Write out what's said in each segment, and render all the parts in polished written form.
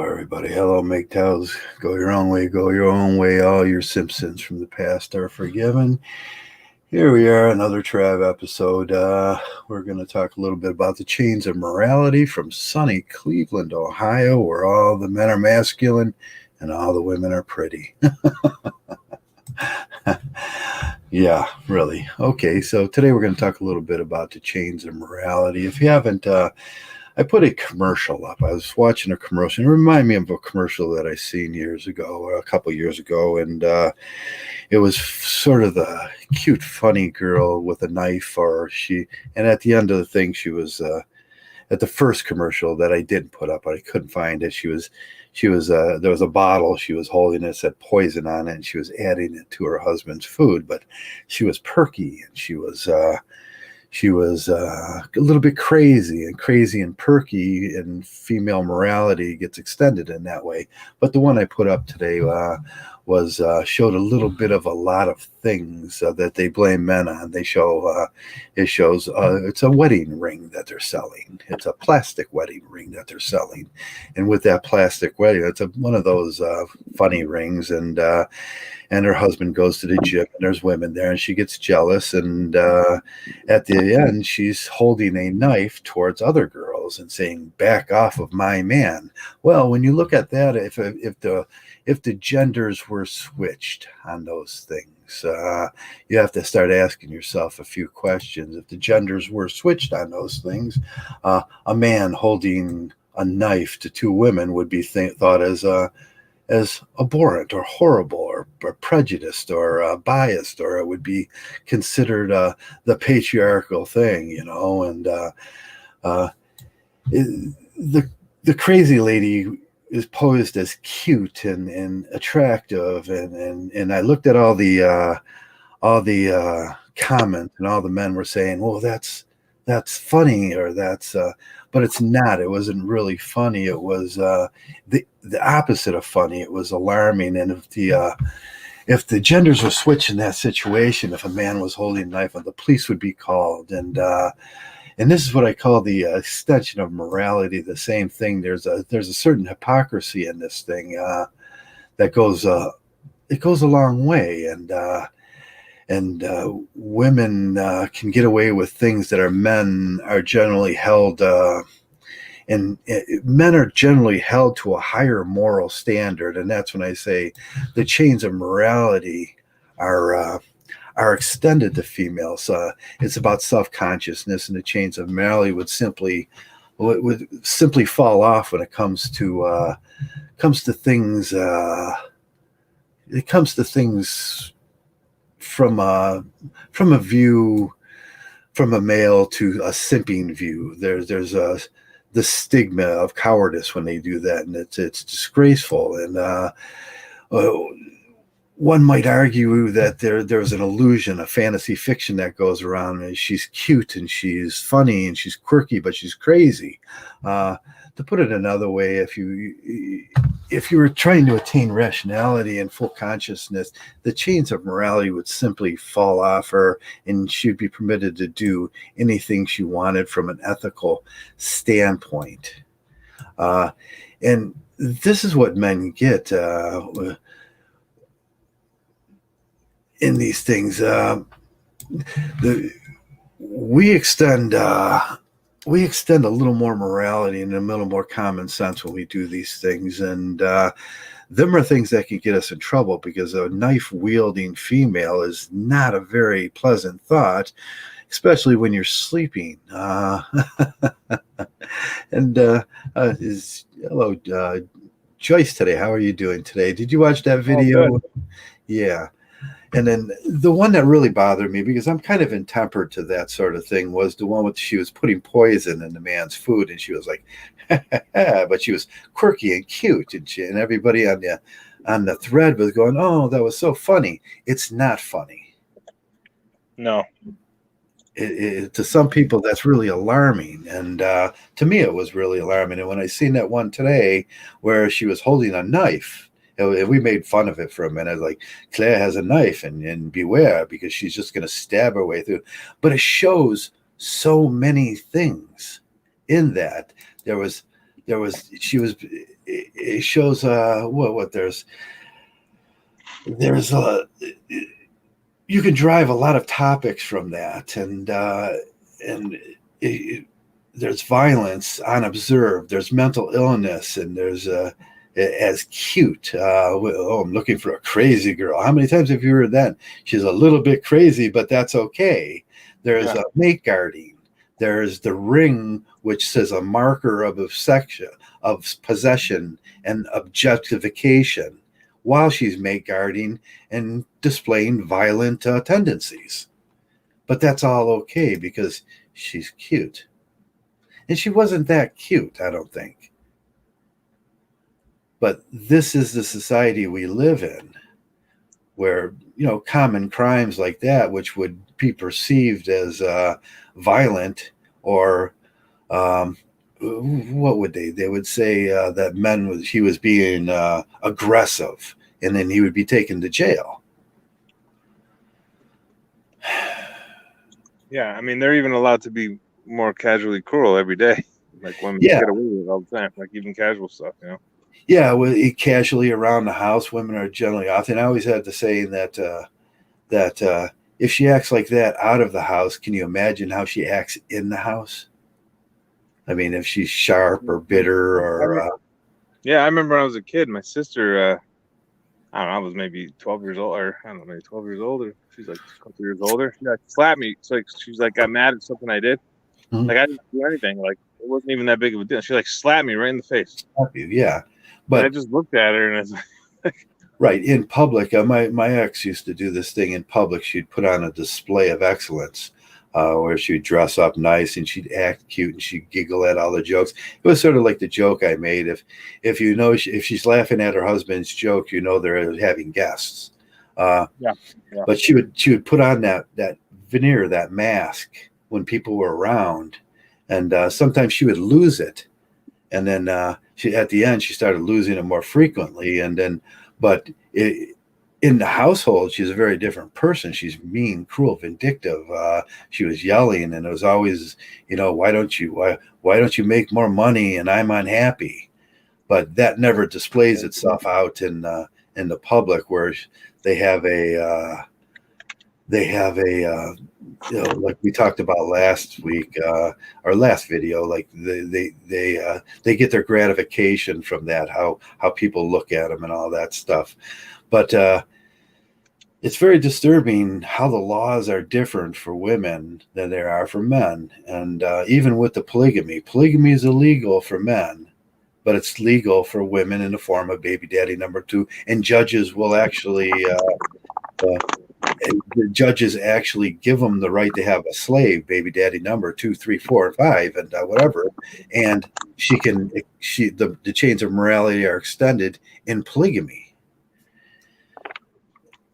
everybody. Hello, Mgtows. Go your own way, go your own way. All your Simpsons from the past are forgiven. Here we are, another Trav episode. We're going to talk a little bit about the chains of morality from sunny Cleveland, Ohio, where all the men are masculine and all the women are pretty. Yeah, really. Okay, so today we're going to talk a little bit about the chains of morality. If you haven't, I put a commercial up. I was watching a commercial. It reminded me of a commercial that I seen years ago, or a couple years ago, and it was sort of the cute, funny girl with a knife, and at the end of the thing, she was at the first commercial that I didn't put up, but I couldn't find it. She was there was a bottle she was holding. It said poison on it, and she was adding it to her husband's food. But she was perky, and she was a little bit crazy and perky, and female morality gets extended in that way. But the one I put up today showed a little bit of a lot of things that they blame men on. They show it's a wedding ring that they're selling. It's a plastic wedding ring that they're selling, and with that plastic wedding, it's one of those funny rings, and her husband goes to the gym, and there's women there, and she gets jealous, and at the end, she's holding a knife towards other girls and saying, "Back off of my man." Well, when you look at that, if the genders were switched on those things, you have to start asking yourself a few questions. If the genders were switched on those things, a man holding a knife to two women would be thought as abhorrent or horrible or prejudiced or biased, or it would be considered the patriarchal thing, and the crazy lady is posed as cute and attractive, and I looked at all the comments, and all the men were saying, "Well, that's funny," or that's but it's not. It wasn't really funny. It was the opposite of funny. It was alarming. And if the genders were switched in that situation, if a man was holding a knife, the police would be called, and this is what I call the extension of morality. The same thing. There's a certain hypocrisy in this thing that goes it goes a long way, and women can get away with things that men are generally held, and men are generally held to a higher moral standard. And that's when I say the chains of morality are extended to females. It's about self-consciousness, and the chains of morality would simply fall off when it comes to things. It comes to things from a view, from a male to a simping view. There's the stigma of cowardice when they do that, and it's disgraceful. And one might argue that there's an illusion, a fantasy fiction that goes around, and she's cute and she's funny and she's quirky, but she's crazy. To put it another way, if you were trying to attain rationality and full consciousness, the chains of morality would simply fall off her, and she'd be permitted to do anything she wanted from an ethical standpoint. And this is what men get in these things. We extend a little more morality and a little more common sense when we do these things, and them are things that can get us in trouble, because a knife-wielding female is not a very pleasant thought, especially when you're sleeping. And hello, Joyce. Today, how are you doing today? Did you watch that video? Oh, yeah. And then the one that really bothered me, because I'm kind of intemperate to that sort of thing, was the one with she was putting poison in the man's food, and she was like, but she was quirky and cute, and everybody on the thread was going, "Oh, that was so funny." It's not funny. No. To some people, that's really alarming, and to me, it was really alarming. And when I seen that one today, where she was holding a knife. We made fun of it for a minute, like, Claire has a knife, and beware, because she's just going to stab her way through. But it shows so many things in that. She was it shows what there's a you can drive a lot of topics from that, and there's violence unobserved, there's mental illness, and there's as cute. I'm looking for a crazy girl. How many times have you heard that? She's a little bit crazy, but that's okay. There's a mate guarding. There's the ring, which says a marker of affection, of possession and objectification, while she's mate guarding and displaying violent tendencies. But that's all okay because she's cute. And she wasn't that cute, I don't think. But this is the society we live in, where, common crimes like that, which would be perceived as violent, or what would they would say that he was being aggressive, and then he would be taken to jail. Yeah, I mean, they're even allowed to be more casually cruel every day. Like women get away with it all the time, like even casual stuff, Yeah, casually around the house, women are generally off. And I always had the saying that if she acts like that out of the house, can you imagine how she acts in the house? I mean, if she's sharp or bitter or... Yeah, I remember when I was a kid, my sister, I don't know, I was maybe 12 years old, or I don't know, maybe 12 years older. She's like a couple years older. She slapped me. It's like she's like got mad at something I did. Mm-hmm. Like I didn't do anything. Like it wasn't even that big of a deal. She like slapped me right in the face. Yeah, but and I just looked at her and I was like, right, in public. My ex used to do this thing in public. She'd put on a display of excellence, where she'd dress up nice and she'd act cute and she'd giggle at all the jokes. It was sort of like the joke I made. If she's laughing at her husband's joke, they're having guests. Yeah. But she would put on that veneer, that mask, when people were around, and sometimes she would lose it, and then at the end she started losing it more frequently, in the household she's a very different person. She's mean, cruel, vindictive. She was yelling, and it was always, why don't you make more money, and I'm unhappy. But that never displays itself out in the public, where they have a like we talked about last week, our last video, like they get their gratification from that, how people look at them and all that stuff. But it's very disturbing how the laws are different for women than they are for men. And even with the polygamy is illegal for men, but it's legal for women in the form of baby daddy number 2. And judges will actually, the judges actually give them the right to have a slave, baby daddy number 2, 3, 4, and 5, and whatever. And the chains of morality are extended in polygamy.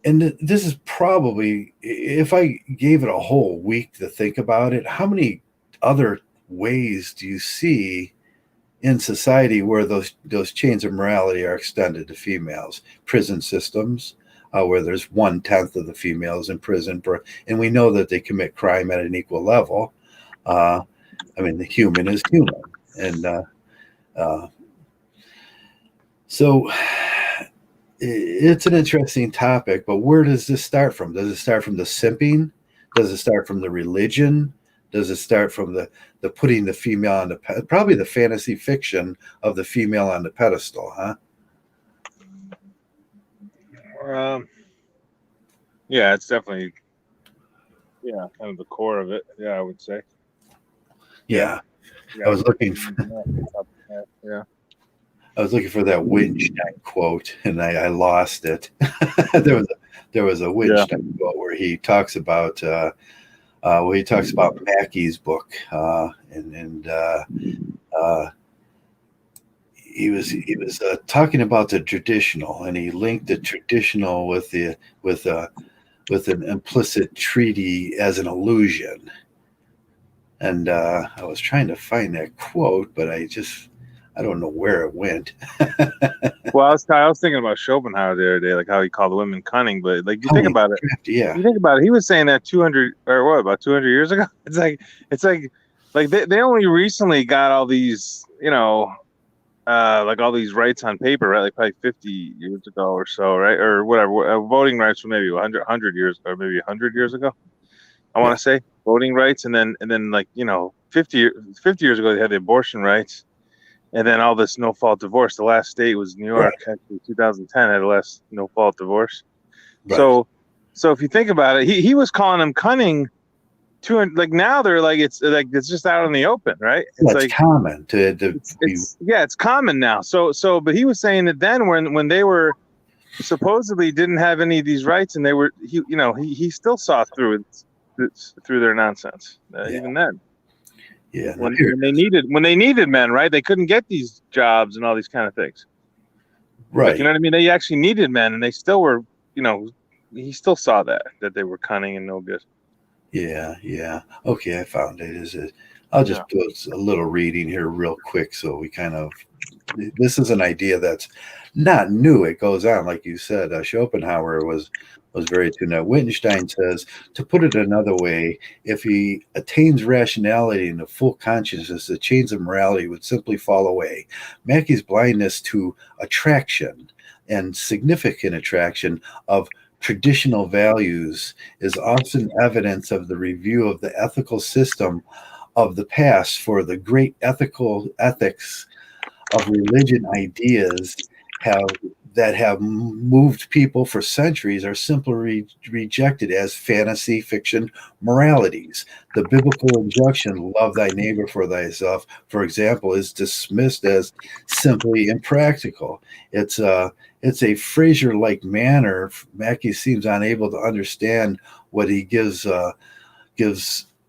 And this is probably, if I gave it a whole week to think about it, how many other ways do you see in society where those chains of morality are extended to females? Prison systems, where there's 1/10 of the females in prison, and we know that they commit crime at an equal level. I mean, the human is human, and so it's an interesting topic. But where does this start from? Does it start from the simping? Does it start from the religion? Does it start from the putting the female on probably the fantasy fiction of the female on the pedestal, huh? Yeah, it's definitely, kind of the core of it. Yeah, I would say. Yeah. I was looking for, I was looking for that Wittgenstein quote, and I lost it. there was a Wittgenstein quote where he talks about Mackey's book, and he was talking about the traditional, and he linked the traditional with an implicit treaty as an illusion. And I was trying to find that quote, but I don't know where it went. Well, I was thinking about Schopenhauer the other day, like how he called the women cunning. But like you think about it, you think about it, he was saying that 200 years ago. It's like they only recently got all these, like all these rights on paper, right? Like probably 50 years ago or so, right? Or whatever. Voting rights were maybe 100 years or maybe 100 years ago. I want Yeah. to say voting rights, and then like 50 years ago they had the abortion rights, and then all this no fault divorce. The last state was New Right. York. Actually, 2010 had the last no fault divorce. Right. So if you think about it, he was calling them cunning. Like now they're like it's just out in the open, right? It's That's like common to it's common now. But he was saying that then when they were supposedly didn't have any of these rights, and he still saw through through their nonsense yeah. even then. Yeah. No, When they needed men, right? They couldn't get these jobs and all these kind of things. right. Like, you know what I mean? They actually needed men, and they still were. He still saw that they were cunning and no good. Yeah, yeah. Okay, I found it. I'll just put a little reading here real quick so we kind of this is an idea that's not new. It goes on, like you said. Schopenhauer was very attuned. Now, Wittgenstein says, to put it another way, if he attains rationality and a full consciousness, the chains of morality would simply fall away. Mackey's blindness to attraction and significant attraction of traditional values is often evidence of the review of the ethical system of the past, for the great ethics of religion ideas that have moved people for centuries are simply rejected as fantasy fiction moralities. The biblical injunction, love thy neighbor for thyself, for example, is dismissed as simply impractical. It's a Fraser-like manner. Mackey seems unable to understand what he gives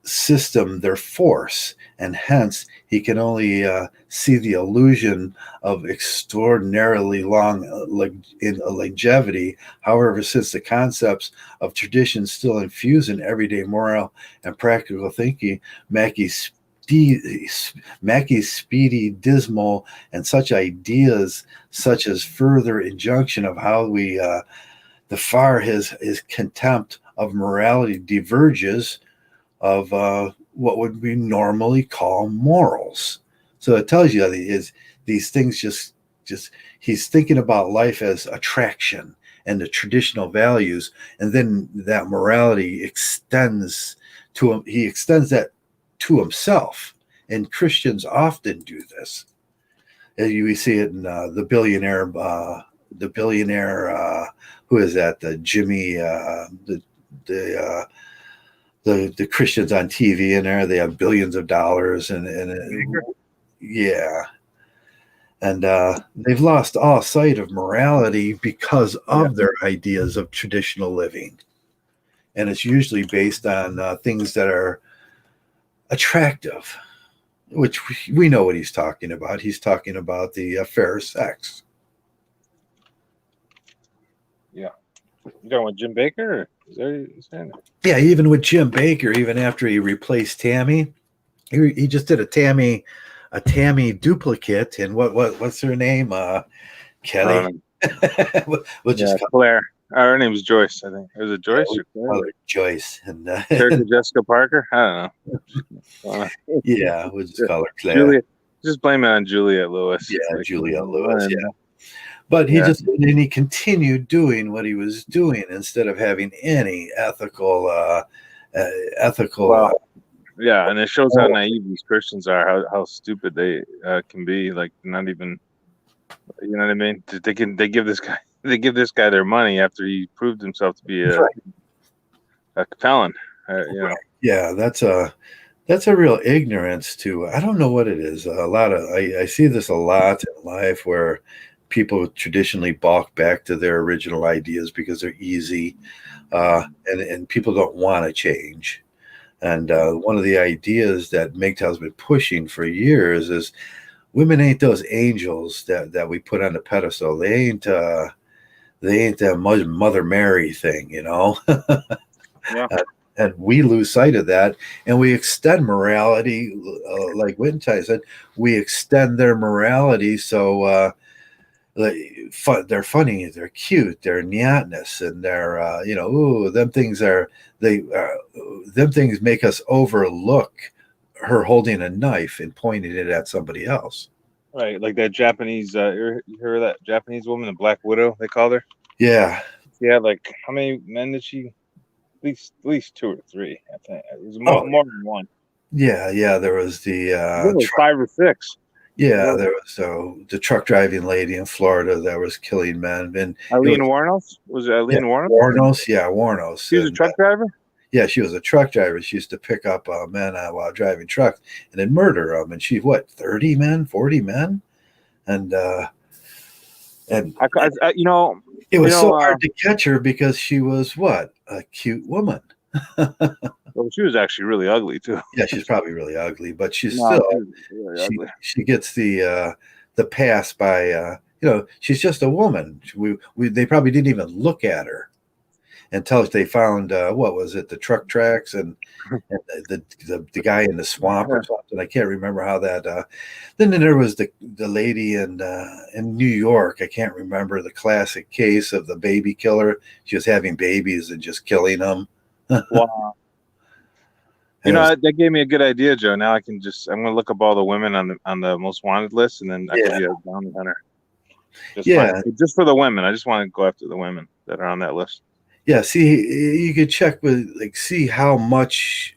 system their force, and hence he can only see the illusion of extraordinarily long longevity. However, since the concepts of tradition still infuse in everyday moral and practical thinking, Mackey's speedy, dismal, and such ideas, such as further injunction of how we the far his contempt of morality diverges of what would we normally call morals. So it tells you that these things just he's thinking about life as attraction and the traditional values, and then that morality extends to him. He extends that to himself, and Christians often do this. We see it in the billionaire. Who is that? The Jimmy. The Christians on TV in there, they have billions of dollars and yeah. And they've lost all sight of morality because of their ideas of traditional living. And it's usually based on things that are attractive, which we know what he's talking about. He's talking about the fair sex. Yeah. You talking with Jim Baker? Or is that saying? Yeah, even with Jim Baker, even after he replaced Tammy, he just did a Tammy duplicate. And what's her name? Kelly. We'll just Claire. Her name's Joyce, I think. Is it Joyce or Claire? Joyce and Sarah Jessica Parker? I don't know. Yeah, we'll just call her Claire. Juliet. Just blame it on Juliette Lewis. Yeah, like, Juliette Lewis. Yeah. But he he continued doing what he was doing instead of having any ethical. Yeah, and it shows how naive these Christians are, how stupid they can be. Like, not even, you know what I mean? They give this guy their money after he proved himself to be a felon. Yeah, that's a real ignorance to. I don't know what it is. I see this a lot in life where people traditionally balk back to their original ideas because they're easy, and people don't want to change. And one of the ideas that Mgtow's been pushing for years is women ain't those angels that we put on the pedestal. They ain't that Mother Mary thing, And we lose sight of that, and we extend morality, like Wittgenstein said. We extend their morality so they're funny, they're cute, they're neatness, and they're them things make us overlook her holding a knife and pointing it at somebody else. Right, like that Japanese. You heard of that Japanese woman, the Black Widow? They called her. Yeah, She had like how many men did she? At least two or three. I think it was oh more than one. yeah. There was the I think it was 5 or 6. yeah, Really? there was the truck driving lady in Florida that was killing men, and it Eileen was Warnos? Was it yeah, Eileen Warnos? Warnos, She was a and truck driver. yeah, she was a truck driver. She used to pick up men while driving trucks and then murder them. And she, what, 30 men, 40 men, and and You know, it was so hard to catch her because she was what, a cute woman. well, she was actually really ugly too. Yeah, she's probably really ugly, but she's No, still she was really ugly. she gets the pass by she's just a woman. They probably didn't even look at her until they found what was it, the truck tracks and the guy in the swamp or something. I can't remember how that. Then there was the lady in New York. I can't remember the classic case of the baby killer. She was having babies and just killing them. Wow. You know, that gave me a good idea, Joe. Now I'm gonna look up all the women on the most wanted list, and then I could be a bounty hunter. Just for the women. I just want to go after the women that are on that list. Yeah, see, you could check see how much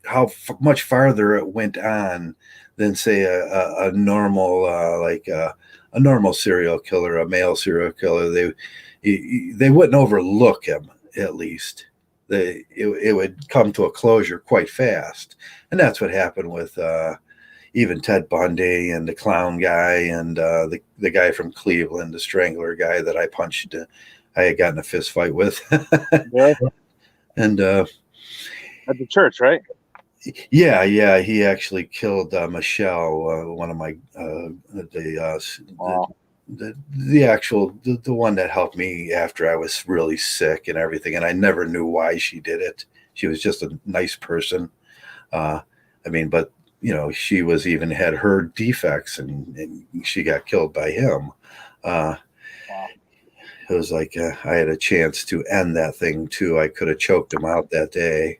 farther it went on than say a normal a normal serial killer, a male serial killer. They wouldn't overlook him, at least. It would come to a closure quite fast, and that's what happened with even Ted Bundy and the clown guy and the guy from Cleveland, the strangler guy that I punched. I had gotten a fist fight with. Yeah. And at the church, right? Yeah, he actually killed Michelle, one of my the one that helped me after I was really sick and everything, and I never knew why she did it. She was just a nice person. I mean, but she was even had her defects, and she got killed by him. Wow. It was like I had a chance to end that thing too. I could have choked him out that day.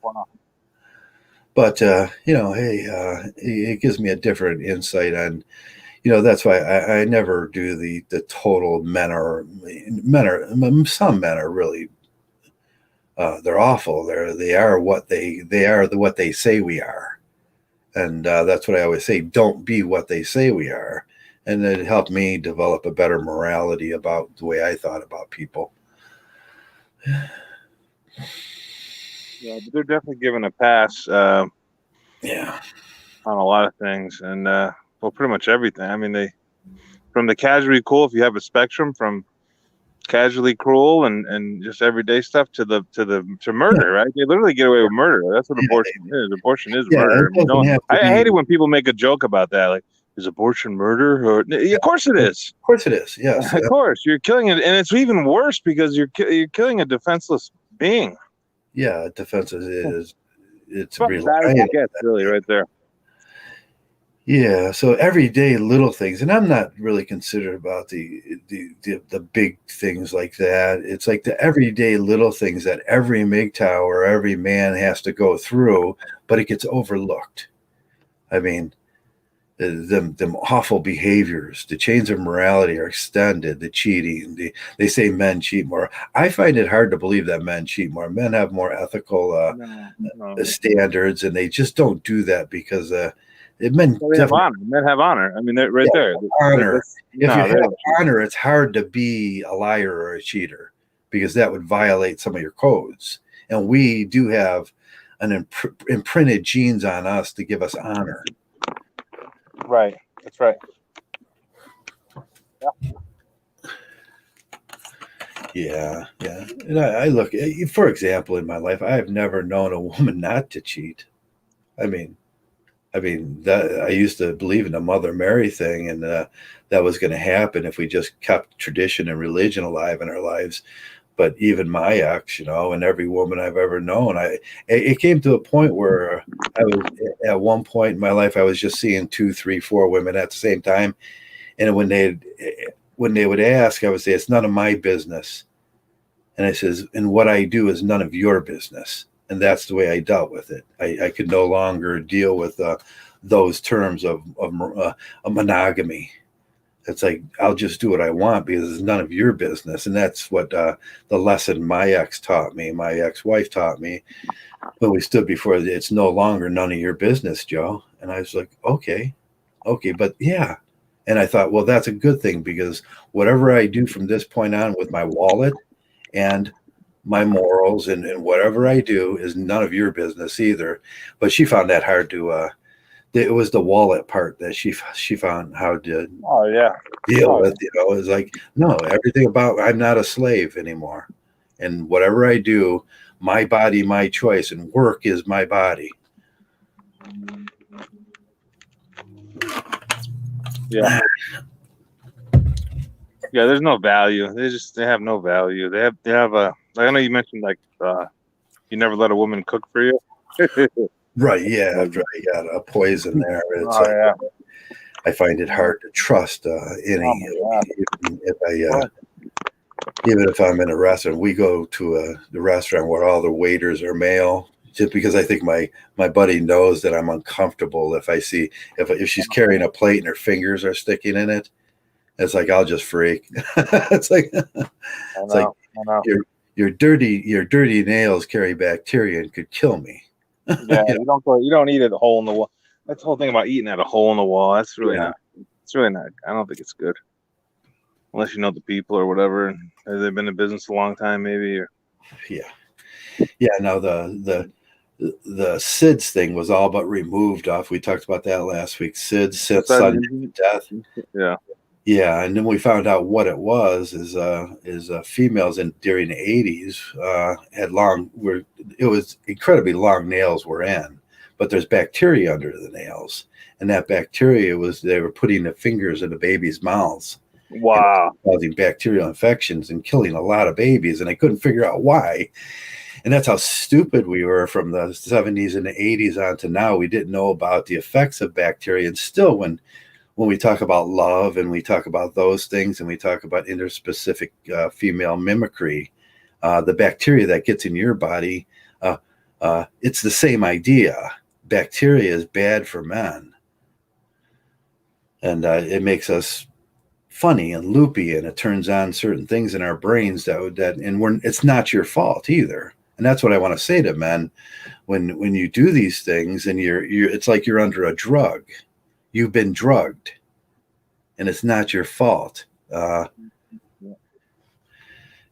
Wow. But hey, it gives me a different insight on, that's why I never do the total some men are really they're awful. They are what what they say we are, and that's what I always say. Don't be what they say we are. And it helped me develop a better morality about the way I thought about people. Yeah, but they're definitely given a pass. On a lot of things, and pretty much everything. I mean, from the casually cool, if you have a spectrum from casually cruel and just everyday stuff to murder, right? They literally get away with murder. That's what abortion is. Abortion is murder. I hate it when people make a joke about that, like, is abortion murder? Or of course it is. Of course it is. Yes. Of course, you're killing it, and it's even worse because you're killing a defenseless being. Yeah, defenseless is. It's really right there. Yeah, so everyday little things, and I'm not really considered about the big things like that. It's like the everyday little things that every Mgtow or every man has to go through, but it gets overlooked. I mean, them awful behaviors, the chains of morality are extended, the cheating, they say men cheat more. I find it hard to believe that men cheat more. Men have more ethical standards, and they just don't do that because men have honor. Men have honor. I mean, they're right there. Honor. If you have honor, it's hard to be a liar or a cheater because that would violate some of your codes. And we do have an imprinted genes on us to give us honor. Right. That's right. Yeah. And I look, for example, in my life, I have never known a woman not to cheat. I mean, that I used to believe in the Mother Mary thing, and that was going to happen if we just kept tradition and religion alive in our lives. But even my ex, and every woman I've ever known, it came to a point where I was at one point in my life, I was just seeing 2, 3, 4 women at the same time. And when they would ask, I would say, it's none of my business. And I says, and what I do is none of your business. And that's the way I dealt with it. I could no longer deal with those terms of a monogamy. It's like, I'll just do what I want because it's none of your business. And that's what the lesson my ex-wife taught me when we stood before it's no longer none of your business, Joe. And I was like, okay, but yeah. And I thought, well, that's a good thing because whatever I do from this point on with my wallet and my morals and whatever I do is none of your business either. But she found that hard to, it was the wallet part that she found how to deal with. It's like, no, everything about, I'm not a slave anymore. And whatever I do, my body, my choice, and work is my body. Yeah. Yeah, there's no value. They have no value. They have a, I know you mentioned like you never let a woman cook for you. Right, yeah. After I got a poison there, it's I find it hard to trust any. Even if I'm in a restaurant, we go to the restaurant where all the waiters are male, just because I think my buddy knows that I'm uncomfortable if I see if she's carrying a plate and her fingers are sticking in it. It's like, I'll just freak. It's like your dirty nails carry bacteria and could kill me. Yeah, you don't eat at a hole in the wall. That's the whole thing about eating at a hole in the wall. That's really not. It's really not. I don't think it's good, unless you know the people or whatever. They've been in business a long time, maybe. Or yeah. No, the SIDS thing was all but removed off. We talked about that last week. SIDS, sudden death. Yeah, and then we found out what it was is females during the 80s had it was incredibly long nails were in, but there's bacteria under the nails, and that bacteria they were putting the fingers in the babies' mouths. Wow. Causing bacterial infections and killing a lot of babies, and I couldn't figure out why. And that's how stupid we were from the 70s and the 80s on to now. We didn't know about the effects of bacteria, and still when we talk about love and we talk about those things and we talk about interspecific female mimicry, the bacteria that gets in your body, it's the same idea. Bacteria is bad for men. And it makes us funny and loopy, and it turns on certain things in our brains it's not your fault either. And that's what I want to say to men when you do these things and it's like you're under a drug. You've been drugged, and it's not your fault.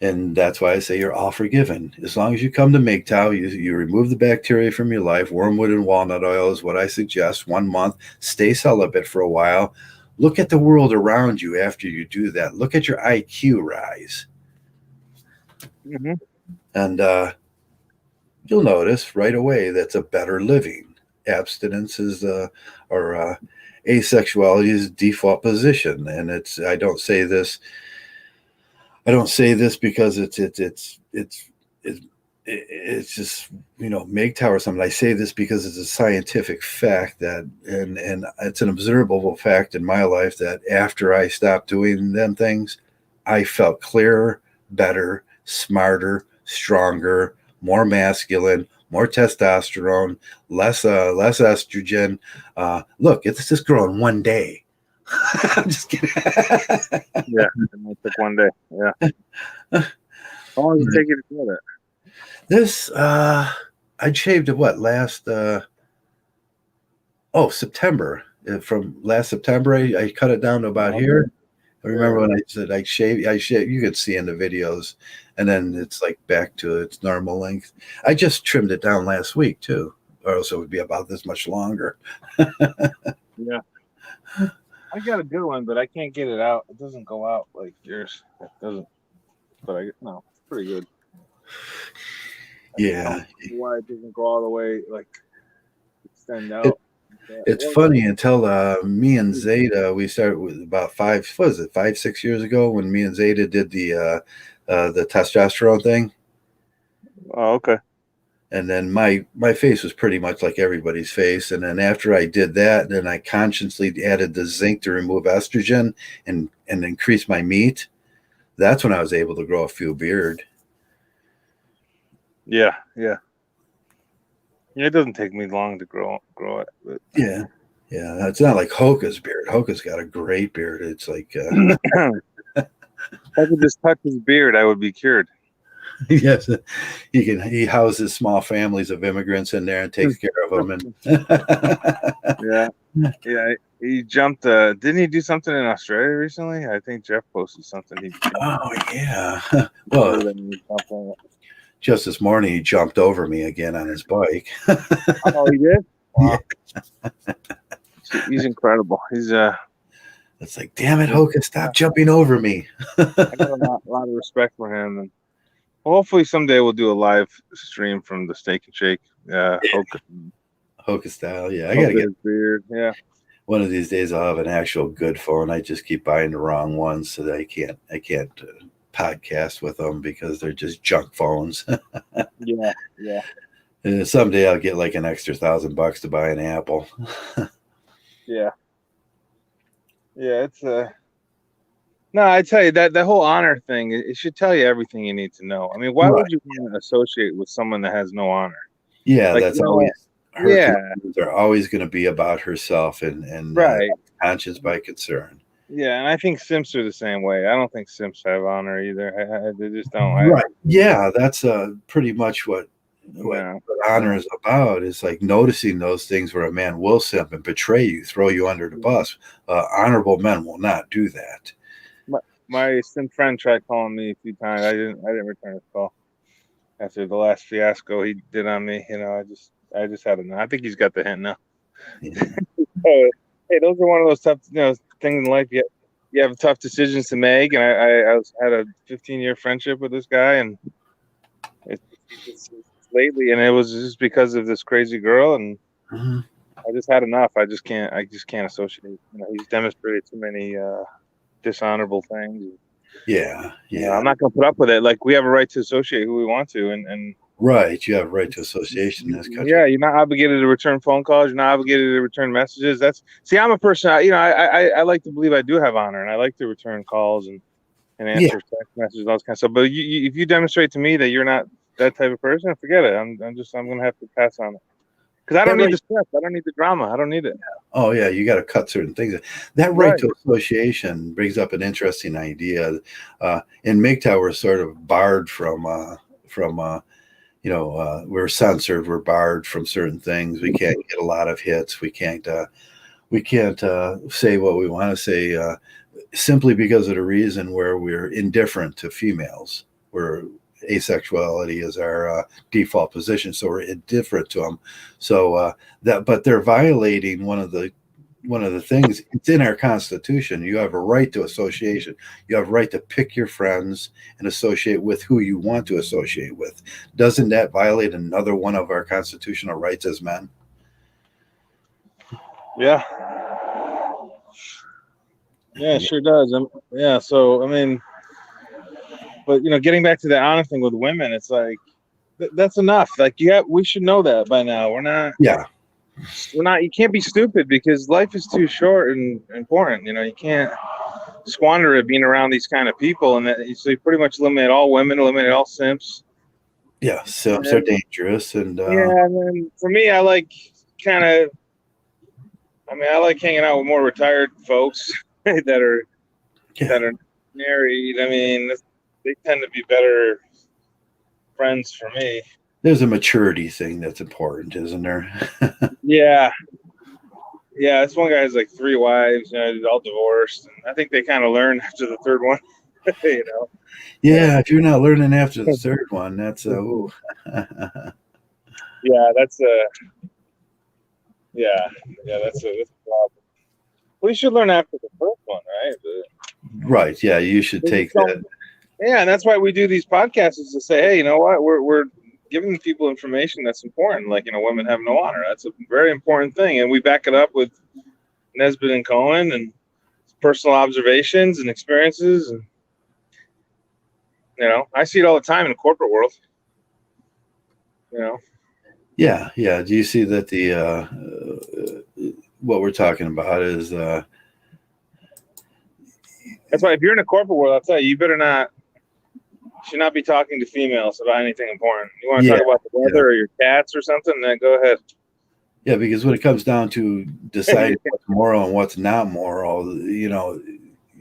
And that's why I say you're all forgiven. As long as you come to Mgtow, you remove the bacteria from your life. Wormwood and walnut oil is what I suggest. 1 month, stay celibate for a while. Look at the world around you after you do that. Look at your IQ rise. Mm-hmm. And you'll notice right away that's a better living. Abstinence is or asexuality is default position, and I don't say this because it's just Mgtow or something. I say this because it's a scientific fact and it's an observable fact in my life that after I stopped doing them things, I felt clearer, better, smarter, stronger, more masculine, more testosterone, less estrogen. Look, it's just growing one day. I'm just kidding. Yeah, it might take 1 day. Yeah. How long does it take you to do that? This I shaved it last September. From last September, I cut it down to about here. I remember when I said I shave. You could see in the videos, and then it's like back to its normal length. I just trimmed it down last week too, or else it would be about this much longer. Yeah, I got a good one, but I can't get it out. It doesn't go out like yours. It doesn't. But it's pretty good. Yeah. Why it doesn't go all the way extend out? It's funny until me and Zeta, we started with about 5-6 years ago when me and Zeta did the testosterone thing. Oh, okay. And then my face was pretty much like everybody's face. And then after I did that, then I consciously added the zinc to remove estrogen and increase my meat. That's when I was able to grow a few beard. Yeah. It doesn't take me long to grow it. But. Yeah. Yeah, it's not like Hoka's beard. Hoka's got a great beard. It's like, If I could just touch his beard, I would be cured. yes, he houses small families of immigrants in there and takes care of them. And Yeah, yeah. He jumped. Didn't he do something in Australia recently? I think Jeff posted something. He oh yeah, well, something. just this morning he jumped over me again on his bike. Oh, he did. Wow. Yeah. He's incredible. He's It's like, damn it, Hoka, stop jumping over me. I got a lot of respect for him, and hopefully someday we'll do a live stream from the Steak and Shake. Hoka style, yeah. I gotta get his beard. Yeah. One of these days I'll have an actual good phone. I just keep buying the wrong ones so that I can't podcast with them because they're just junk phones. Yeah. And someday I'll get like an extra $1,000 to buy an Apple. Yeah. It's no, I tell you that whole honor thing, it should tell you everything you need to know. I mean, why would you want to associate with someone that has no honor? Yeah, like, that's always her. They're always going to be about herself and right. Conscience by concern. Yeah, and I think simps are the same way. I don't think simps have honor either. They just don't. Right. Yeah, that's pretty much what honor is about, is like noticing those things where a man will simp and betray you, throw you under the bus. Honorable men will not do that. My simp friend tried calling me a few times. I didn't return his call after the last fiasco he did on me. I just had enough. I think he's got the hint now. Yeah. Hey, those are one of those tough things in life. You have tough decisions to make, and I had a 15-year friendship with this guy, and it's lately, and it was just because of this crazy girl, and I just had enough. I just can't associate. He's demonstrated too many dishonorable things. Yeah. I'm not going to put up with it. Like, we have a right to associate who we want to, and right, you have a right to association in this country. Yeah, you're not obligated to return phone calls. You're not obligated to return messages. I'm a person. I like to believe I do have honor, and I like to return calls and answer text messages and all this kind of stuff. But if you demonstrate to me that you're not that type of person, forget it. I'm going to have to pass on it. Because I don't need the stress. I don't need the drama. I don't need it. Oh, yeah. You got to cut certain things. That right to association brings up an interesting idea. In Mgtow, we're sort of barred from we're censored. We're barred from certain things. We can't get a lot of hits. We can't say what we want to say simply because of the reason where we're indifferent to females. We're asexuality is our default position, so we're indifferent to them. So but they're violating one of the things. It's in our Constitution. You have a right to association. You have a right to pick your friends and associate with who you want to associate with. Doesn't that violate another one of our constitutional rights as men? Yeah, it sure does. So I mean, but getting back to the honor thing with women, it's like that's enough. Like, we should know that by now. We're not. Yeah. We're not. You can't be stupid because life is too short and important. You can't squander it being around these kind of people, and so you pretty much eliminate all women, eliminate all simps. Yeah, simps are dangerous, and and then for me, I like hanging out with more retired folks that are married. I mean, they tend to be better friends for me. There's a maturity thing that's important, isn't there? Yeah. This one guy has like 3 wives, all divorced, and I think they kind of learn after the third one. Yeah, if you're not learning after the third one, that's that's that's a problem. Well, you should learn after the first one, right? Right. Yeah, you should take that. Yeah, and that's why we do these podcasts, is to say, hey, you know what, we're giving people information that's important. Like, women have no honor. That's a very important thing, and we back it up with Nesbitt and Cohen and personal observations and experiences, and I see it all the time in the corporate world. Yeah. Do you see that the what we're talking about is that's why if you're in the corporate world, I'll tell you, you should not be talking to females about anything important. You want to talk about the weather or your cats or something, then go ahead. Yeah, because when it comes down to deciding what's moral and what's not moral,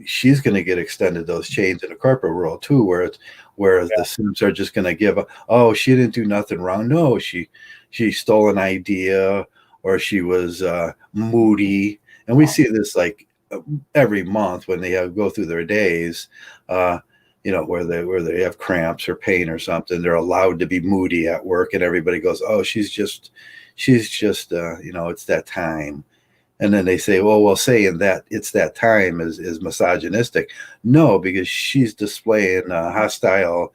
she's going to get extended those chains in the corporate world too, where the Sims are just going to give up. Oh, she didn't do nothing wrong. No, she stole an idea, or she was moody, and we see this like every month when they go through their days. Where they have cramps or pain or something, they're allowed to be moody at work, and everybody goes, "Oh, she's just it's that time." And then they say, well, saying that it's that time is misogynistic. No, because she's displaying hostile.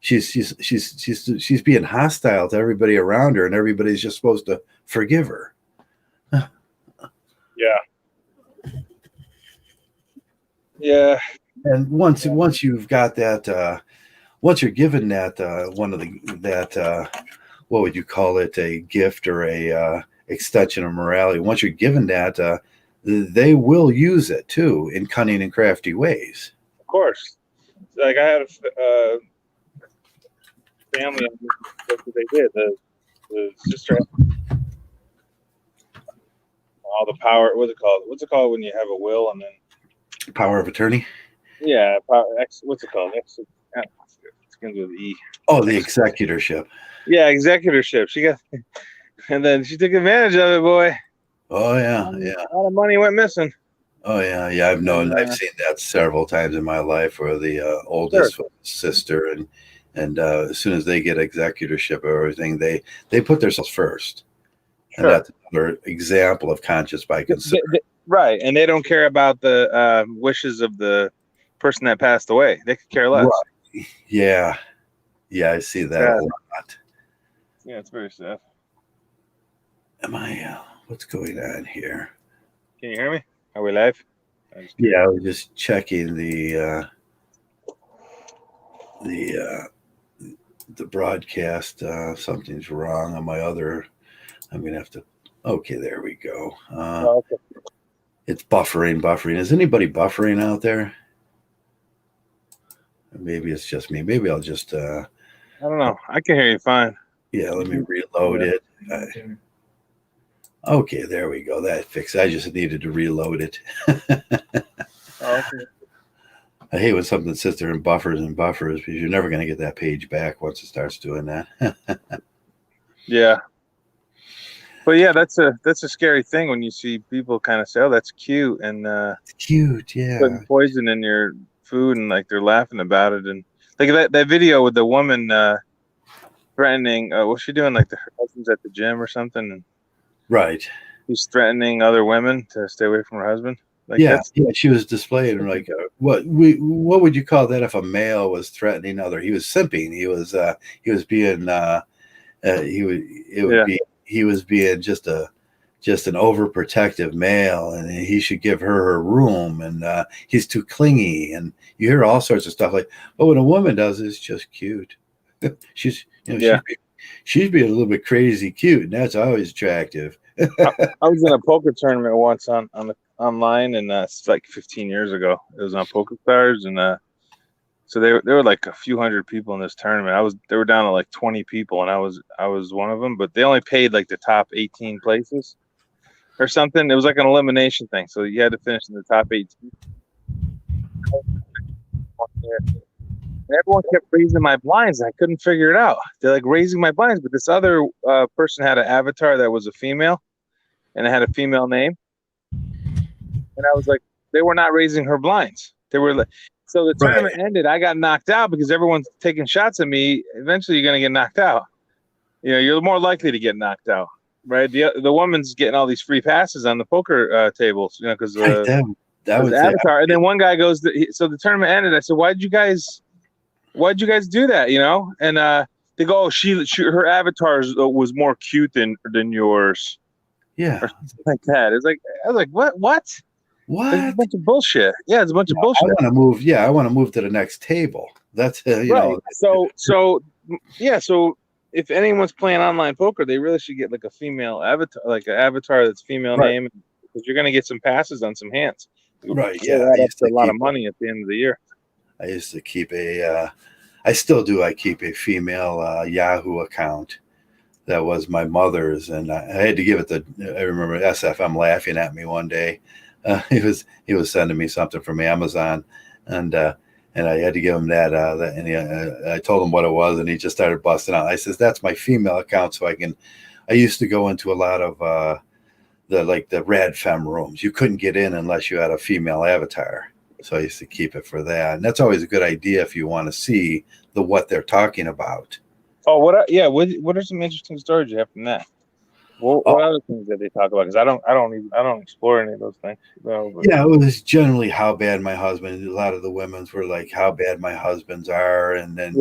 She's being hostile to everybody around her, and everybody's just supposed to forgive her. Yeah. Yeah. And once you've got that, once you're given that what would you call it, a gift or a extension of morality, once you're given that, they will use it too in cunning and crafty ways. Of course. Like I had a family, that's what they did. The sister had all the power. What's it called when you have a will and then Power of attorney? Yeah, what's it called? It begins with E. Oh, the executorship. Yeah, executorship. She got, and then she took advantage of it, boy. Oh yeah, A lot of money went missing. Oh yeah. I've seen that several times in my life, where the oldest sister and as soon as they get executorship or everything, they put themselves first, and that's another example of conscience by consideration. Right, and they don't care about the wishes of the person that passed away. They could care less. Right. Yeah, I see that a lot. Yeah, it's very sad. Am I? What's going on here? Can you hear me? Are we live? Yeah, I was just checking the broadcast. Something's wrong on my other. I'm gonna have to. Okay, there we go. Okay. It's buffering. Is anybody buffering out there? Maybe it's just me. Maybe I'll just. I don't know. I can hear you fine. Yeah, let me reload it. Okay, there we go. That fixed. I just needed to reload it. Okay. I hate when something sits there and buffers because you're never going to get that page back once it starts doing that. Yeah. But yeah, that's a scary thing when you see people kind of say, "Oh, that's cute," and it's cute, yeah. Putting poison in your food, and like they're laughing about it, and like that video with the woman threatening. What's she doing? Like her husband's at the gym or something, and right. She's threatening other women to stay away from her husband. Like she was displaying like what would you call that if a male was threatening other? He was simping. He was being he was being just an overprotective male, and he should give her room, and he's too clingy, and you hear all sorts of stuff like. But when a woman does it, it's just cute. She's she's being a little bit crazy cute, and that's always attractive. I was in a poker tournament once online, and it's like 15 years ago. It was on Poker Stars, and so there were like a few hundred people in this tournament. They were down to like 20 people, and I was one of them. But they only paid like the top 18 places or something. It was like an elimination thing, so you had to finish in the top 18. Everyone kept raising my blinds. I couldn't figure it out. They're like raising my blinds, but this other person had an avatar that was a female, and it had a female name. And I was like, they were not raising her blinds. They were like, so the tournament ended. I got knocked out because everyone's taking shots at me. Eventually, you're gonna get knocked out. You're more likely to get knocked out, right? The woman's getting all these free passes on the poker tables, because that was the avatar. And then one guy goes, so the tournament ended. I said, why'd you guys do that? And they go, oh, her avatar was more cute than yours. Yeah, or something like that. It's like, I was like, what? It's a bunch of bullshit. Yeah, it's a bunch of bullshit. I want to move. Yeah, I want to move to the next table. That's right. So if anyone's playing online poker, they really should get like a female avatar, like an avatar that's female name, because you're gonna get some passes on some hands. Right. Yeah, that's a lot of money at the end of the year. I used to keep I still do. I keep a female Yahoo account. that was my mother's, and I had to give it the. I remember SFM laughing at me one day. He was sending me something from Amazon, and and I had to give him and I told him what it was, and he just started busting out. I says, "That's my female account, so I can." I used to go into a lot of the rad fem rooms. You couldn't get in unless you had a female avatar, so I used to keep it for that. And that's always a good idea if you want to see what they're talking about. Oh, what are some interesting stories you have from that? What other things that they talk about? Because I don't explore any of those things. Yeah, it was generally how bad my husband. A lot of the women's were like how bad my husbands are, and then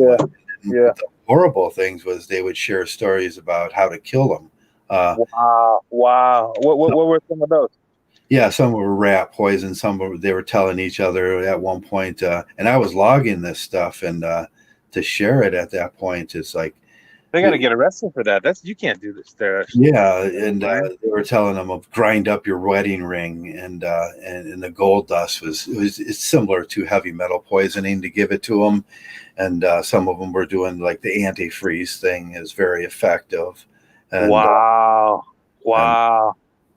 the horrible things was they would share stories about how to kill them. Wow. What were some of those? Yeah, some were rat poison. They were telling each other at one point, and I was logging this stuff and to share it at that point. It's like they got to get arrested for that. You can't do this there. Yeah, and they were telling them of grind up your wedding ring, and the gold dust it's similar to heavy metal poisoning to give it to them, and some of them were doing like the antifreeze thing is very effective. And, wow.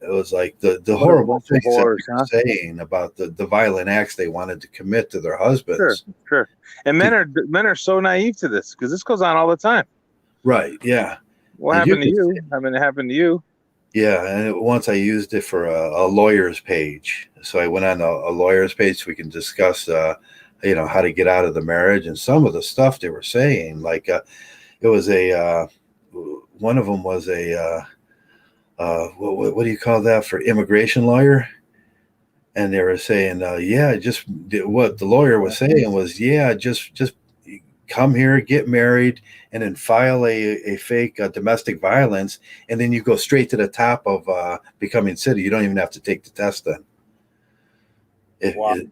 It was like the horrible things that they were saying about the violent acts they wanted to commit to their husbands. Sure. And men are so naive to this because this goes on all the time. Right. Yeah. What happened to you? It happened to you. Yeah, and once I used it for a lawyer's page. So I went on a lawyer's page so we can discuss, how to get out of the marriage, and some of the stuff they were saying. Like it was one of them was what do you call that for immigration lawyer? And they were saying, what the lawyer was saying was, just come here, get married, and then file a fake domestic violence, and then you go straight to the top of becoming citizen. You don't even have to take the test then. Because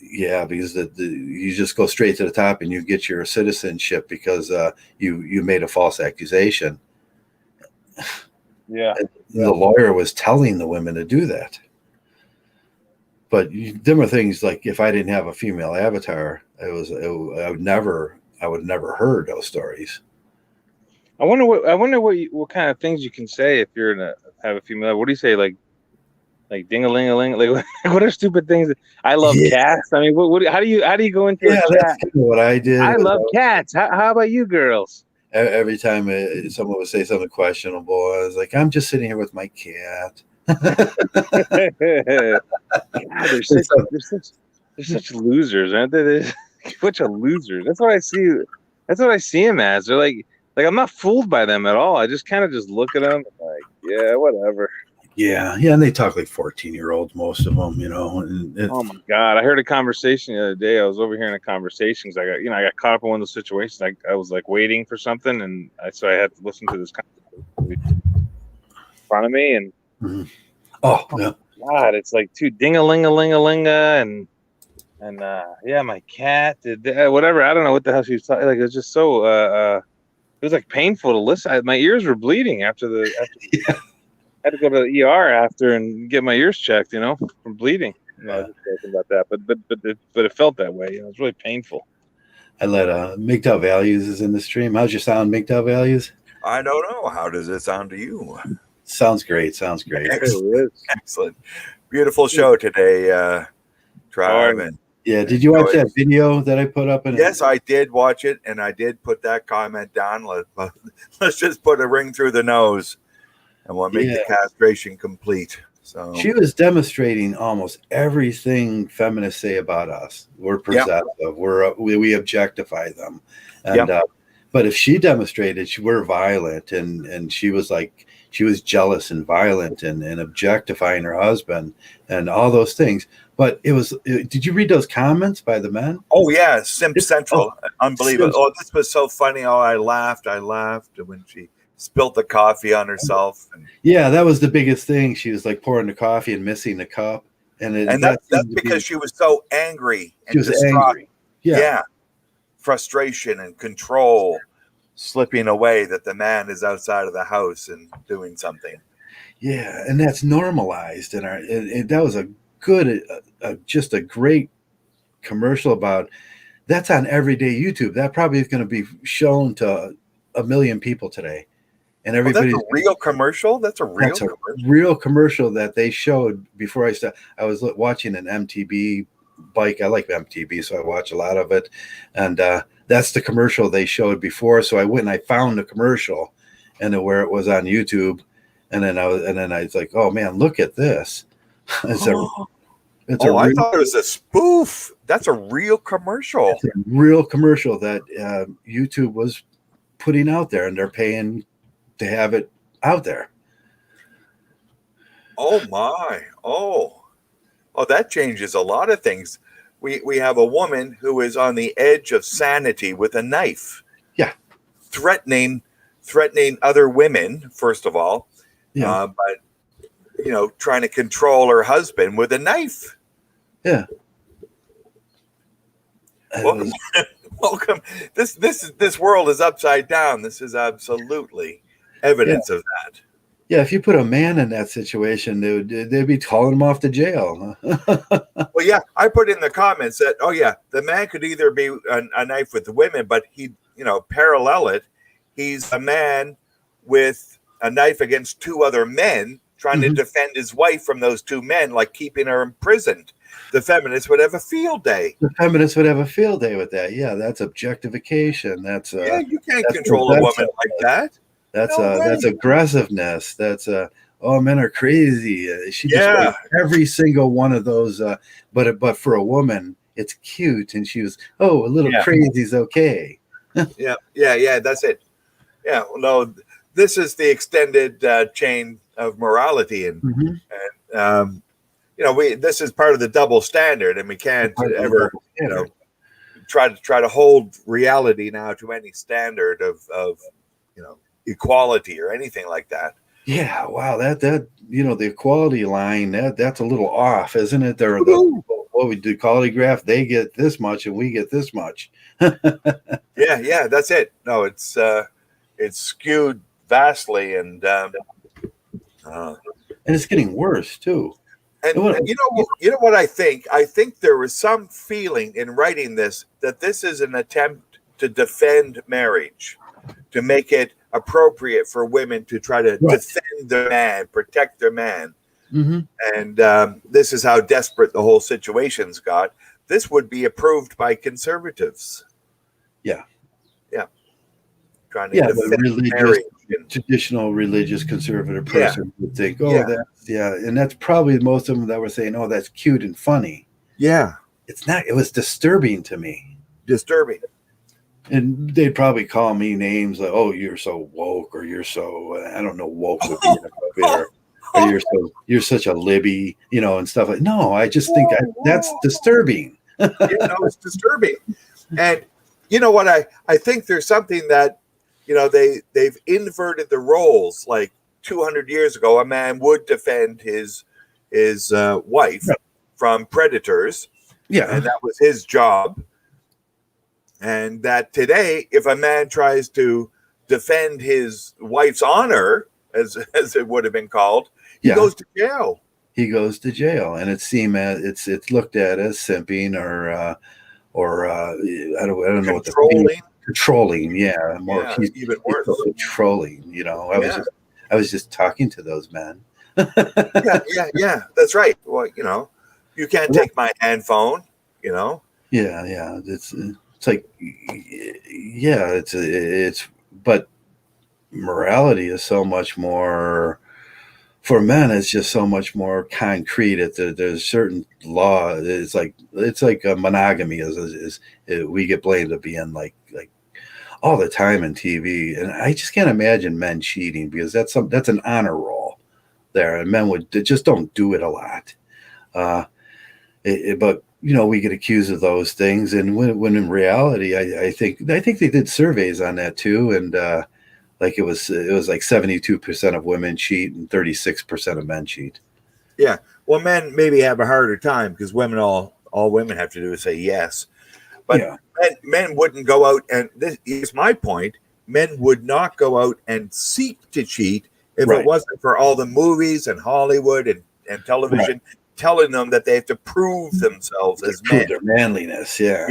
you just go straight to the top and you get your citizenship because you made a false accusation. Yeah. The lawyer was telling the women to do that. But there were things like if I didn't have a female avatar, I would never heard those stories. I wonder what kind of things you can say if you're have a female. What do you say, like ding-a-ling-a-ling? Like what are stupid things? I love cats. I mean, how do you go into a chat? That's kind of what I did. I love cats. How about you girls? Every time someone would say something questionable, I was like, I'm just sitting here with my cat. God, they're such losers, aren't they? They're a bunch of losers. That's what I see. That's what I see them as. They're like I'm not fooled by them at all. I just kind of just look at them like, yeah, whatever. Yeah, and they talk like 14-year-olds, most of them, Oh my God, I heard a conversation the other day. I was overhearing a conversation because I got caught up in one of those situations. I was like waiting for something, and so I had to listen to this conversation in front of me, and oh yeah, God, it's like two ding-a-ling-a-ling-a-linga, and my cat did whatever. I don't know what the hell she was talking. Like it was just so it was like painful to listen. My ears were bleeding after I had to go to the ER after and get my ears checked, from bleeding. I was just joking about that, but it felt that way. It was really painful. I let Mgtow Values is in the stream. How's your sound, Mgtow Values? I don't know. How does it sound to you? Sounds great. Excellent. Beautiful show today, Tribe. And did you watch that video that I put up? Yes, I did watch it, and I did put that comment down. Let's just put a ring through the nose, and we'll make the castration complete. So she was demonstrating almost everything feminists say about us. We're possessive. We objectify them, and but if she demonstrated, we're violent, and she was like. She was jealous and violent and objectifying her husband and all those things. But did you read those comments by the men? Oh, yeah. Simp Central. Unbelievable. Oh, this was so funny. Oh, I laughed when she spilled the coffee on herself. Yeah, that was the biggest thing. She was like pouring the coffee and missing the cup. And that's because she was so angry and she was distraught. Angry. Yeah. Frustration and control. Slipping away that the man is outside of the house and doing something. Yeah, and that's normalized. And that was a good, just a great commercial about that's on everyday YouTube. That probably is going to be shown to 1 million people today. and Oh, that's everybody. a real commercial. That's a real That's a commercial. real commercial that they showed before I started. I was watching an MTV bike. I like MTV, so I watch a lot of it. And that's the commercial they showed before. So I went and I found the commercial, and where it was on YouTube. And then I was like, oh man, look at this. It's a I thought it was a spoof. That's a real commercial. It's a real commercial that YouTube was putting out there, and they're paying to have it out there. Oh my. Oh, that changes a lot of things. We have a woman who is on the edge of sanity with a knife. Yeah. Threatening other women, first of all. Yeah. But trying to control her husband with a knife. Yeah. Welcome. This world is upside down. This is absolutely evidence of that. Yeah, if you put a man in that situation, they'd be calling him off to jail. Well, yeah, I put in the comments that, oh yeah, the man could either be a knife with the women, but he, parallel it. He's a man with a knife against two other men trying to defend his wife from those two men, like keeping her imprisoned. The feminists would have a field day. The feminists would have a field day with that. Yeah, that's objectification. That's you can't control a woman like that. That's aggressiveness. That's oh, men are crazy. She just every single one of those. But for a woman, it's cute, and she was a little crazy is okay. yeah. That's it. Yeah. No, this is the extended chain of morality, and this is part of the double standard, and we can't ever try to hold reality now to any standard of equality or anything like that. Yeah, wow, that the equality line that's a little off, isn't it? They're what we do equality graph. They get this much and we get this much. yeah, that's it. No, it's skewed vastly, and it's getting worse too. And you know what I think? I think there was some feeling in writing this that this is an attempt to defend marriage, to make it appropriate for women to try to defend their man, protect their man. And this is how desperate the whole situation's got. This would be approved by conservatives. Yeah. Trying to defend marriage. Traditional religious conservative person would think, and that's probably most of them that were saying, oh, that's cute and funny. Yeah. It's not. It was disturbing to me. Disturbing. And they'd probably call me names like, "Oh, you're so woke," or "You're so I don't know, woke would be or you're such a libby," and stuff like. No, I just think that's disturbing. It's disturbing. And you know what? I think there's something that they've inverted the roles. Like 200 years ago, a man would defend his wife from predators. Yeah, and that was his job. And that today, if a man tries to defend his wife's honor, as it would have been called, he goes to jail. He goes to jail, and it's looked at as simping or I don't know what the controlling. Yeah, even worse. Trolling. I was just talking to those men. yeah. That's right. Well, you can't take my hand phone. Yeah. It's like, but morality is so much more for men. It's just so much more concrete. There's certain law. It's like monogamy is we get blamed of being like all the time in TV, and I just can't imagine men cheating because that's an honor roll there, and men just don't do it a lot. But we get accused of those things, and when in reality, I think they did surveys on that too, and it was like 72% of women cheat and 36% of men cheat. Yeah, well, men maybe have a harder time because women all women have to do is say yes, but men wouldn't go out, and this is my point. Men would not go out and seek to cheat if it wasn't for all the movies and Hollywood and television telling them that they have to prove themselves as men. Prove their manliness. Yeah.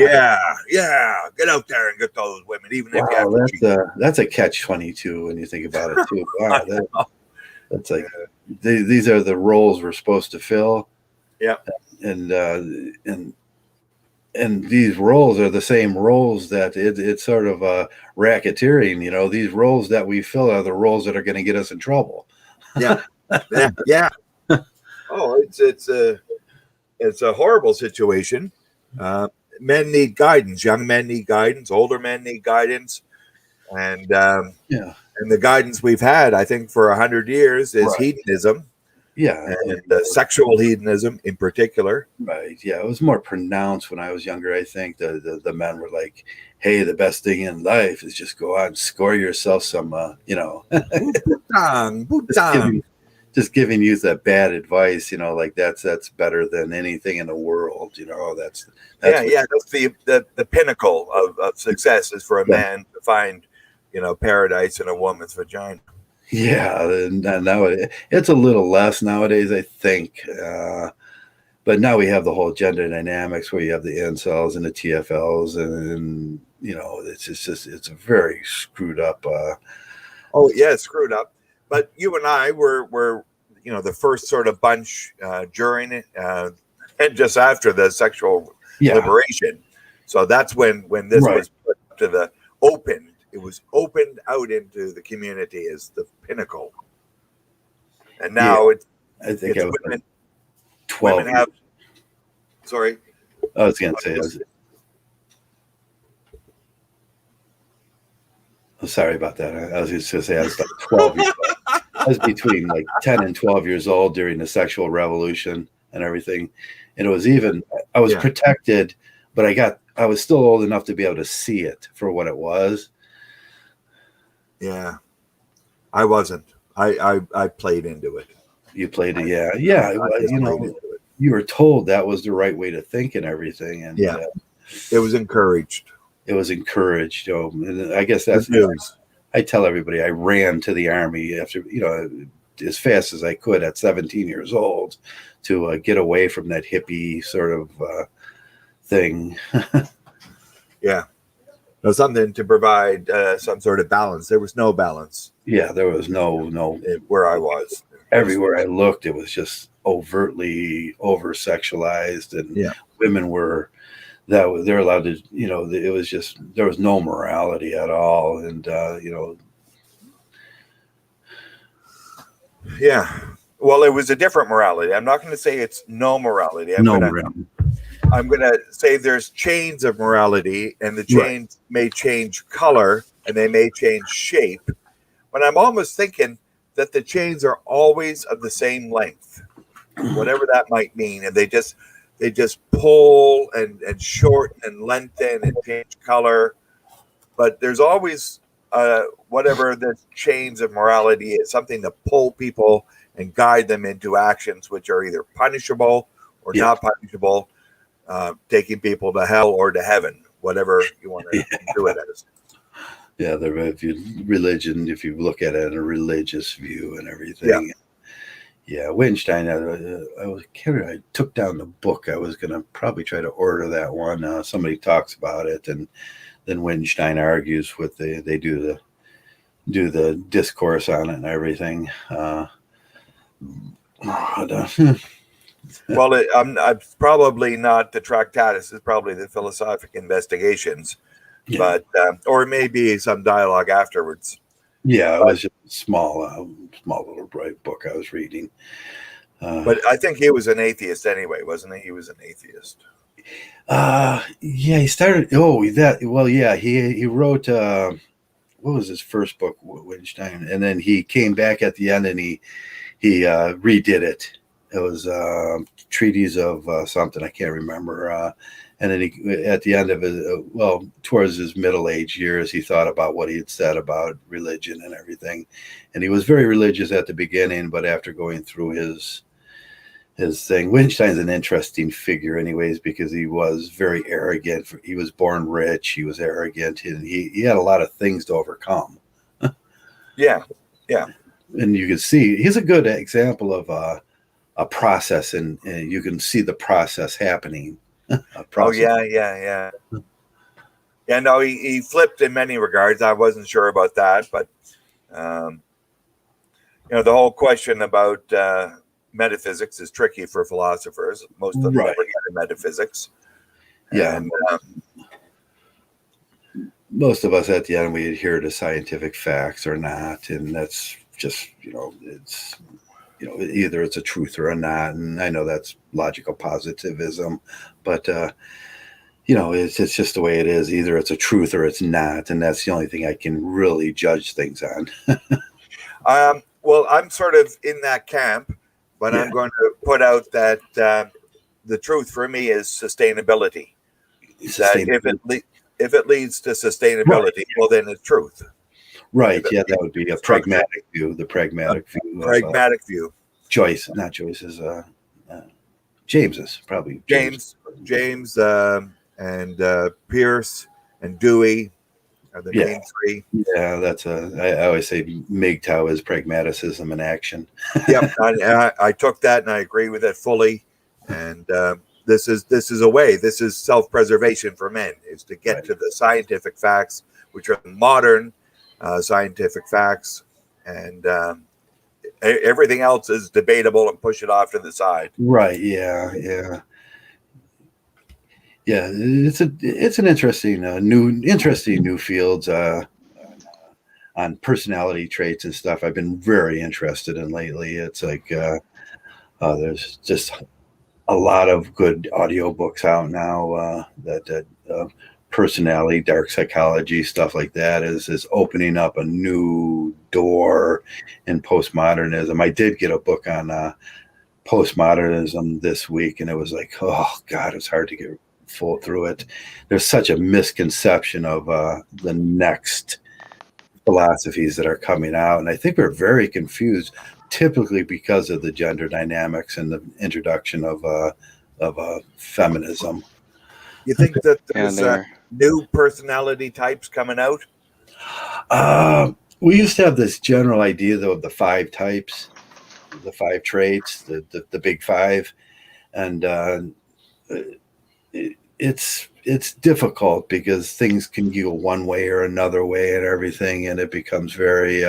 Yeah. Get out there and get those women, even if you have Wow, to cheat. that's a catch-22 when you think about it too. Wow, I know. that's like these are the roles we're supposed to fill. Yeah. And these roles are the same roles that it's sort of racketeering. You know, these roles that we fill are the roles that are going to get us in trouble. Yeah. Yeah. Oh, it's a horrible situation. Men need guidance. Young men need guidance. Older men need guidance. And Yeah. and the guidance we've had, I think, for 100 years is Right. hedonism. Yeah. And sexual hedonism in particular. Right. Yeah. It was more pronounced when I was younger. I think the men were like, hey, the best thing in life is just go out and score yourself some, Butang. just giving you that bad advice, like that's better than anything in the world. That's That's the pinnacle of success is for a man to find, paradise in a woman's vagina. Yeah, and nowadays it's a little less nowadays, I think. But now we have the whole gender dynamics where you have the incels and the TFLs, and it's a very screwed up. It's screwed up. But you and I were the first sort of bunch during and just after the sexual liberation. So that's when this was put to the open. It was opened out into the community as the pinnacle. And now I think I was women, 12. Women have. Sorry. I was going to say. Sorry about that. I was just going to say I was like 12 years old. I was between like 10 and 12 years old during the sexual revolution and everything. And it was I was protected, but I was still old enough to be able to see it for what it was. Yeah, I wasn't. I played into it. You played it, yeah. You were told that was the right way to think and everything, and it was encouraged. It was encouraged. And I guess that's news. I tell everybody I ran to the army after as fast as I could at 17 years old to get away from that hippie sort of thing. Yeah. Something to provide some sort of balance. There was no balance. Yeah, there was no where I was. Everywhere I looked, it was just overtly over-sexualized, and women were they're allowed to. It was just there was no morality at all, and Yeah, well, it was a different morality. I'm not going to say it's no morality. I'm going to say there's chains of morality, and the chains may change color and they may change shape. But I'm almost thinking that the chains are always of the same length, whatever that might mean. And they just pull and shorten and lengthen and change color. But there's always whatever the chains of morality is, something to pull people and guide them into actions which are either punishable or not punishable. Taking people to hell or to heaven, whatever you want to do it as. Yeah, religion, if you look at it in a religious view and everything. Yeah, Wittgenstein, I took down the book. I was going to probably try to order that one. Somebody talks about it, and then Wittgenstein argues with they do the discourse on it and everything. Well, I'm probably not the Tractatus. It's probably the Philosophic Investigations, but or maybe some dialogue afterwards. Yeah, it was just a small little bright book I was reading. But I think he was an atheist anyway, wasn't he? He was an atheist. He started. He wrote. What was his first book, Wittgenstein? And then he came back at the end and he redid it. It was treatise of something I can't remember. And then he, at the end of it, towards his middle-aged years, he thought about what he had said about religion and everything. And he was very religious at the beginning, but after going through his thing, Wittgenstein's an interesting figure, anyways, because he was very arrogant. He was born rich. He was arrogant, and he had a lot of things to overcome. Yeah. And you can see he's a good example of a process, and you can see the process happening. Oh yeah. No, he flipped in many regards. I wasn't sure about that, but the whole question about metaphysics is tricky for philosophers. Most of them Right. never get in metaphysics. Yeah. And, most of us at the end, we adhere to scientific facts or not, and that's just it's either it's a truth or a not. And I know that's logical positivism, but it's just the way it is. Either it's a truth or it's not, and that's the only thing I can really judge things on. Well, I'm sort of in that camp, but Yeah. I'm going to put out that the truth for me is sustainability. That if it leads to sustainability, well, then it's truth. Right. Yeah, that would be a pragmatic view. The pragmatic view. Pragmatic view. Joyce, not Joyce's. James's probably. James, and Pierce and Dewey are the main three. Yeah, I always say Mgtow is pragmaticism in action. Yep, I took that and I agree with it fully. And this is a way. This is self-preservation for men, is to get to the scientific facts, which are modern scientific facts, and everything else is debatable and push it off to the side. Right. Yeah. It's an interesting new fields on personality traits and stuff. I've been very interested in lately. It's like there's just a lot of good audiobooks out now that personality, dark psychology, stuff like that is opening up a new door in postmodernism. I did get a book on postmodernism this week, and it was like, oh God, it's hard to get full through it. There's such a misconception of the next philosophies that are coming out, and I think we're very confused, typically because of the gender dynamics and the introduction of feminism. You think that there's new personality types coming out? We used to have this general idea, though, of the 5 types, the 5 traits, the big 5, and it's difficult because things can go one way or another way and everything, and it becomes very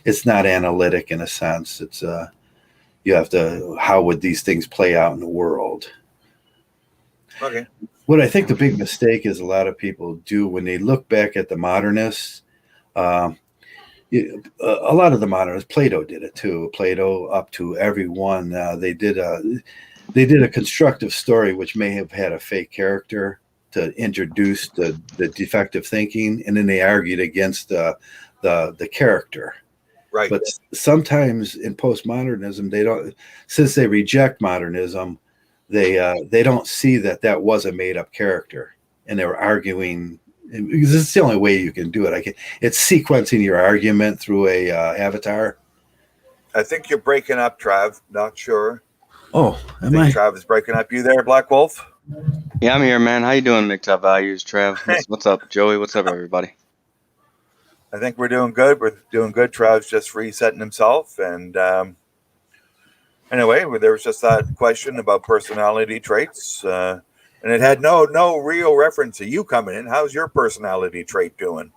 it's not analytic in a sense. It's you have to, how would these things play out in the world? Okay. What I think the big mistake is a lot of people do when they look back at the modernists, a lot of the modernists, Plato did it too. Plato, up to everyone, they did a constructive story which may have had a fake character to introduce the defective thinking, and then they argued against the character. Right. But sometimes in postmodernism, they don't, since they reject modernism, they don't see that was a made up character, and they were arguing, because it's the only way you can do it. It's sequencing your argument through a avatar. I think you're breaking up, Trav. Not sure. Oh, am I? Trav is breaking up. You there, Black Wolf? Yeah, I'm here, man. How you doing, Mgtow Values, Trav? What's up, Joey? What's up, everybody? I think we're doing good. We're doing good. Trav's just resetting himself. And anyway, there was just that question about personality traits. And it had no real reference to you coming in. How's your personality trait doing?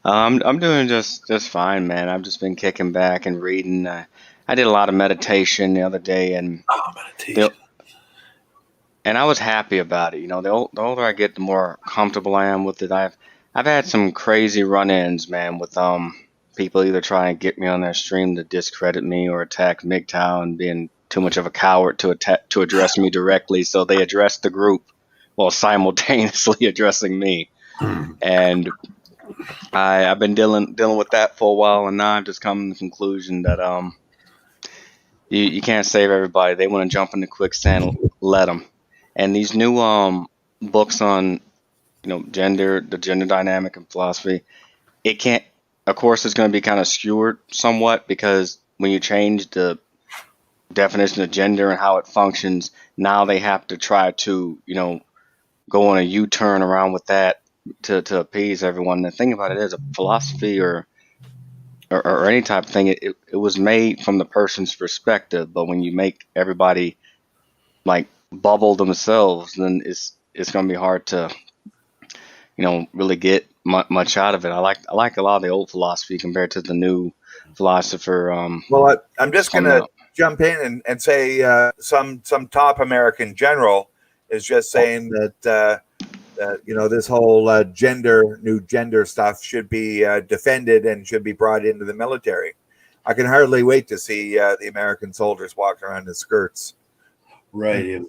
I'm doing just fine, man. I've just been kicking back and reading. I did a lot of meditation the other day, and meditation. And I was happy about it. The older I get, the more comfortable I am with it. I've had some crazy run-ins, man, with people either trying to get me on their stream to discredit me or attack Mgtow, and being too much of a coward to address me directly. So they address the group while simultaneously addressing me. And I've been dealing with that for a while, and now I've just come to the conclusion that you can't save everybody. They want to jump in the quicksand, let them. And these new books on the gender dynamic and philosophy, it can't. Of course, it's going to be kind of skewered somewhat, because when you change the definition of gender and how it functions, now they have to try to go on a U-turn around with that to appease everyone. The thing about it is, a philosophy or or any type of thing, it was made from the person's perspective. But when you make everybody like bubble themselves, then it's going to be hard to really get much out of it. I like a lot of the old philosophy compared to the new philosopher. Well, I'm just going coming to out. jump in and say some top American general is just saying that this whole new gender stuff should be defended and should be brought into the military. I can hardly wait to see the American soldiers walk around in skirts. Right.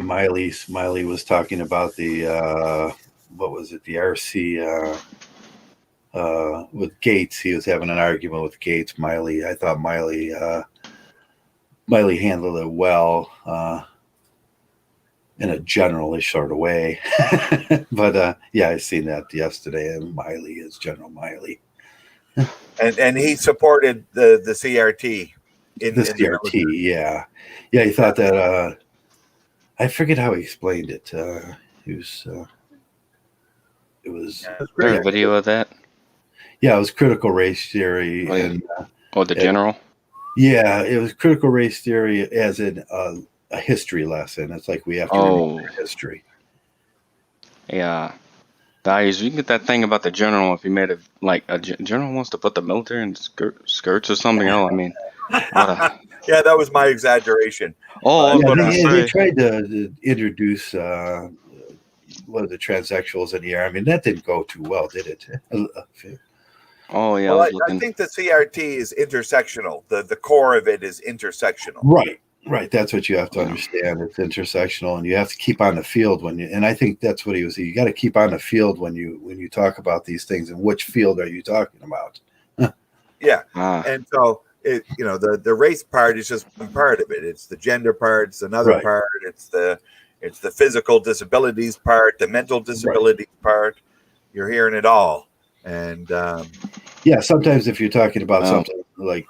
Miley was talking about the what was it? The RC with Gates. He was having an argument with Gates. I thought Miley handled it well in a generalish sort of way. But yeah, I seen that yesterday. And Miley is General Miley. And he supported the CRT. The CRT, yeah. He thought that I forget how he explained it. It was Is there a video of that? Yeah, it was critical race theory. The general? Yeah, it was critical race theory as in a history lesson. It's like we have to remember history. Yeah. Guys, you can get that thing about the general if you made a general wants to put the military in skirts or something else. I mean, yeah, that was my exaggeration. They tried to introduce one of the transsexuals in the army, and that didn't go too well, did it? Oh yeah. Well, I think the CRT is intersectional. The core of it is intersectional. Right. That's what you have to understand. It's intersectional, and you have to keep on the field and I think that's what he was. You got to keep on the field when you talk about these things. And which field are you talking about? Yeah. And so the race part is just one part of it. It's the gender part. It's another part. It's the physical disabilities part, the mental disabilities part. You're hearing it all. And sometimes if you're talking about something like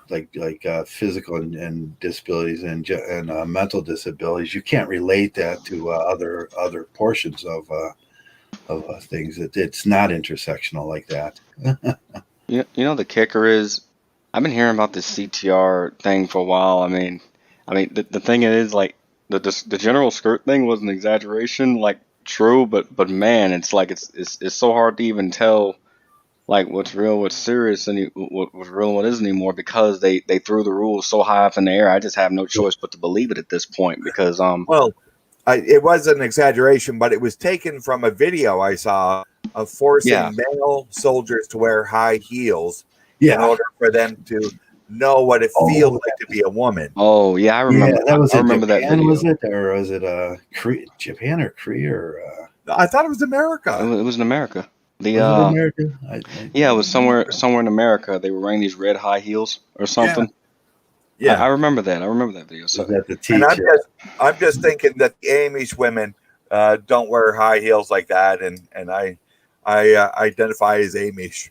physical and disabilities and mental disabilities, you can't relate that to other portions of things. It's not intersectional like that. The kicker is, I've been hearing about this CTR thing for a while. I mean, the thing is, like, the general skirt thing was an exaggeration, like, true, but man, it's like it's so hard to even tell, like, what's real, what's serious, and what's real and what isn't anymore, because they threw the rules so high up in the air. I just have no choice but to believe it at this point, because it was an exaggeration, but it was taken from a video I saw of forcing male soldiers to wear high heels in order for them to know what it feels like to be a woman. Oh yeah, I remember. Yeah, that was I remember Japan, that video. Was it, or was it Japan or Korea? I thought it was America. It was in America. Was it America? It was somewhere in America. They were wearing these red high heels or something. Yeah. I remember that. I remember that video. So and I'm just thinking that the Amish women don't wear high heels like that, and I identify as Amish.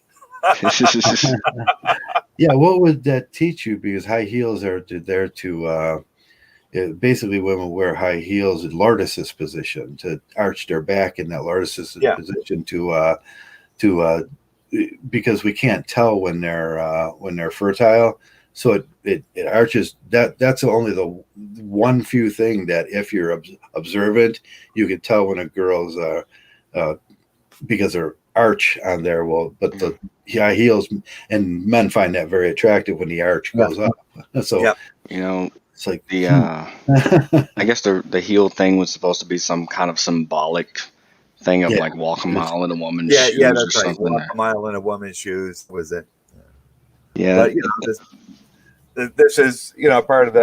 Yeah, what would that teach you? Because high heels are there to basically women wear high heels in lordosis position to arch their back in that lordosis position to because we can't tell when they're fertile, so it arches. That's only the one few thing that if you're observant, you can tell when a girl's because they're arch on there. But the high heels, and men find that very attractive when the arch goes up. So it's like the I guess the heel thing was supposed to be some kind of symbolic thing of like walk a mile in a woman's shoes that's or something. Walk a mile in a woman's shoes was it? Yeah. But this is part of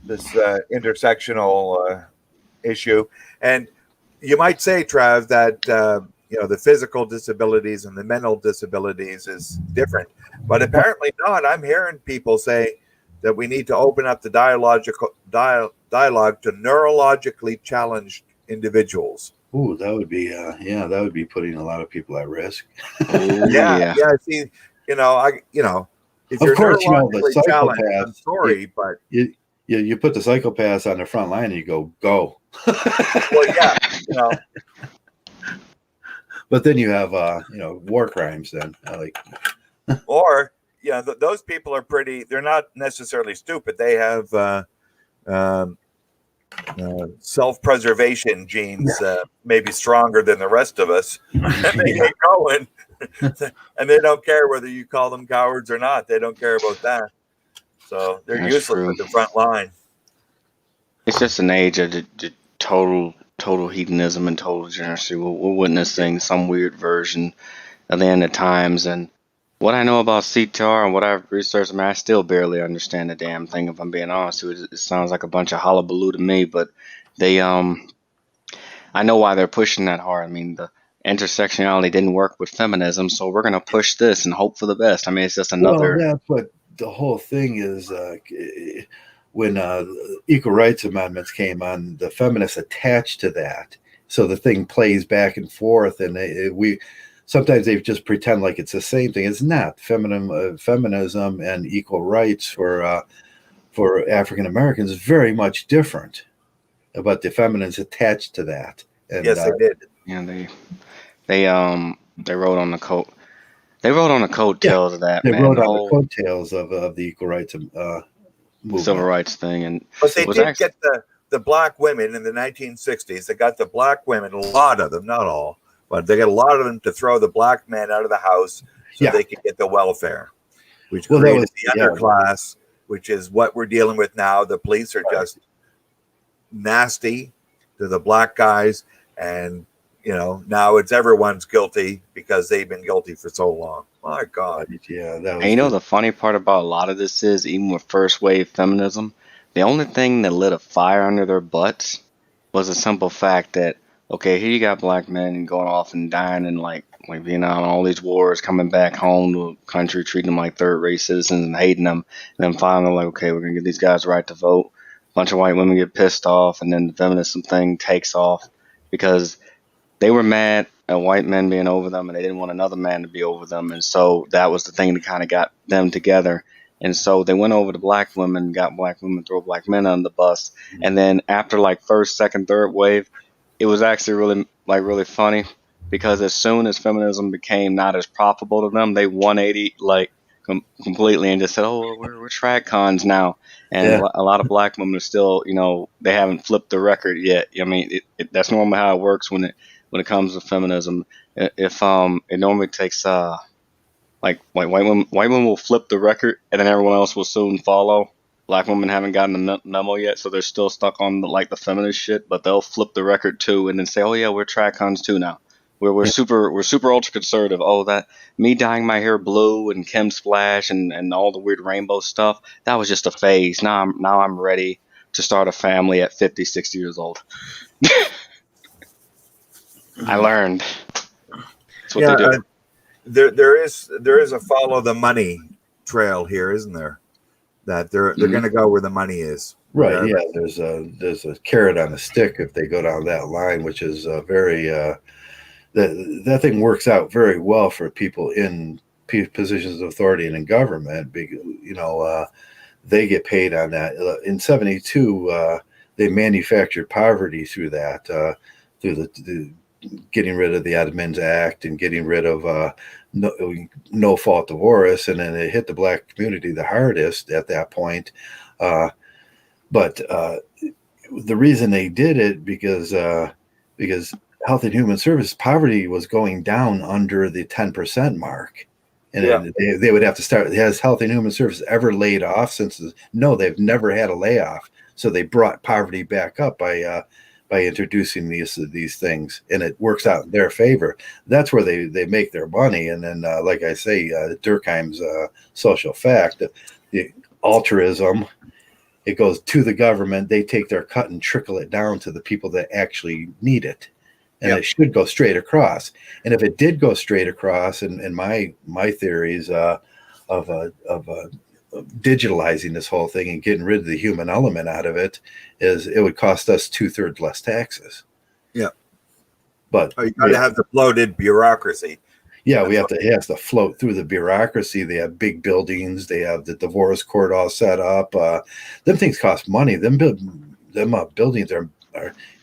this intersectional issue, and you might say, Trav, that the physical disabilities and the mental disabilities is different, but apparently not. I'm hearing people say that we need to open up the dialogue to neurologically challenged individuals. Ooh, that would be that would be putting a lot of people at risk. Yeah. See, if you're neurologically challenged, I'm sorry, but you put the psychopaths on the front line and you go. Well, But then you have war crimes then, or those people are pretty. They're not necessarily stupid. They have um, self-preservation genes, maybe stronger than the rest of us, and they get going. And they don't care whether you call them cowards or not. They don't care about that. So they're That's useless true. at the front line. It's just an age of the total hedonism and total degeneracy. We're witnessing some weird version of the end of times. And what I know about CTR and what I've researched, I mean, I still barely understand the damn thing, if I'm being honest. It sounds like a bunch of hullabaloo to me, but they, I know why they're pushing that hard. I mean, the intersectionality didn't work with feminism, so we're going to push this and hope for the best. I mean, it's just another. Well, that's what the whole thing is. When equal rights amendments came on, the feminists attached to that, so the thing plays back and forth, and we sometimes they just pretend like it's the same thing. It's not. Feminism and equal rights for African Americans is very much different, but the feminists attached to that. And, Yes, they did. Yeah, they wrote on the coat. They wrote on the coattails of that, they man. wrote The on whole the coattails of the equal rights movement. civil rights thing, and But they it was did actually, get the black women in the 1960s. They got the black women, a lot of them, not all, but they got a lot of them to throw the black men out of the house so they could get the welfare, which created the underclass, which is what we're dealing with now. The police are just nasty to the black guys, and now it's everyone's guilty because they've been guilty for so long. My God. Yeah, that was. And the funny part about a lot of this is, even with first wave feminism, the only thing that lit a fire under their butts was a simple fact that, okay, here you got black men going off and dying in like Vietnam and all these wars, coming back home to a country, treating them like third-rate citizens and hating them. And then finally, like, okay, we're going to give these guys the right to vote. A bunch of white women get pissed off, and then the feminism thing takes off because they were mad at white men being over them, and they didn't want another man to be over them. And so that was the thing that kind of got them together. And so they went over to black women, got black women, throw black men on the bus. And then after like first, second, third wave, it was actually really funny, because as soon as feminism became not as profitable to them, they 180 completely and just said, oh, we're track cons now. And a lot of black women are still, they haven't flipped the record yet. I mean, that's normally how it works when it comes to feminism. If it normally takes like white women will flip the record, and then everyone else will soon follow. Black women haven't gotten the memo yet, so they're still stuck on the feminist shit. But they'll flip the record too, and then say, "Oh yeah, we're track cons too now. We're super ultra conservative. Oh, that me dyeing my hair blue and Kim Splash and all the weird rainbow stuff, that was just a phase. Now I'm ready to start a family at 50, 60 years old." I learned. That's what they do. There is a follow the money trail here, isn't there? That they're going to go where the money is. Right. Yeah. There's a carrot on a stick if they go down that line, which is very that thing works out very well for people in positions of authority and in government. They get paid on that. In '72, they manufactured poverty through that, through the getting rid of the Adamins Act and getting rid of no fault divorce, and then it hit the black community the hardest at that point. But the reason they did it because Health and Human Services poverty was going down under the 10% mark, and they would have to start. Has Health and Human Services ever laid off since? No, they've never had a layoff. So they brought poverty back up by introducing these things, and it works out in their favor. That's where they make their money. And then, like I say, Durkheim's social fact, the altruism, it goes to the government. They take their cut and trickle it down to the people that actually need it. And it should go straight across. And if it did go straight across, and my theories of digitalizing this whole thing and getting rid of the human element out of it, is it would cost us 2/3 less taxes. Yeah. But you got to have the bloated bureaucracy. Yeah, it has to float through the bureaucracy. They have big buildings. They have the divorce court all set up. Them things cost money. Them buildings are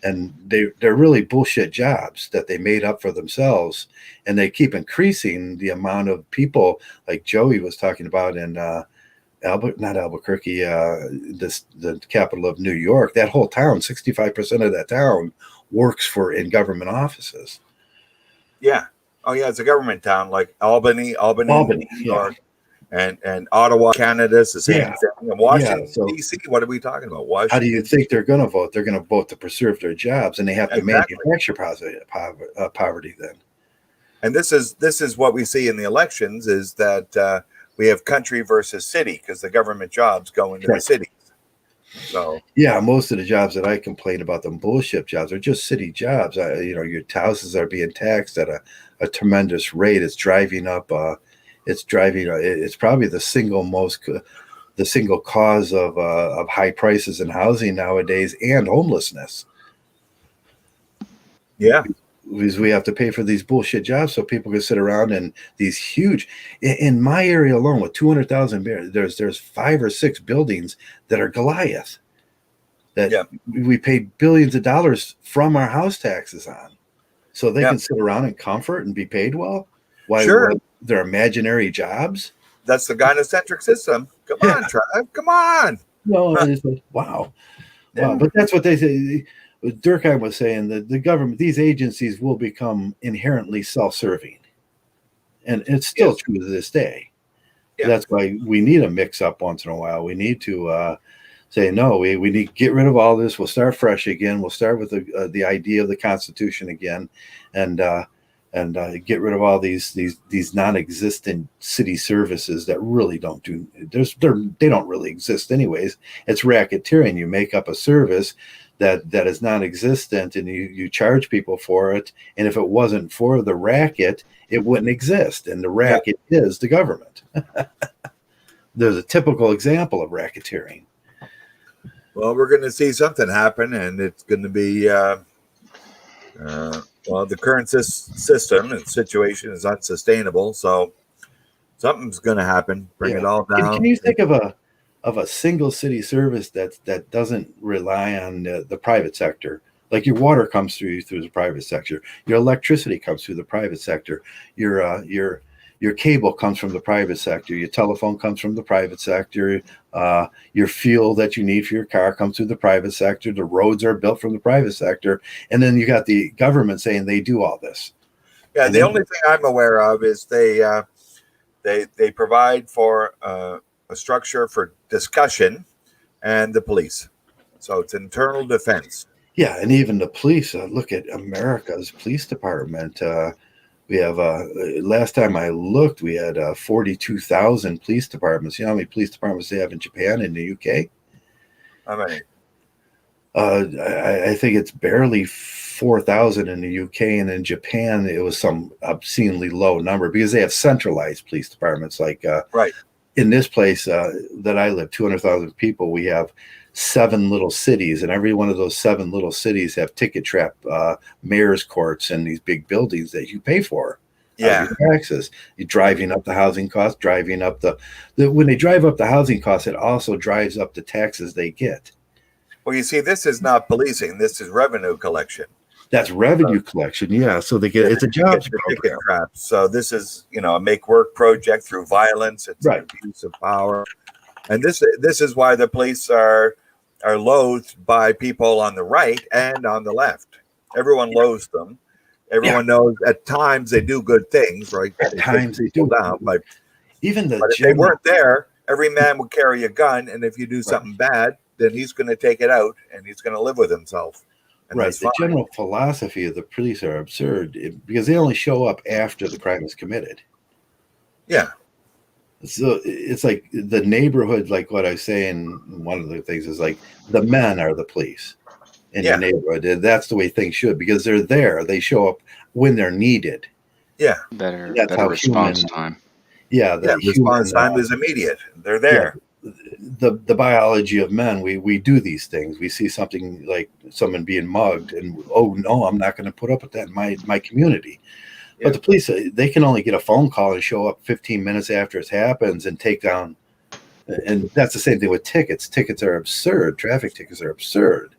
and they're really bullshit jobs that they made up for themselves, and they keep increasing the amount of people like Joey was talking about in not Albuquerque, the capital of New York. That whole town, 65% of that town works in government offices. Yeah. Oh yeah, it's a government town like Albany, New York, and Ottawa, Canada is the same thing. And Washington, D.C., what are we talking about? Washington. How do you think they're going to vote? They're going to vote to preserve their jobs, and they have to manufacture poverty then. And this is what we see in the elections is that we have country versus city because the government jobs go into the cities. So yeah, most of the jobs that I complain about, them bullshit jobs, are just city jobs. Your houses are being taxed at a tremendous rate. It's driving up. It's probably the single cause of high prices in housing nowadays and homelessness. Yeah. Because we have to pay for these bullshit jobs so people can sit around in these huge, in my area alone with 200,000, there's 5 or 6 buildings that are Goliath that we pay billions of dollars from our house taxes on, so they can sit around in comfort and be paid well. Why? They're imaginary jobs. That's the gynocentric system. Come on, Trav. Come on. No, it's like, wow. But that's what they say. Durkheim was saying that the government, these agencies will become inherently self-serving. And it's still true to this day. Yeah. That's why we need a mix-up once in a while. We need to say, no, we need to get rid of all this. We'll start fresh again. We'll start with the idea of the Constitution again, and get rid of all these non-existent city services that really don't do. They don't really exist anyways. It's racketeering. You make up a service that is non-existent, and you charge people for it. And if it wasn't for the racket, it wouldn't exist. And the racket is the government. There's a typical example of racketeering. Well, we're going to see something happen, and it's going to be the current system and situation is unsustainable. So something's going to happen. Bring it all down. Can you think of a single city service that doesn't rely on the private sector? Like your water comes through the private sector, your electricity comes through the private sector, your cable comes from the private sector, your telephone comes from the private sector, your fuel that you need for your car comes through the private sector, the roads are built from the private sector, and then you got the government saying they do all this. Yeah, the only thing I'm aware of is they provide for a structure for discussion and the police. So it's internal defense. Yeah, and even the police. Look at America's police department. We have, last time I looked, we had 42,000 police departments. You know how many police departments they have in Japan and the UK? How many? I think it's barely 4,000 in the UK, and in Japan it was some obscenely low number because they have centralized police departments. Like in this place that I live, 200,000 people, we have 7 little cities, and every one of those 7 little cities have ticket trap mayor's courts and these big buildings that you pay for. Your taxes. You're driving up the housing costs, driving up when they drive up the housing costs, it also drives up the taxes they get. Well, you see, this is not policing. This is revenue collection. That's revenue collection, yeah. So they get it's a jobs program. Traps. So this is a make work project through violence. It's abuse of power, and this is why the police are loathed by people on the right and on the left. Everyone loathes them. Everyone knows at times they do good things, right? At times they do. Down, but even if they weren't there, every man would carry a gun, and if you do something bad, then he's going to take it out, and he's going to live with himself. Right. The general philosophy of the police are absurd because they only show up after the crime is committed. Yeah. So it's like the neighborhood, like what I was saying, one of the things is like the men are the police in your neighborhood. That's the way things should, because they're there. They show up when they're needed. Yeah. Better response time. Yeah. The response time is immediate. They're there. Yeah. The biology of men, we do these things. We see something like someone being mugged, and oh no, I'm not going to put up with that in my community. But the police, they can only get a phone call and show up 15 minutes after it happens and take down. And that's the same thing with tickets. Tickets are absurd. Traffic tickets are absurd.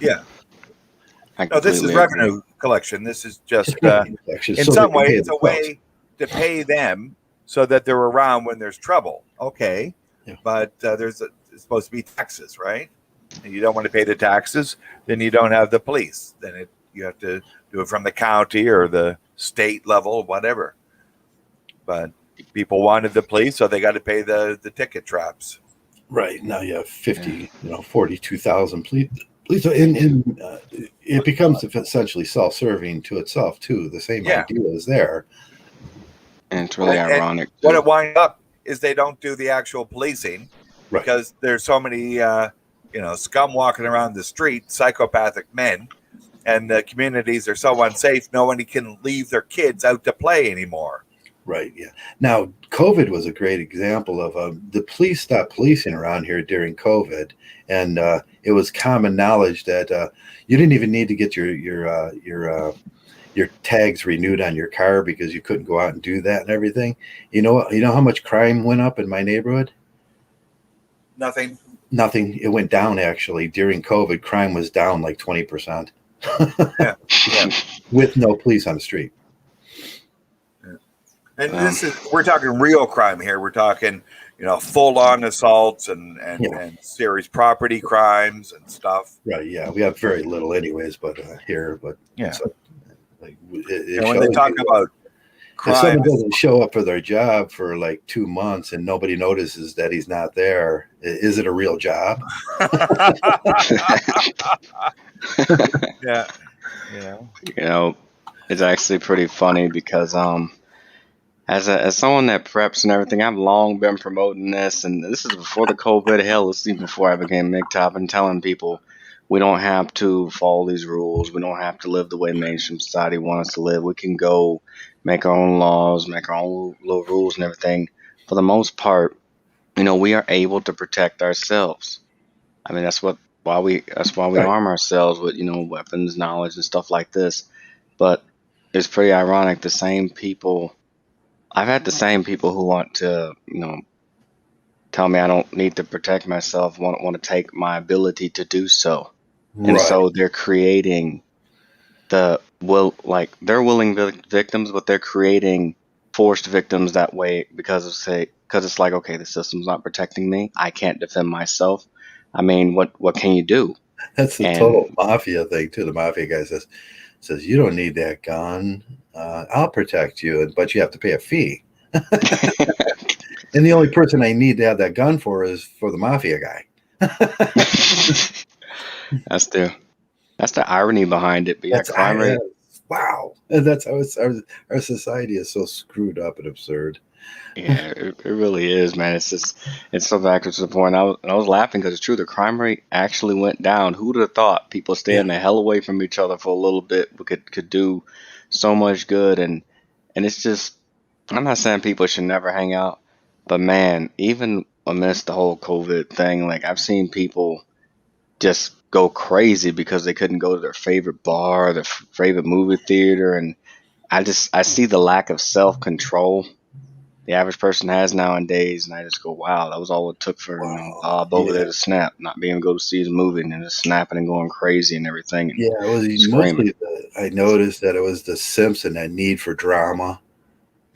Yeah. I No, this is completely agree. revenue collection. This is just, Actually, in so some they can way, pay it's a themselves. way to pay them so that they're around when there's trouble. Okay. Yeah. But it's supposed to be taxes, right? And you don't want to pay the taxes, then you don't have the police. Then you have to do it from the county or the state level, whatever. But people wanted the police, so they got to pay the ticket traps. Right now, you have 42,000 police. And it becomes essentially self-serving to itself too. The same Yeah. idea is there. And it's really And ironic. what too. it winds up is they don't do the actual policing Right. because there's so many scum walking around the street, psychopathic men, and the communities are so unsafe. Nobody can leave their kids out to play anymore. Right. Yeah. Now, COVID was a great example of the police stopped policing around here during COVID, and it was common knowledge that you didn't even need to get your tags renewed on your car because you couldn't go out and do that and everything. You know how much crime went up in my neighborhood? Nothing. Nothing. It went down actually during COVID. Crime was down like 20%. Yeah. With no police on the street. And we're talking real crime here. We're talking, full on assaults and serious property crimes and stuff. Right. Yeah. We have very little anyways, but here, but yeah. So, like, when they talk about crime, if someone doesn't show up for their job for like 2 months and nobody notices that he's not there, is it a real job? Yeah. It's actually pretty funny because as someone that preps and everything, I've long been promoting this, and this is before the COVID. Hell, this is even before I became Mgtow, and telling people we don't have to follow these rules. We don't have to live the way mainstream society wants us to live. We can go make our own laws, make our own little rules and everything. For the most part, we are able to protect ourselves. I mean, that's why we Right. arm ourselves with weapons, knowledge, and stuff like this. But it's pretty ironic. I've had the same people who want to, tell me I don't need to protect myself, want to take my ability to do so. And Right. so they're creating they're willing victims, but they're creating forced victims that way because it's like, okay, the system's not protecting me. I can't defend myself. I mean, what can you do? That's the total mafia thing too. The mafia guy says you don't need that gun. I'll protect you, but you have to pay a fee. And the only person I need to have that gun for is for the mafia guy. That's the irony behind it. But yeah, crime rate. Wow, and that's how our society is so screwed up and absurd. Yeah, it really is, man. It's so backwards to the point. I was laughing because it's true. The crime rate actually went down. Who would have thought people staying the hell away from each other for a little bit could do so much good? And it's just, I'm not saying people should never hang out, but man, even amidst the whole COVID thing, like I've seen people just go crazy because they couldn't go to their favorite bar, their favorite movie theater, and I see the lack of self-control the average person has nowadays, and I just go, wow, that was all it took for Bob over there to snap, not being able to go to see his movie and just snapping and going crazy and everything. And it was mostly I noticed that it was the Simpson, that need for drama,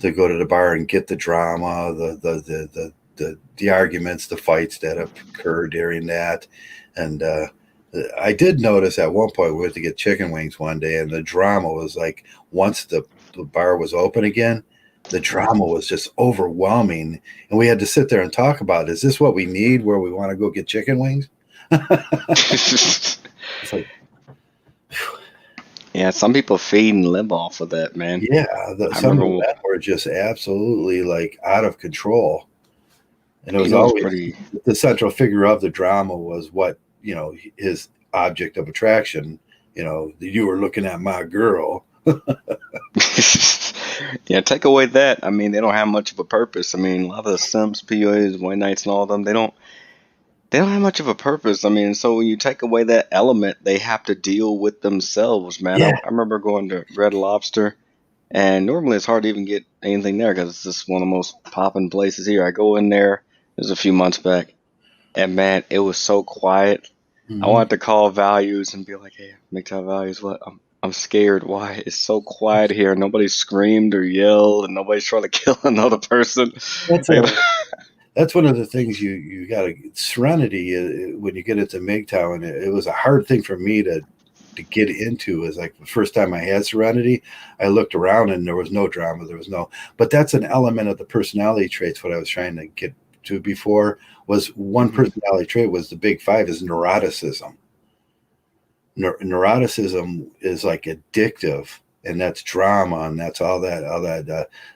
to go to the bar and get the drama, the arguments, the fights that occurred during that. And I did notice at one point we went to get chicken wings one day, and the drama was like, once the bar was open again, the drama was just overwhelming, and we had to sit there and talk about, is this what we need where we want to go get chicken wings? It's like, yeah, some people feed and live off of that, man. Yeah, some of them were just absolutely like out of control, and it was always the central figure of the drama was what his object of attraction. You were looking at my girl. Yeah, take away that. I mean, they don't have much of a purpose. I mean, a lot of the Simps, POAs, White Knights, and all of them, they don't have much of a purpose. I mean, so when you take away that element, they have to deal with themselves, man. Yeah. I remember going to Red Lobster, and normally it's hard to even get anything there because it's just one of the most popping places here. I go in there, it was a few months back, and man, it was so quiet. I wanted to call values and be like, hey, Mgtow values, what? I'm scared. Why? It's so quiet here. Nobody screamed or yelled, and nobody's trying to kill another person. That's that's one of the things you got to serenity when you get into Mgtow, and it was a hard thing for me to get into. Is like the first time I had serenity, I looked around and there was no drama, there was no. But that's an element of the personality traits. What I was trying to get to before was one personality trait was the big five is neuroticism. Neuroticism is like addictive, and that's drama, and that's all that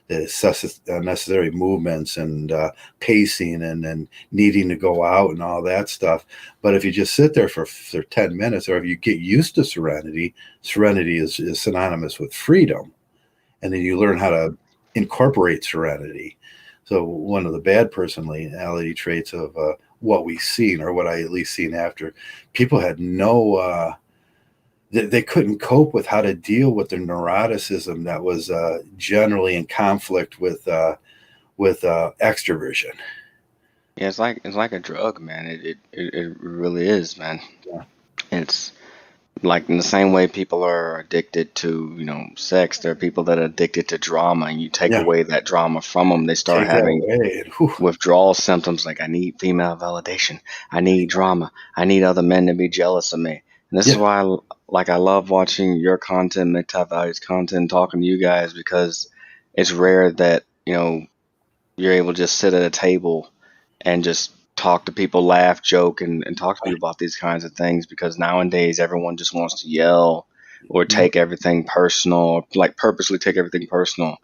the unnecessary movements and pacing and needing to go out and all that stuff. But if you just sit there for 10 minutes, or if you get used to serenity is synonymous with freedom, and then you learn how to incorporate serenity. So one of the bad personality traits of what we've seen, or what I at least seen after, people had no they couldn't cope with how to deal with their neuroticism that was generally in conflict with extroversion. Yeah, it's like a drug, man. It really is, man. Yeah. It's like in the same way people are addicted to, sex, there are people that are addicted to drama, and you take away that drama from them, they start having withdrawal symptoms like, I need female validation, I need drama, I need other men to be jealous of me. And this is why I love watching your content, Mgtow Values content, talking to you guys, because it's rare that, you're able to just sit at a table and just talk to people, laugh, joke, and talk to people about these kinds of things, because nowadays everyone just wants to yell or take everything personal, or like purposely take everything personal,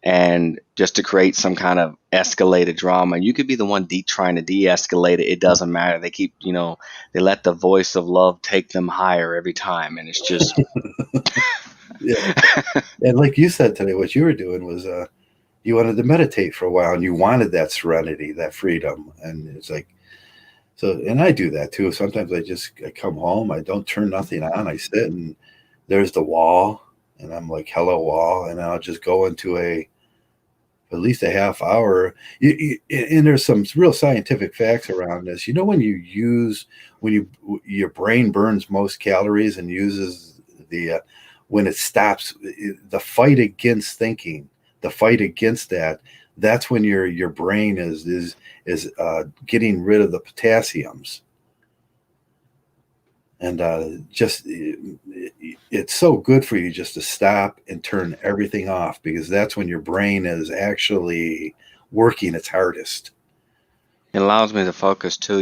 and just to create some kind of escalated drama. You could be the one trying to de-escalate it. It doesn't matter. They keep, they let the voice of love take them higher every time, and it's just And like you said today, what you were doing was you wanted to meditate for a while, and you wanted that serenity, that freedom. And it's like, so, and I do that too. Sometimes I come home, I don't turn nothing on. I sit and there's the wall, and I'm like, hello wall. And I'll just go into at least a half hour. And there's some real scientific facts around this. When your brain burns most calories and uses when it stops the fight against thinking, the fight against that's when your brain is getting rid of the potassiums. And it's so good for you just to stop and turn everything off, because that's when your brain is actually working its hardest. It allows me to focus too.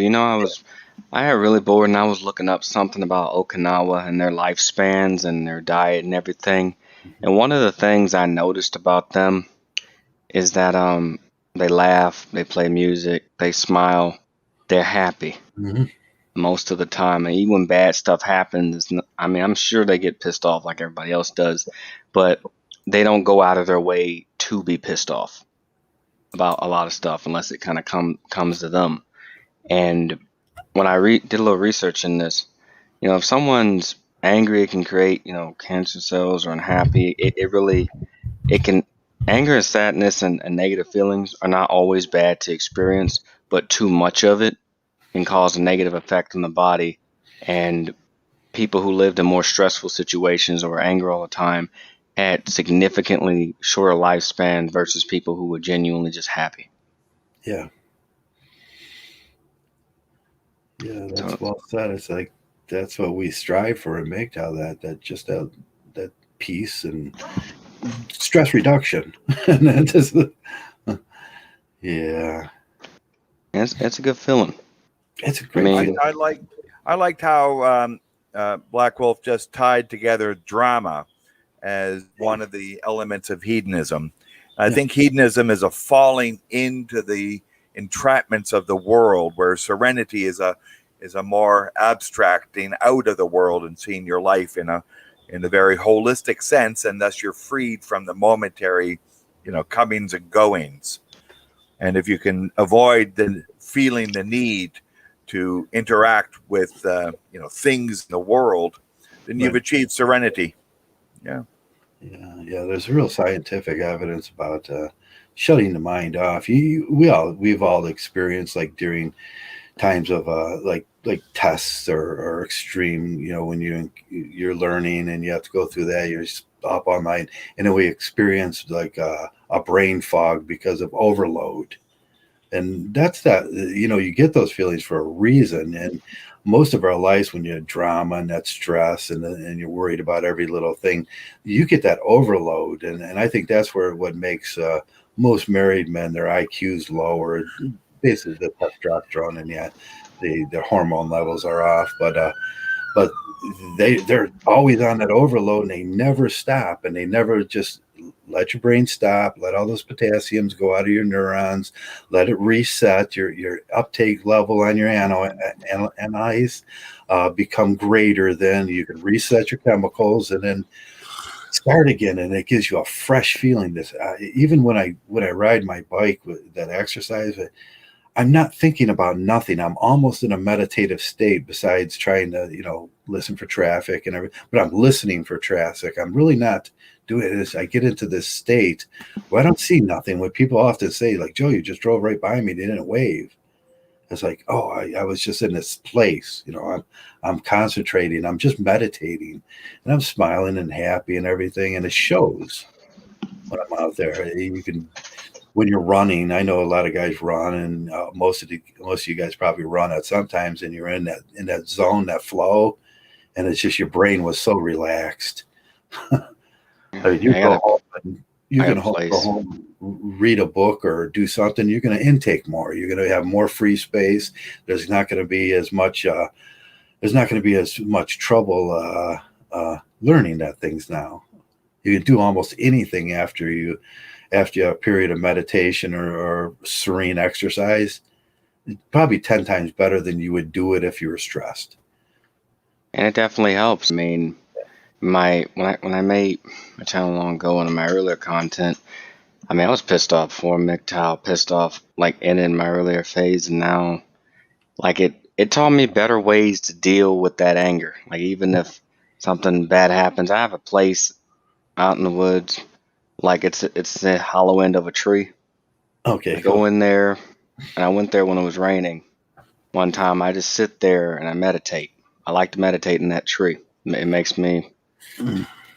I got really bored, and I was looking up something about Okinawa and their lifespans and their diet and everything. And one of the things I noticed about them is that they laugh, they play music, they smile, they're happy. Most of the time. And even when bad stuff happens, I'm sure they get pissed off like everybody else does, but they don't go out of their way to be pissed off about a lot of stuff unless it kind of comes to them. And when I did a little research in this, if someone's angry, it can create, cancer cells, or unhappy. It can, anger and sadness and negative feelings are not always bad to experience, but too much of it can cause a negative effect on the body. And people who lived in more stressful situations or were angry all the time had significantly shorter lifespan versus people who were genuinely just happy. Yeah, that's well said. It's like that's what we strive for in Mgtow, that peace and stress reduction. And that just, it's a good feeling. It's a great. I liked how Black Wolf just tied together drama as one of the elements of hedonism. I think hedonism is a falling into the entrapments of the world, where serenity is a more abstracting out of the world and seeing your life in a very holistic sense, and thus you're freed from the momentary, comings and goings. And if you can avoid feeling the need to interact with things in the world, then you've achieved serenity. Yeah. There's real scientific evidence about shutting the mind off. We've all experienced, like during times of like tests or extreme, when you're learning and you have to go through that, you're up all night, and then we experience like a brain fog because of overload. And that's that, you get those feelings for a reason. And most of our lives, when you have drama and that stress, and you're worried about every little thing, you get that overload. And I think that's where what makes most married men, their IQs lower, basically the testosterone, and yeah, their hormone levels are off. But they're always on that overload, and they never stop, and they never just let your brain stop, let all those potassiums go out of your neurons, let it reset your uptake level on your analyze, become greater. Then you can reset your chemicals and then start again, and it gives you a fresh feeling. This even when I ride my bike with that exercise, I'm not thinking about nothing. I'm almost in a meditative state, besides trying to, listen for traffic and everything. But I'm listening for traffic. I'm really not doing this. I get into this state where I don't see nothing. When people often say, like, Joe, you just drove right by me, they didn't wave. It's like, oh, I was just in this place. I'm concentrating. I'm just meditating, and I'm smiling and happy and everything. And it shows when I'm out there. You can, when you're running, I know a lot of guys run, and most of you guys probably run at sometimes, and you're in that zone, that flow, and it's just your brain was so relaxed. I mean, you can go home, read a book or do something. You're going to intake more. You're going to have more free space. There's not going to be as much. There's not going to be as much trouble learning that things now. You can do almost anything after you have a period of meditation or serene exercise. Probably 10 times better than you would do it if you were stressed. And it definitely helps. I mean, when I made my channel long ago and in my earlier content, I mean, I was pissed off before Mgtow, pissed off like in my earlier phase, and now like it taught me better ways to deal with that anger. Like even if something bad happens, I have a place out in the woods, like it's the hollow end of a tree. Okay, I go in there, and I went there when it was raining. One time, I just sit there and I meditate. I like to meditate in that tree. It makes me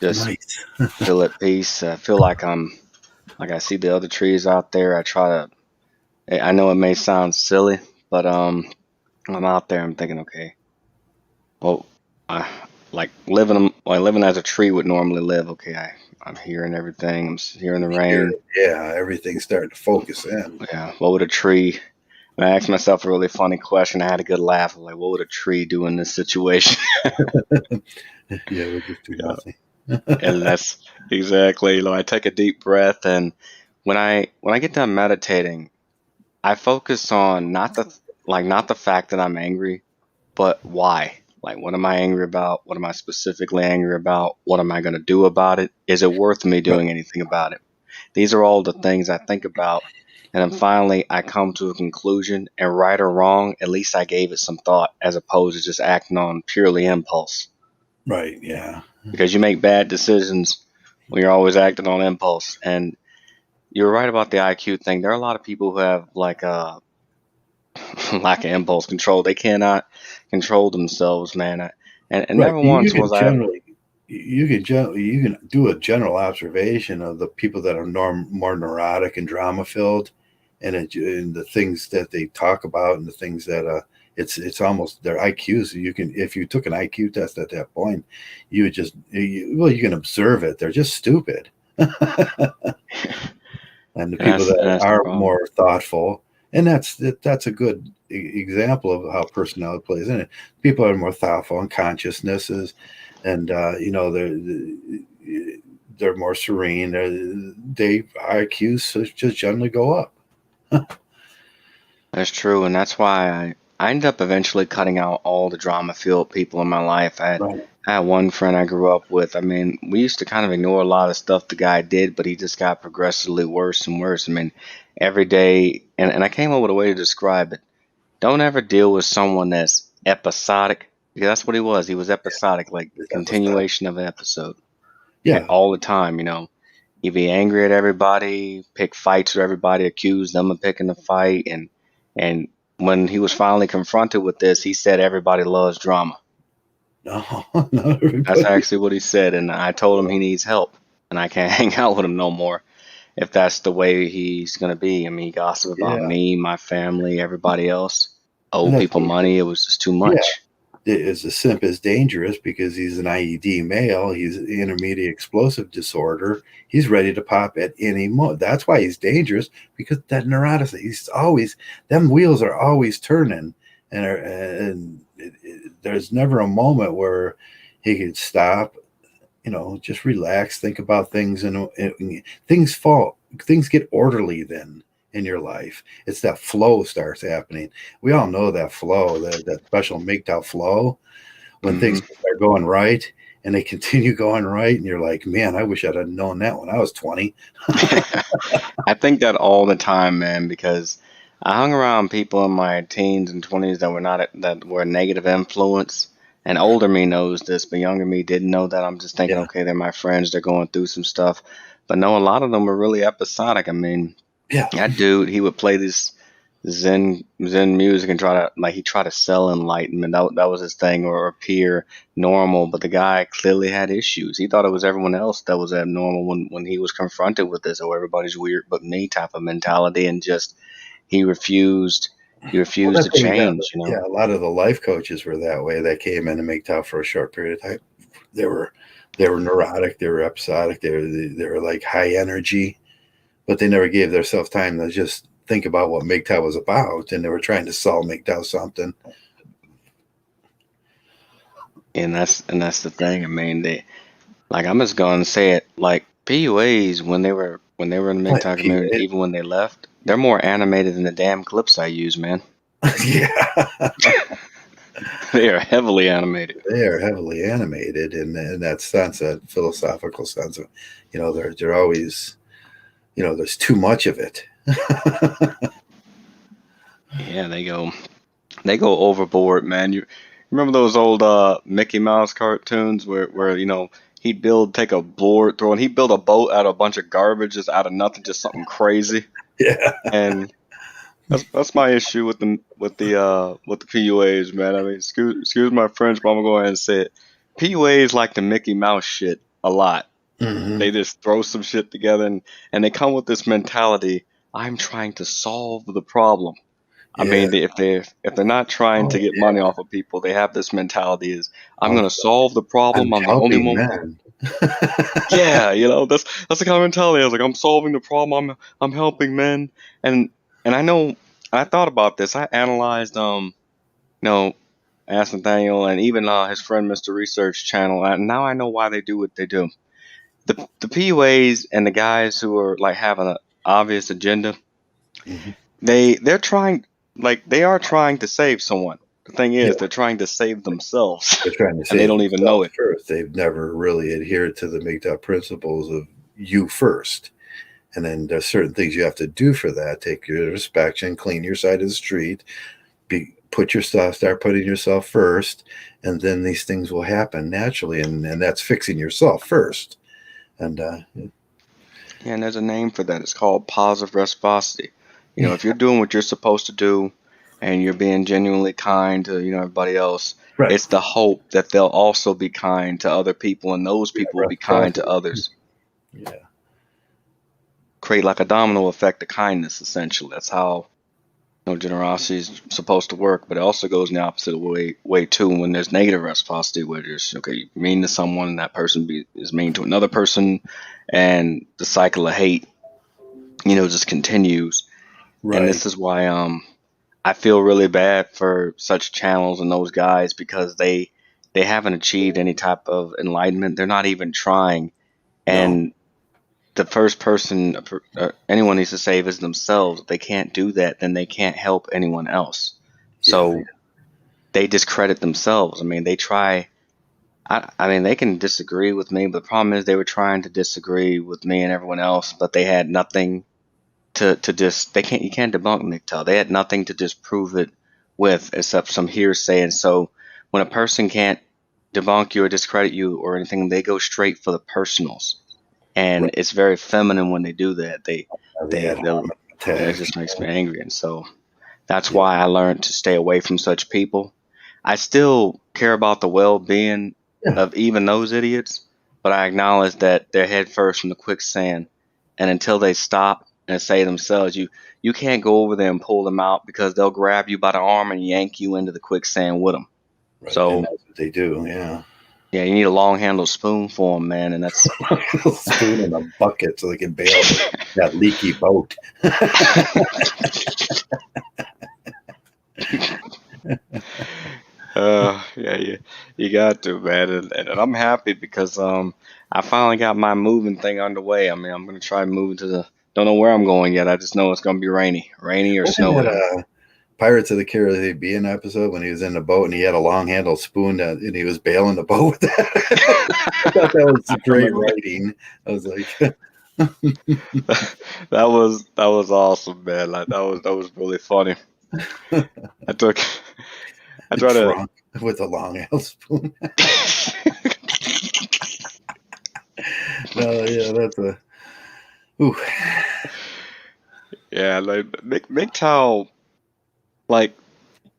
just nice. feel at peace. I feel like I see the other trees out there. I know it may sound silly, but I'm out there. I'm thinking, okay, well, I living as a tree would normally live. Okay, I'm hearing everything. I'm hearing the rain. Yeah, everything's starting to focus in. Yeah, what would a tree? And I asked myself a really funny question. I had a good laugh. I'm like, what would a tree do in this situation? Yeah, we just do nothing. And that's exactly, I take a deep breath, and when I get done meditating, I focus on not the fact that I'm angry, but why. Like, what am I angry about? What am I specifically angry about? What am I going to do about it? Is it worth me doing anything about it? These are all the things I think about. And then finally, I come to a conclusion, and right or wrong, at least I gave it some thought as opposed to just acting on purely impulse. Right, yeah. Because you make bad decisions when you're always acting on impulse. And you're right about the IQ thing. There are a lot of people who have like a lack of impulse control. They cannot control themselves, man. And Right. never once was I. You can do a general observation of the people that are more neurotic and drama filled, and the things that they talk about, and the things that it's almost their IQs. You can, if you took an IQ test at that point, you would just you can observe it. They're just stupid. And the people that That's the are problem. more thoughtful, and that's a good example of how personality plays in it. People are more thoughtful and consciousnesses, and they're more serene. They IQs just generally go up. That's true, and that's why I ended up eventually cutting out all the drama-filled people in my life. Right. I had one friend I grew up with. I mean, we used to kind of ignore a lot of stuff the guy did, but he just got progressively worse and worse. I mean, every day, and I came up with a way to describe it. Don't ever deal with someone that's episodic, because that's what he was. He was episodic, like It's episodic. continuation of an episode. Yeah. All the time, He'd be angry at everybody, pick fights with everybody, accuse them of picking the fight, and when he was finally confronted with this, he said everybody loves drama. No, not That's everybody. actually what he said, and I told him he needs help, and I can't hang out with him no more if that's the way he's gonna be. I mean, he gossiped about Yeah, me, my family, everybody else, owe that's people money. It was just too yeah. much. Is a simp is dangerous because he's an IED male. He's intermediate explosive disorder. He's ready to pop at any moment. That's why he's dangerous, because that neurotic. He's always, them wheels are always turning, and there's never a moment where he could stop. Just relax, think about things, and things get orderly then in your life. It's that flow starts happening. We all know that flow, that special Mgtow flow, when things Hmm. are going right and they continue going right, and you're like, man, I wish I'd have known that when I was 20. I think that all the time, man, because I hung around people in my teens and 20s that were a negative influence. And older me knows this, but younger me didn't know that. I'm just thinking, Yeah, okay, they're my friends, they're going through some stuff. But no, a lot of them were really episodic. I mean, yeah. that dude, he would play this Zen music and try to sell enlightenment. That was his thing, or appear normal. But the guy clearly had issues. He thought it was everyone else that was abnormal when he was confronted with this. Oh, everybody's weird but me type of mentality, and just he refused. He Well, refused that's to what you got. change. You know. Yeah, a lot of the life coaches were that way. That came in to make top for a short period of time. They were they were neurotic. They were episodic. They were like high energy, but they never gave themselves time to just think about what Mgtow was about, and they were trying to sell Mgtow something. And that's the thing. I mean, I'm just gonna say it. Like PUAs, when they were in the Plant MGTOW community, PUA. even when they left, they're more animated than the damn clips I use, man. Yeah, They are heavily animated. they are heavily animated in that sense, that philosophical sense of, they're always, there's too much of it. Yeah, they go overboard, man. You remember those old Mickey Mouse cartoons where he'd take a board, he'd build a boat out of a bunch of garbage just out of nothing, just something crazy. Yeah, And that's my issue with the PUAs, man. I mean, excuse my French, but I'm gonna go ahead and say it. PUAs like the Mickey Mouse shit a lot. hmm, They just throw some shit together, and they come with this mentality. I'm trying to solve the problem. I yeah. mean, if they're not trying to Oh, get money off of people, they have this mentality: is I'm I'm, gonna solve the I'm problem. I'm the only helping one. men. Yeah, that's the kind of mentality. I was like, I'm solving the problem. I'm helping men, and and I thought about this. I analyzed you know asked Nathaniel and even his friend Mr. Research Channel, and now I know why they do what they do. The PUAs and the guys who are like having an obvious agenda, Mhm. they are trying to save someone. The thing Yeah, is, they're trying to save themselves, they're trying to and they save don't even know themselves it. first. They've never really adhered to the MGTOW principles of you first. And then there's certain things you have to do for that. Take your inspection, clean your side of the street, start putting yourself first, and then these things will happen naturally. And that's fixing yourself first. And Yeah, and there's a name for that. It's called positive reciprocity. yeah, If you're doing what you're supposed to do and you're being genuinely kind to, everybody else, right, it's the hope that they'll also be kind to other people and those yeah, people will be kind to reciprocity. others. Yeah, Create like a domino effect of kindness, essentially. That's how generosity is supposed to work, but it also goes in the opposite way too. When there's negative reciprocity, where there's you're mean to someone, and that person is mean to another person, and the cycle of hate, just continues. And right. this is why I feel really bad for such channels and those guys because they haven't achieved any type of enlightenment. They're not even trying, No, and the first person anyone needs to save is themselves. If they can't do that, then they can't help anyone else. yeah, So they discredit themselves. I mean, they try. I mean, they can disagree with me, but the problem is they were trying to disagree with me and everyone else, but they had nothing to just you can't debunk Mgtow. They had nothing to disprove it with except some hearsay. And so when a person can't debunk you or discredit you or anything, they go straight for the personals. And right. it's very feminine when they do that. The ad hominem It attack. just makes me angry. And so That's Yeah. why I learned to stay away from such people. I still care about the well-being Yeah. of even those idiots, but I acknowledge that they're head first in the quicksand. And until they stop and say themselves, you can't go over there and pull them out because they'll grab you by the arm and yank you into the quicksand with them. Right. And So that's what they do. Yeah. yeah, you need a long-handled spoon for them, man, and that's Spoon in a bucket so they can bail that leaky boat. yeah, you got to, man, and I'm happy because I finally got my moving thing underway. I mean, I'm gonna try moving to the. Don't know where I'm going yet. I just know it's gonna be rainy or Wasn't snowy. that Pirates of the Caribbean episode when he was in the boat and he had a long handled spoon and he was bailing the boat with that? I thought that was great writing. I was like, That was awesome, man. Like that was really funny. I took I tried to. drunk with a long handled spoon. No, yeah, that's a. Ooh. Yeah, like Mgtow, like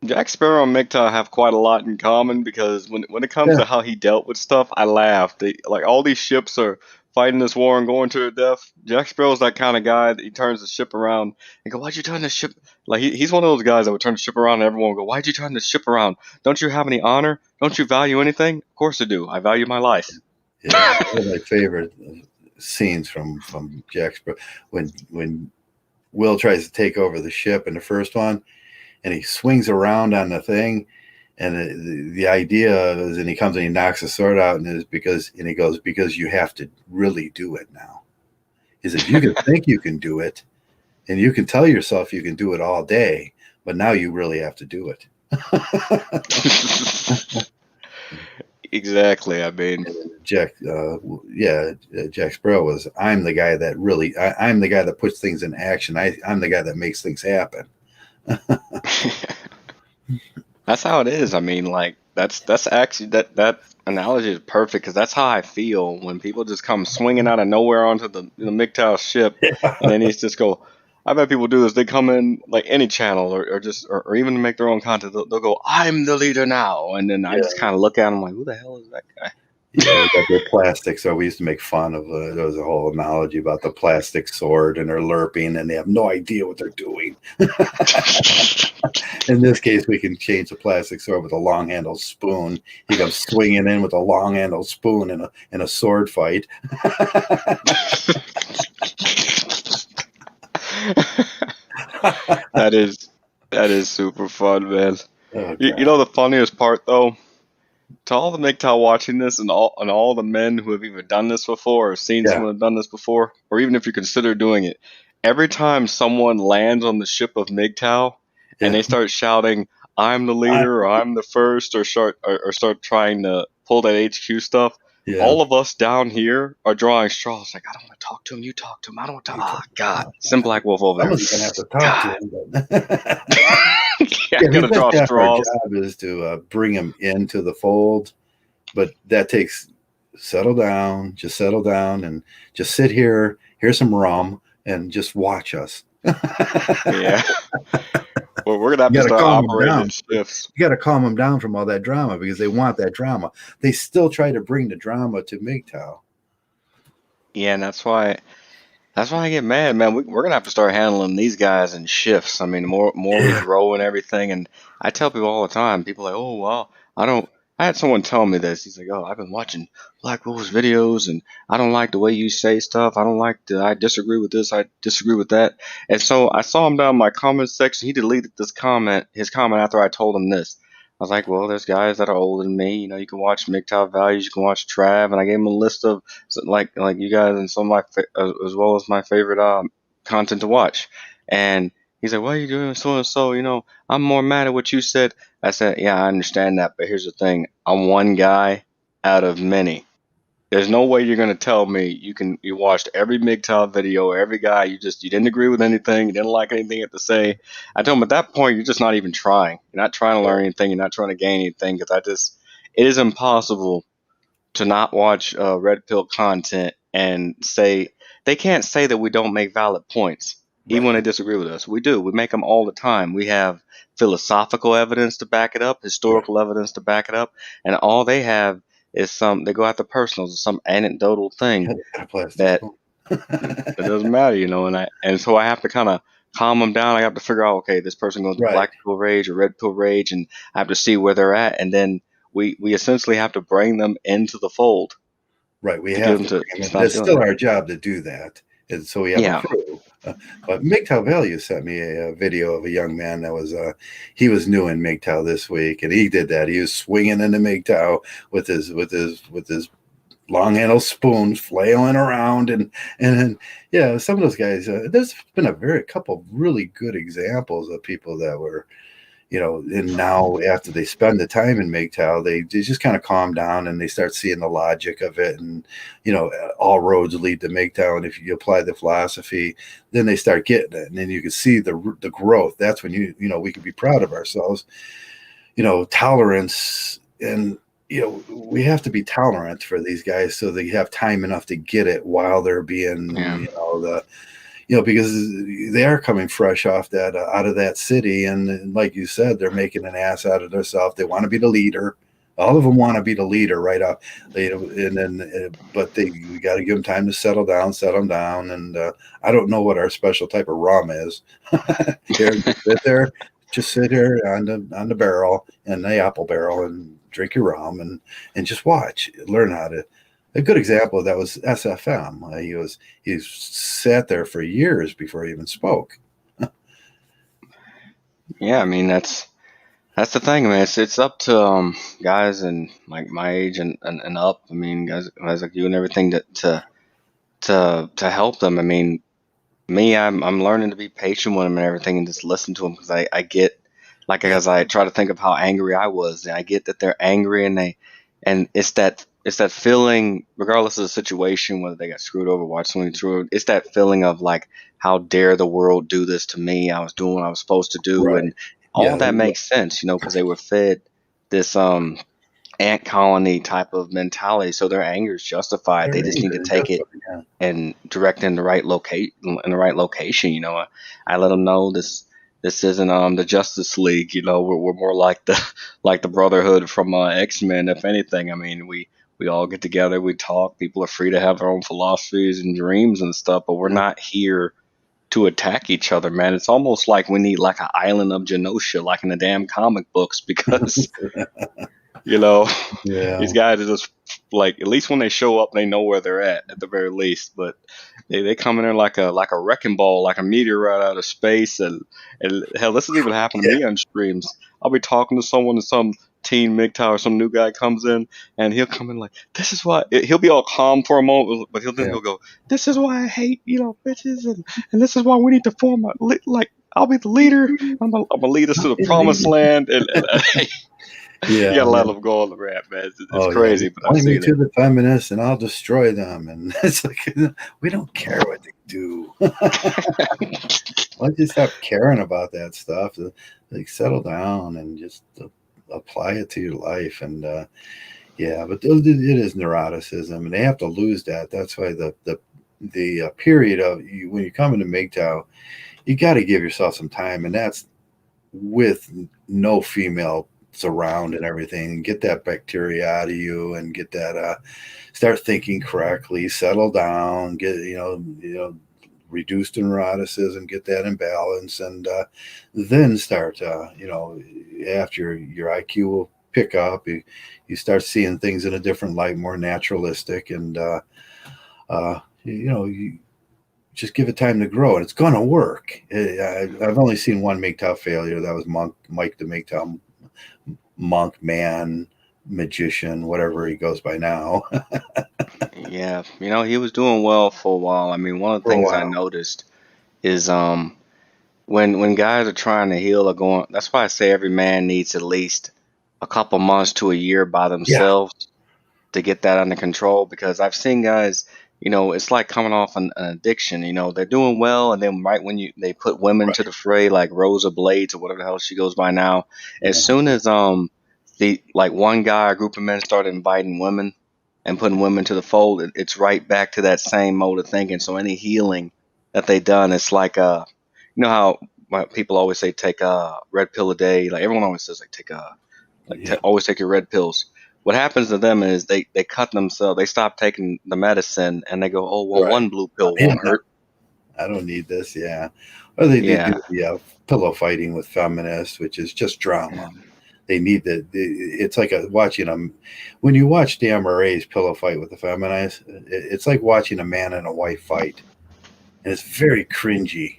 Jack Sparrow and Mgtow have quite a lot in common because when it comes Yeah. to how he dealt with stuff, I laughed. Like all these ships are fighting this war and going to their death. Jack Sparrow's that kind of guy that he turns the ship around and go, "Why'd you turn the ship?" Like he's one of those guys that would turn the ship around and everyone would go, "Why'd you turn the ship around? Don't you have any honor? Don't you value anything?" Of course I do. I value my life. Yeah, one of my favorite scenes from Jack Sparrow when Will tries to take over the ship in the first one, and he swings around on the thing, and the idea is, and he comes and he knocks the sword out, and he goes, because you have to really do it now. He says, you can think you can do it, and you can tell yourself you can do it all day, but now you really have to do it. Exactly. I mean, Jack Sparrow was, I'm the guy that I'm the guy that puts things in action. I'm the guy that makes things happen. that's how it is. I mean, like that's actually that analogy is perfect because that's how I feel when people just come swinging out of nowhere onto the Mgtow ship, and then he's just go. I've had people do this. They come in like any channel or even to make their own content. They'll go, "I'm the leader now," and then I just kind of look at them like, "Who the hell is that guy?" Yeah, they got their plastic. So we used to make fun of there was a whole analogy about the plastic sword, and they're lerping, and they have no idea what they're doing. In this case, we can change the plastic sword with a long handled spoon. He comes swinging in with a long handled spoon in a sword fight. That is super fun, man. Oh, You know the funniest part though, to all the MGTOW watching this and all the men who have either done this before or seen yeah, someone have done this before, or even if you consider doing it, every time someone lands on the ship of MGTOW and yeah. they start shouting, "I'm the leader," or "I'm the first," or start trying to pull that HQ stuff, Yeah. all of us down here are drawing straws. Like, I don't want to talk to him. You talk to him. I don't want to talk. Oh, God. Sim Black Wolf over there. Somebody's gonna have to talk to him. But Yeah, I'm going to draw half our straws. job is to bring him into the fold, but that takes settle down, and just sit here. Here's some rum, and just watch us. Yeah. Well, we're gonna have to start operating in shifts. You got to calm them down from all that drama because they want that drama. They still try to bring the drama to Mgtow. Yeah, and that's why I get mad, man. We're gonna have to start handling these guys in shifts. I mean, the more we grow and everything, and I tell people all the time. People are like, "Oh, well, I don't." I had someone tell me this. He's like, "Oh, I've been watching Black Wolf's videos, and I don't like the way you say stuff. I don't like that. I disagree with this. I disagree with that." And so I saw him down in my comment section. He deleted his comment after I told him this. I was like, "Well, there's guys that are older than me. You know, you can watch MGTOW Values, you can watch Trav," and I gave him a list of like you guys and some of my as well as my favorite content to watch. And he's like, "Why are you doing so and so? You know, I'm more mad at what you said." I said, "Yeah, I understand that, but here's the thing: I'm one guy out of many. There's no way you're gonna tell me you watched every MGTOW video, every guy you didn't agree with anything, you didn't like anything you had to say." I told him at that point you're just not even trying. You're not trying to learn anything. You're not trying to gain anything because it is impossible to not watch red pill content and say they can't say that we don't make valid points. even when Right. they disagree with us. We do. We make them all the time. We have philosophical evidence to back it up, Right. historical evidence to back it up, and all they have is they go after personals, some anecdotal thing Yeah, they got a plastic that spoon. it doesn't matter, and so I have to kind of calm them down. I have to figure out, okay, this person goes to Right. black pill rage or red pill rage, and I have to see where they're at, and then we essentially have to bring them into the fold Right. We to get have them to to bring them in. stop It's doing still that. our job to do that. And so we have a Yeah. crew. But Mgtow Value sent me a video of a young man that was he was new in Mgtow this week, and he did that. He was swinging into Mgtow with his long handled spoons flailing around, and yeah, some of those guys. There's been a couple really good examples of people that were, and now after they spend the time in Mgtow, they just kind of calm down and they start seeing the logic of it. And, all roads lead to Mgtow. And if you apply the philosophy, then they start getting it. And then you can see the growth. That's when we can be proud of ourselves, tolerance. And, we have to be tolerant for these guys so they have time enough to get it while they're being, Yeah. because they are coming fresh off that out of that city, and like you said, they're making an ass out of themselves. They want to be the leader. All of them want to be the leader right off. And then, but we got to give them time to settle down. And I don't know what our special type of rum is. Here, just sit there on the barrel and the apple barrel and drink your rum and just watch, learn how to. A good example of that was SFM. He sat there for years before he even spoke. Yeah, I mean that's the thing, man. It's up to guys and like my age and up. I mean, guys like you and everything to help them. I mean, me, I'm learning to be patient with them and everything, and just listen to them because I get like Yeah, as I try to think of how angry I was, and I get that they're angry and it's that feeling, regardless of the situation, whether they got screwed over, watched something through. It's that feeling of like, how dare the world do this to me? I was doing what I was supposed to do, right. and all Yeah, that makes sense, because they were fed this ant colony type of mentality, so their anger is justified. They they're just need to angry. take That's it what, yeah. and direct in the right location. I let them know this isn't the Justice League. We're more like the like the Brotherhood from X-Men. If anything, I mean, we all get together, we talk. People are free to have their own philosophies and dreams and stuff, but we're Yeah. not here to attack each other, man. It's almost like we need like an island of Genosha, like in the damn comic books, because you know, Yeah. these guys are just like, at least when they show up, they know where they're at the very least. But they come in there like a wrecking ball, like a meteorite out of space, and hell, this has even happened to Yeah. me on streams. I'll be talking to someone, and some teen Mgtow or some new guy comes in, and he'll come in like, this is why. He'll be all calm for a moment, but he'll go, this is why I hate bitches, and this is why we need to form like. I'll be the leader. I'm gonna lead us to the promised land, and Yeah. you gotta let Yeah. them go on the rap, man. It's Oh yeah. crazy, but I've Point me seen to it. the feminists and I'll destroy them. And it's like, we don't care what they do. Why don't you stop caring about that stuff? Like, settle down and just apply it to your life. And yeah, but it is neuroticism, and they have to lose that. That's why the period of when you come into MGTOW, you got to give yourself some time, and that's with no female around and everything, and get that bacteria out of you, and get that start thinking correctly, settle down, get reduce the neuroticism, get that in balance, and then start after your IQ will pick up, you start seeing things in a different light, more naturalistic, and you just give it time to grow, and it's going to work. I've only seen one Mgtow failure. That was Mike the Mgtow monk, man, magician, whatever he goes by now. Yeah, he was doing well for a while. I mean, one of the For a things I while. noticed is when guys are trying to heal or going. That's why I say every man needs at least a couple months to a year by Yeah, themselves to get that under control. Because I've seen guys, it's like coming off an addiction. They're doing well, and then right when they put women to right. the fray, like Rosa Blades or whatever the hell she goes by now, as Yeah, soon as the like one guy or group of men started inviting women and putting women to the fold, it's right back to that same mode of thinking. So any healing that they done. It's like you know how people always say take a red pill a day. Like everyone always says, like always take your red pills. What happens to them is they cut themselves. They stop taking the medicine and they go, oh well, Right. one blue pill Yeah, won't hurt. I don't need this. Yeah. Or they Yeah. do the pillow fighting with feminists, which is just drama. They need it's like watching them. When you watch the MRA's pillow fight with the feminists, it's like watching a man and a wife fight. And it's very cringy.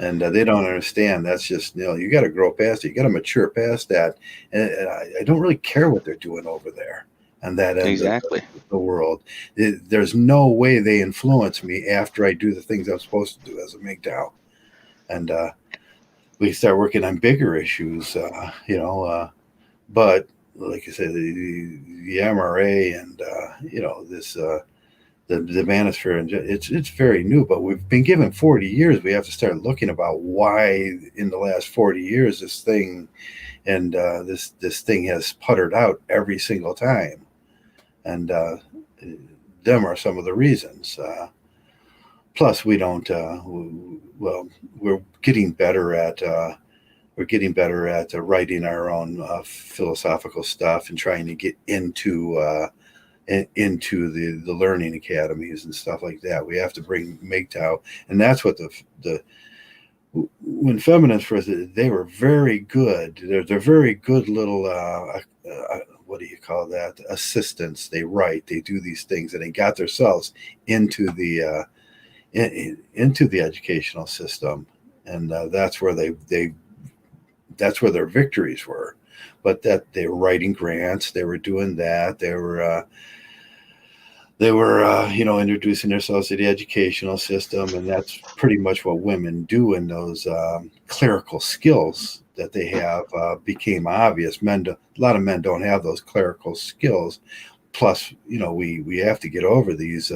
And they don't understand. That's just, you got to grow past it. You got to mature past that. And I don't really care what they're doing over there on that end Exactly. of the world. There's no way they influence me after I do the things I'm supposed to do as a Mgtow. And we start working on bigger issues, but like I said, the MRA and, this the manosphere, and it's very new, but we've been given 40 years. We have to start looking about why in the last 40 years this thing this thing has puttered out every single time, and them are some of the reasons. Plus, we don't. We're getting better at writing our own philosophical stuff and trying to get into the learning academies and stuff like that. We have to bring Mgtow, and that's what the when feminists first, they were very good. They're very good little what do you call that? Assistants. They write, they do these things, and they got themselves into the into the educational system, and that's where that's where their victories were. But that they were writing grants, they were doing that, they were introducing themselves to the educational system, and that's pretty much what women do. In those clerical skills that they have became obvious. A lot of men don't have those clerical skills. Plus, we have to get over this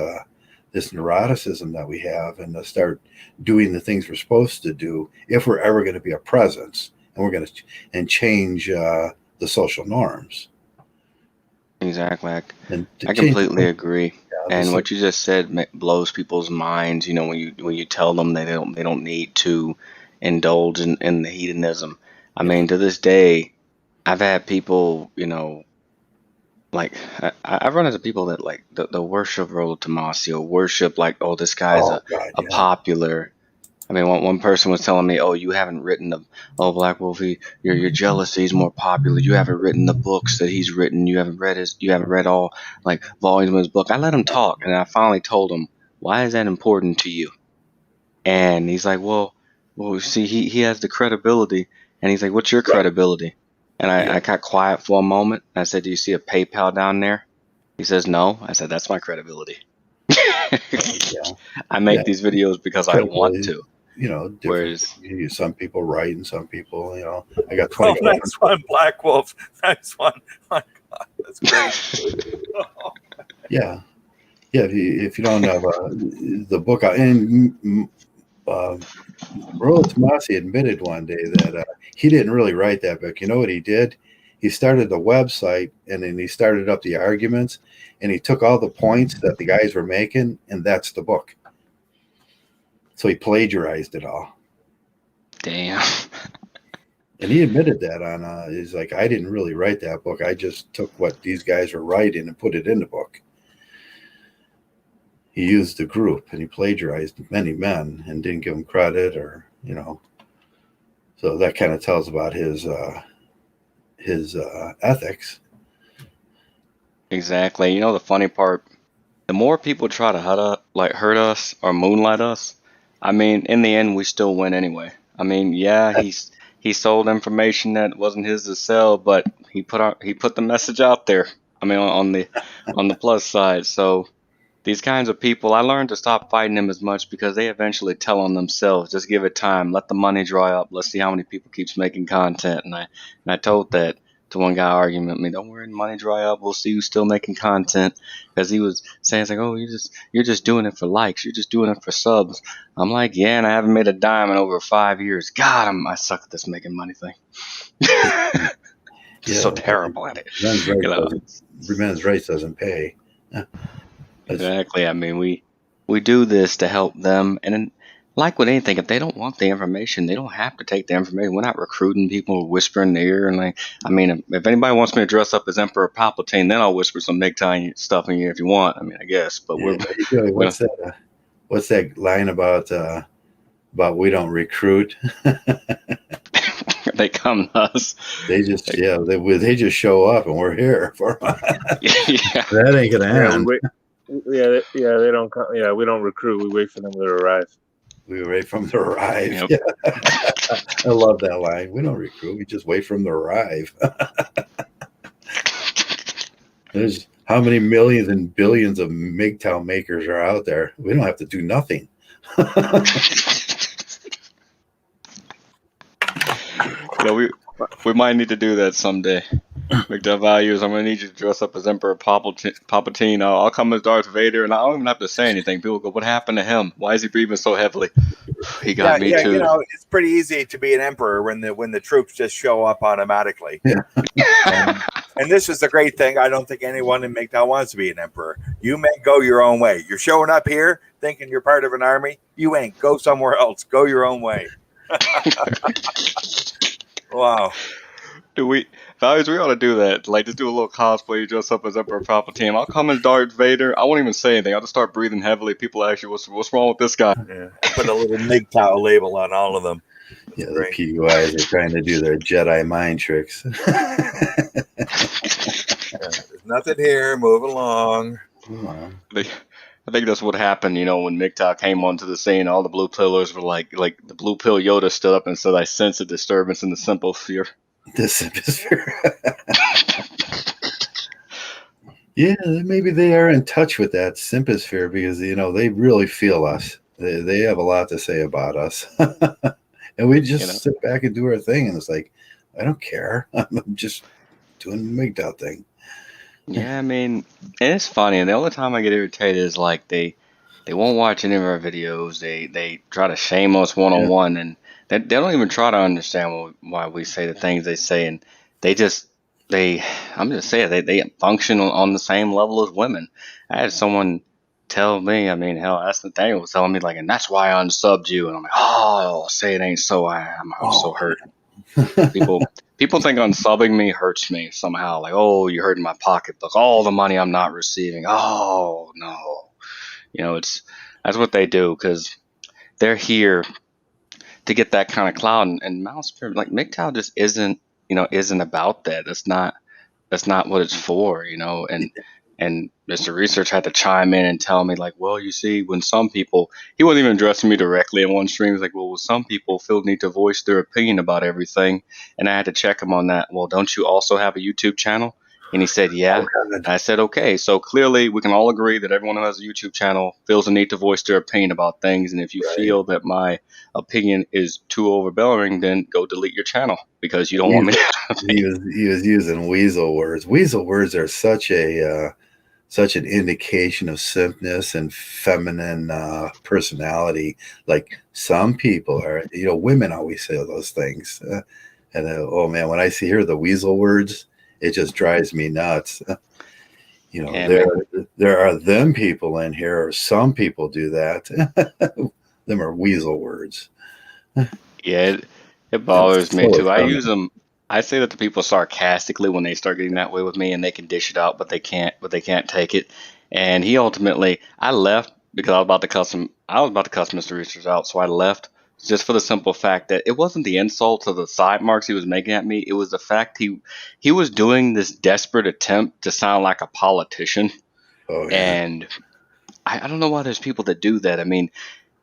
neuroticism that we have and start doing the things we're supposed to do if we're ever going to be a presence, and we're going to change the social norms. Exactly. I completely agree. And what you just said blows people's minds. When you tell them they don't need to indulge in the hedonism. I mean, to this day, I've had people, like I've run into people that like the worship Rollo Tomasio, worship like, oh, this guy's a popular. I mean, one person was telling me, "Oh, you haven't written Black Wolf. Your jealousy is more popular. You haven't written the books that he's written. You haven't read all like volumes of his book." I let him talk, and I finally told him, "Why is that important to you?" And he's like, "Well, see, he has the credibility." And he's like, "What's your credibility?" And I got quiet for a moment. I said, "Do you see a PayPal down there?" He says, "No." I said, "That's my credibility." I make these videos because I want to. Whereas some people write and some people, I got 20. Oh, nice one, Black Wolf. Nice one. My God, that's great. Yeah. If you don't have the book out, and Rollo Tomassi admitted one day that he didn't really write that book. You know what he did? He started the website, and then he started up the arguments, and he took all the points that the guys were making, and that's the book. So he plagiarized it all. Damn. And he admitted that he's like, I didn't really write that book. I just took what these guys were writing and put it in the book. He used the group, and he plagiarized many men and didn't give them credit, or so that kind of tells about his ethics. Exactly. The funny part, the more people try to hurt us or moonlight us, I mean, in the end, we still win anyway. I mean, yeah, he sold information that wasn't his to sell, but he put the message out there. I mean, on the plus side. So these kinds of people, I learned to stop fighting them as much because they eventually tell on themselves. Just give it time. Let the money dry up. Let's see how many people keeps making content. And I told that to one guy arguing with me. Don't worry, money dry up. We'll see who's still making content. Because he was saying, it's like, oh, you're just doing it for likes. You're just doing it for subs. I'm like, yeah, and I haven't made a dime in over 5 years. God, I suck at this making money thing. So terrible at it. Men's rights doesn't pay. Exactly. I mean, we do this to help them, and then, like with anything, if they don't want the information, they don't have to take the information. We're not recruiting people, whispering in their ear, and like, I mean, if anybody wants me to dress up as Emperor Palpatine, then I'll whisper some Mgtow stuff in you if you want. I mean, I guess, but Yeah, there you go. we What's that line about we don't recruit? they come to us. They just they just show up and we're here for Yeah. that ain't gonna Yeah, end. they don't come. Yeah, we don't recruit. We wait for them to arrive. We wait for them to arrive. Yep. Yeah. I love that line. We don't recruit. We just wait for them to arrive. There's how many millions and billions of Mgtow makers are out there? We don't have to do nothing. We might need to do that someday. Mgtow values. I'm gonna need you to dress up as Emperor Palpatine. I'll come as Darth Vader, and I don't even have to say anything. People go, "What happened to him? Why is he breathing so heavily?" He got me too. You know, it's pretty easy to be an emperor when the troops just show up automatically. Yeah. And this is the great thing. I don't think anyone in Mgtow wants to be an emperor. You may go your own way. You're showing up here thinking you're part of an army. You ain't. Go somewhere else. Go your own way. Wow. Values, we ought to do that. Like, just do a little cosplay, dress up as Emperor Palpatine. I'll come as Darth Vader. I won't even say anything. I'll just start breathing heavily. People ask you, what's wrong with this guy? Yeah. Put a little Mgtow label on all of them. Yeah, the PUIs are trying to do their Jedi mind tricks. There's nothing here. Move along. I think that's what happened, you know, when Mgtow came onto the scene. All the blue pillars were like the blue pill Yoda stood up and said, "I sense a disturbance in the simple sphere." Yeah, maybe they are in touch with that symposphere because, you know, they really feel us. They have a lot to say about us. And we just sit back and do our thing. And it's like, I don't care. I'm just doing the Mgtow thing. Yeah, I mean, and it's funny. And the only time I get irritated is like they won't watch any of our videos. They try to shame us one-on-one, and they don't even try to understand why we say the things they say. And I'm just saying, they function on the same level as women. I had someone tell me, I mean, hell, that's Nathaniel was telling me, like, and that's why I unsubbed you. And I'm like, oh, say it ain't so. I'm so hurt. People think unsubbing me hurts me somehow. Like, oh, you hurt in my pocketbook. All the money I'm not receiving. Oh, no. You know, that's what they do because they're here to get that kind of clout. And Mouse, like, Mgtow just isn't about that. That's not what it's for, you know. And Mr. Research had to chime in and tell me, like, well, you see, when some people, he wasn't even addressing me directly in one stream. He's like, well, some people feel the need to voice their opinion about everything. And I had to check him on that. Well, don't you also have a YouTube channel? And he said, yeah. And I said, okay, so clearly we can all agree that everyone who has a YouTube channel feels the need to voice their opinion about things. And if you feel that my opinion is too overbearing, then go delete your channel because you don't want me to. He was using weasel words. Weasel words are such an indication of simpness and feminine personality. Like some people are, you know, women always say those things. Oh man, when I hear the weasel words, it just drives me nuts. You know, there are them people in here, or some people do that. Them are weasel words. Yeah, it bothers me too. I use them. I say that to people sarcastically when they start getting that way with me, and they can dish it out, but they can't take it. And I left because I was about to cuss Mr. Research out, so I left just for the simple fact that it wasn't the insult of the side marks he was making at me. It was the fact he was doing this desperate attempt to sound like a politician. Oh, yeah. And I don't know why there's people that do that. I mean,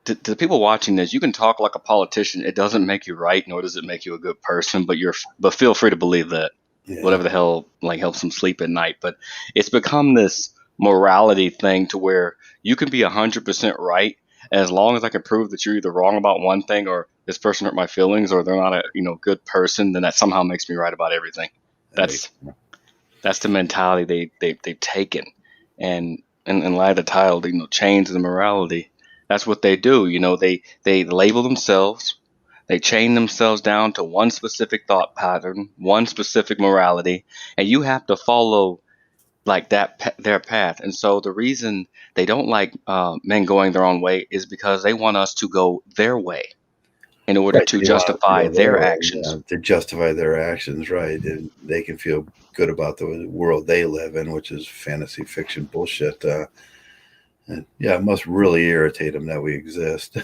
to the people watching this, you can talk like a politician. It doesn't make you right, nor does it make you a good person. But feel free to believe that. Yeah. Whatever the hell helps them sleep at night. But it's become this morality thing to where you can be 100% right as long as I can prove that you're either wrong about one thing or this person hurt my feelings or they're not a good person. Then that somehow makes me right about everything. That's the mentality they've taken, and in light of the title, chains the morality. That's what they do. They label themselves. They chain themselves down to one specific thought pattern, one specific morality, and you have to follow like their path. And so the reason they don't like men going their own way is because they want us to go their way in order Right. to They want us to justify go their their way, actions. to justify their actions, right? And they can feel good about the world they live in, which is fantasy fiction bullshit. And yeah, it must really irritate them that we exist.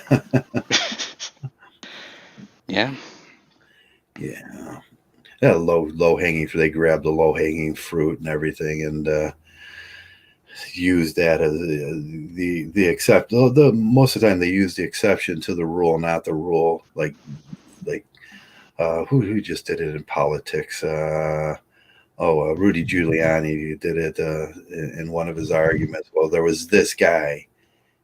Yeah. Yeah. Yeah, low hanging fruit. They grab the low hanging fruit and everything, and use that as the except. The most of the time they use the exception to the rule, not the rule. Like who just did it in politics? Rudy Giuliani did it in one of his arguments. Well, there was this guy,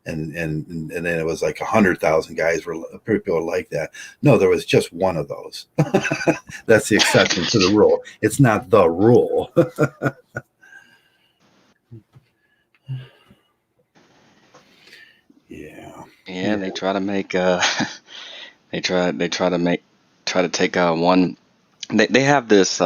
and then it was like 100,000 guys were people like that. No, there was just one of those. That's the exception to the rule. It's not the rule. Yeah. Yeah, they try to make they try to take one. They have this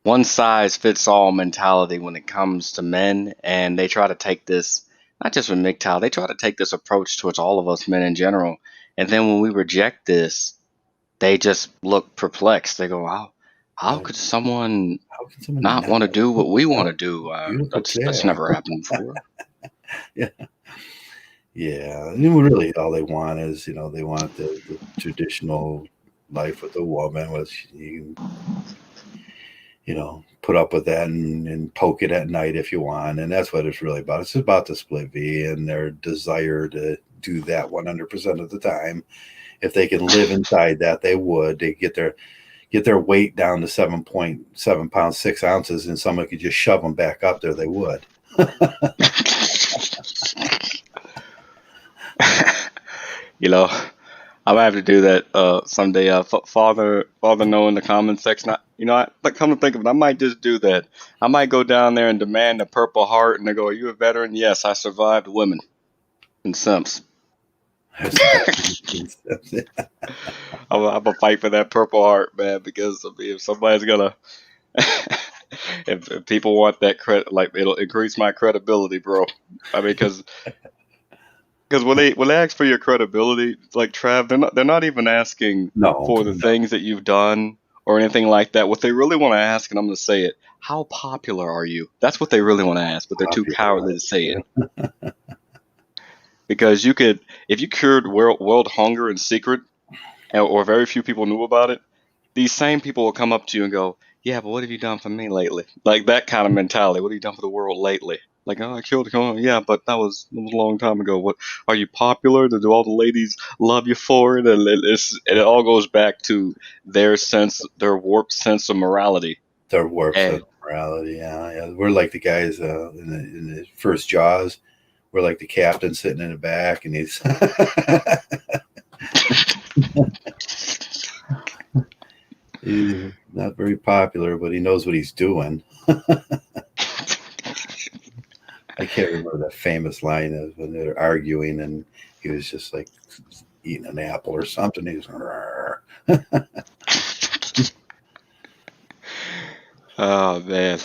one size fits all mentality when it comes to men, and they try to take this not just with Mgtow, they try to take this approach towards all of us men in general. And then when we reject this, they just look perplexed. They go, how could someone How can someone not want to do what we want to do? beautiful That's chair? never happened before. Yeah. Yeah. And really all they want is, they want the traditional life with a woman, which you put up with that and poke it at night if you want. And that's what it's really about. It's about the split V and their desire to do that 100% of the time. If they can live inside that, they would. They get their weight down to 7.7 pounds, 6 ounces, and someone could just shove them back up there, they would. I might have to do that someday. Father, know in the comment section. But come to think of it, I might just do that. I might go down there and demand a Purple Heart, and they go, "Are you a veteran?" Yes, I survived women and simps. I'm gonna fight for that Purple Heart, man, because if somebody's gonna, if people want that credit, like it'll increase my credibility, bro. I mean, because when they ask for your credibility, like Trav, they're not even asking for the things that you've done or anything like that. What they really want to ask, and I'm going to say it, how popular are you? That's what they really want to ask, but they're too cowardly to say it. Because if you cured world hunger in secret, or very few people knew about it, these same people will come up to you and go, "Yeah, but what have you done for me lately?" Like that kind of mentality. What have you done for the world lately? Like, "Oh, I killed a cone." Yeah, but that was a long time ago. What, are you popular? Do all the ladies love you for it? And it all goes back to their warped sense of morality. Their warped sense of morality. Yeah. We're like the guys in the first Jaws. We're like the captain sitting in the back, and he's he's not very popular, but he knows what he's doing. I can't remember that famous line of when they're arguing, and he was just like eating an apple or something. He was, oh man,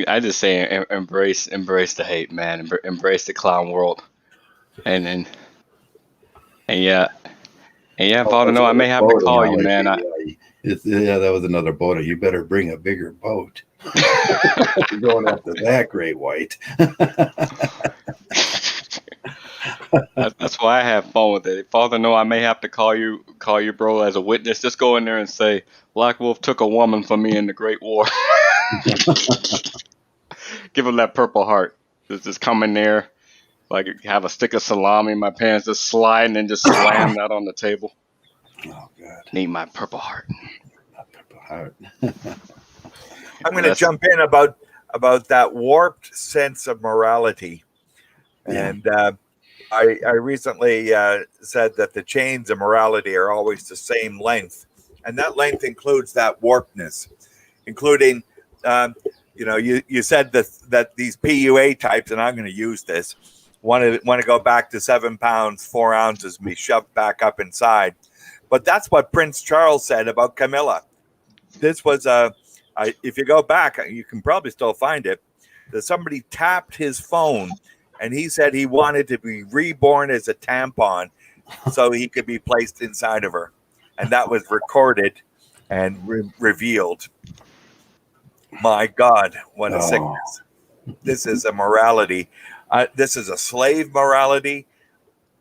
I just say embrace the hate, man. Embrace the clown world, and yeah, Father, no, I may have to call you, man. That was another boat. You better bring a bigger boat. You're going after that great white. That's why I have fun with it. Father, no, I may have to call you, bro, as a witness. Just go in there and say, Black Wolf took a woman from me in the Great War. Give him that Purple Heart. Just come in there, like have a stick of salami in my pants, just slide and just slam that on the table. Oh God! Need my Purple Heart. My Purple Heart. I'm going to jump in about that warped sense of morality, and I recently said that the chains of morality are always the same length, and that length includes that warpedness, including, you said that these PUA types, and I'm going to use this, want to go back to 7 pounds 4 ounces and be shoved back up inside, but that's what Prince Charles said about Camilla. This was a if you go back, you can probably still find it. That somebody tapped his phone, and he said he wanted to be reborn as a tampon, so he could be placed inside of her, and that was recorded and revealed. My God, what a sickness! This is a morality. This is a slave morality.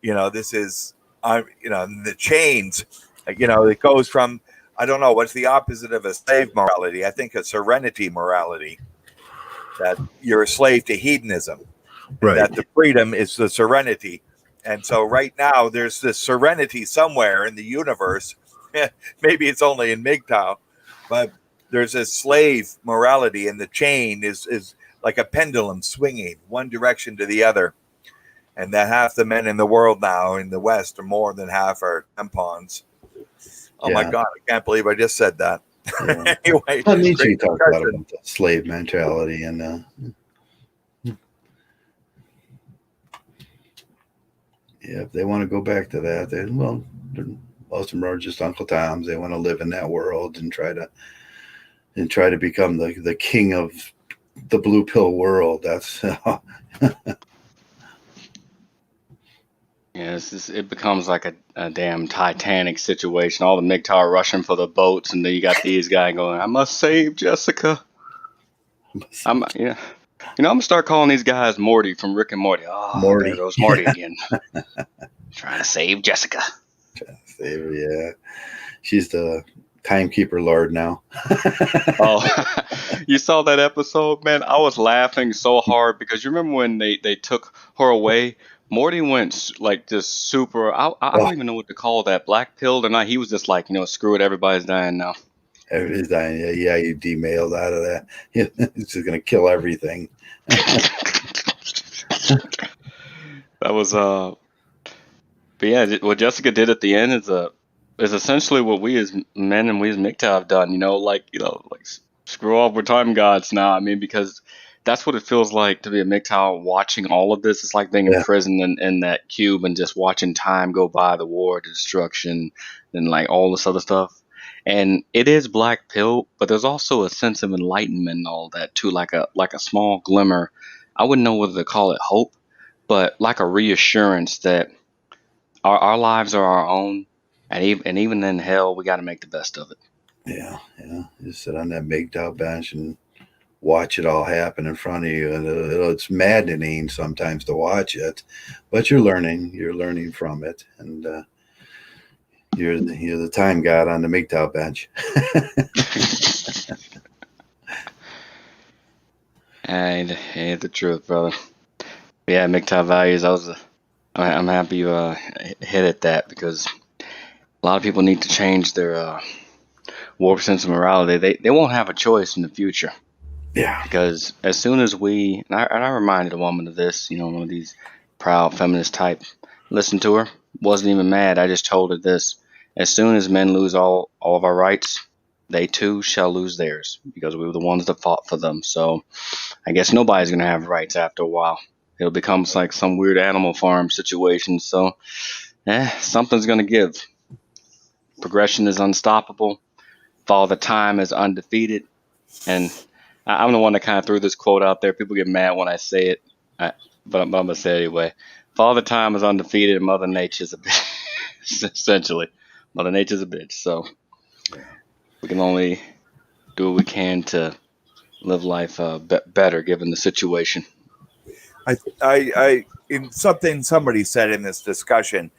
This is, the chains. It goes from, I don't know, what's the opposite of a slave morality? I think a serenity morality, that you're a slave to hedonism, Right. that the freedom is the serenity. And so right now there's this serenity somewhere in the universe. Maybe it's only in Mgtow, but there's a slave morality, and the chain is like a pendulum swinging one direction to the other. And that half the men in the world now in the West, or more than half, are tampons. Oh my God, I can't believe I just said that. Yeah. Anyway, Nietzsche talked a lot about the slave mentality, and if they want to go back to that, then most of them are just Uncle Toms. They want to live in that world and try to become the king of the blue pill world. That's Yeah, it becomes like a damn Titanic situation. All the Mgtow are rushing for the boats, and then you got these guys going, "I must save Jessica." I'm gonna start calling these guys Morty from Rick and Morty. Oh, Morty. There goes Morty again, trying to save Jessica. Save her, yeah. She's the timekeeper lord now. Oh, you saw that episode, man? I was laughing so hard because you remember when they took her away. Morty went like just super. I don't even know what to call that, black pilled or not. He was just like, screw it, everybody's dying now. Everybody's dying. Yeah, you demailed out of that. It's just gonna kill everything. That was but yeah, what Jessica did at the end is essentially what we as men and we as Mgtow have done. Like screw off, we're time gods now. I mean, because that's what it feels like to be a Mgtow watching all of this. It's like being in prison in that cube and just watching time go by, the war, the destruction, and like all this other stuff. And it is black pill, but there's also a sense of enlightenment and all that too, like a small glimmer. I wouldn't know whether to call it hope, but like a reassurance that our lives are our own, and even in hell, we got to make the best of it. Yeah. Just sit on that Mgtow bench and watch it all happen in front of you, and it's maddening sometimes to watch it, but you're learning from it, and you're the time god on the Mgtow bench. Ain't the truth, brother. But yeah, Mgtow values. I'm happy you hit at that, because a lot of people need to change their warped sense of morality. They won't have a choice in the future. Yeah. Because as soon as and I reminded a woman of this, one of these proud feminist type, listened to her, wasn't even mad. I just told her this: as soon as men lose all of our rights, they too shall lose theirs, because we were the ones that fought for them. So I guess nobody's gonna have rights after a while. It'll become like some weird Animal Farm situation. So, something's gonna give. Progression is unstoppable. Father Time is undefeated. And I'm the one that kind of threw this quote out there. People get mad when I say it, but I'm gonna say it anyway. Father Time is undefeated, and Mother Nature's a bitch. Essentially, Mother Nature's a bitch. So we can only do what we can to live life better given the situation. I in something somebody said in this discussion,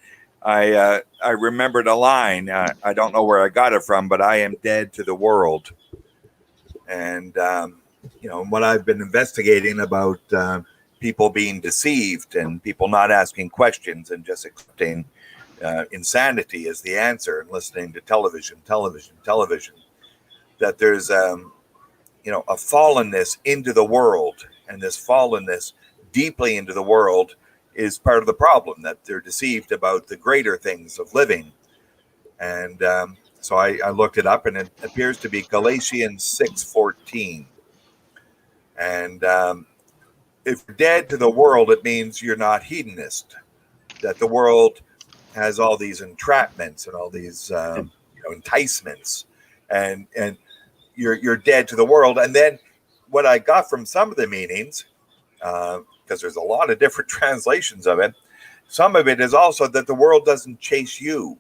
I remembered a line. I don't know where I got it from, but I am dead to the world. And what I've been investigating about people being deceived and people not asking questions and just accepting insanity as the answer, and listening to television, that there's a fallenness into the world, and this fallenness deeply into the world is part of the problem, that they're deceived about the greater things of living. And so I looked it up, and it appears to be Galatians 6:14. And if you're dead to the world, it means you're not hedonist, that the world has all these entrapments and all these enticements, and you're dead to the world. And then what I got from some of the meanings, because there's a lot of different translations of it, some of it is also that the world doesn't chase you.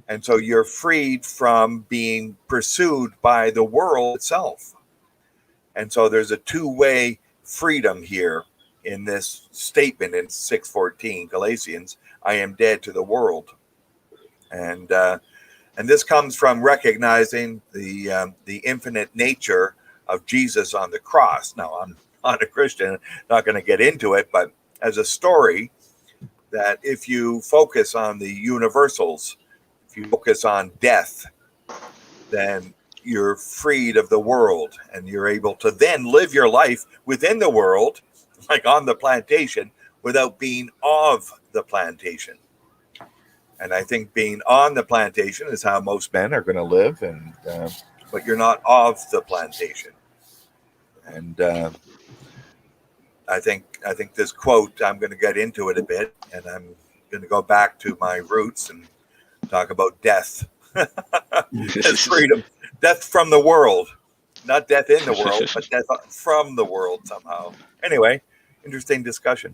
And so you're freed from being pursued by the world itself. And so there's a two-way freedom here in this statement in 6:14 Galatians, I am dead to the world. And this comes from recognizing the infinite nature of Jesus on the cross. Now, I'm not a Christian, not going to get into it, but as a story, that if you focus on the universals, if you focus on death, then you're freed of the world, and you're able to then live your life within the world, like on the plantation, without being of the plantation. And I think being on the plantation is how most men are going to live, and but you're not of the plantation. And I think this quote, I'm going to get into it a bit, and I'm going to go back to my roots and talk about death as freedom. Death from the world, not death in the world, but death from the world somehow. Anyway, interesting discussion.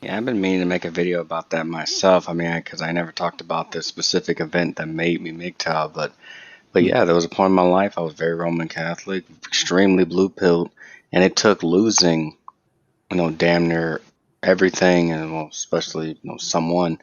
Yeah, I've been meaning to make a video about that myself. I mean, because I never talked about this specific event that made me Mgtow, but yeah, there was a point in my life I was very Roman Catholic, extremely blue-pilled, and it took losing, damn near everything, and well, especially someone,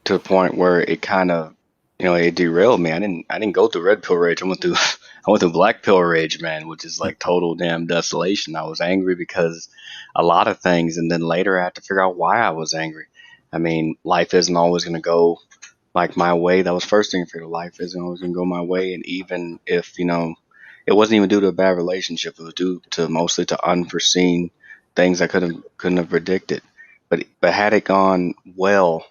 to the point where it kind of it derailed me. I didn't go through red pill rage. I went through black pill rage, man, which is like total damn desolation. I was angry because a lot of things, and then later I had to figure out why I was angry. I mean, life isn't always going to go like my way. That was first thing I figured. Life isn't always going to go my way, and even if it wasn't even due to a bad relationship. It was due to mostly to unforeseen things I couldn't have predicted. But had it gone well,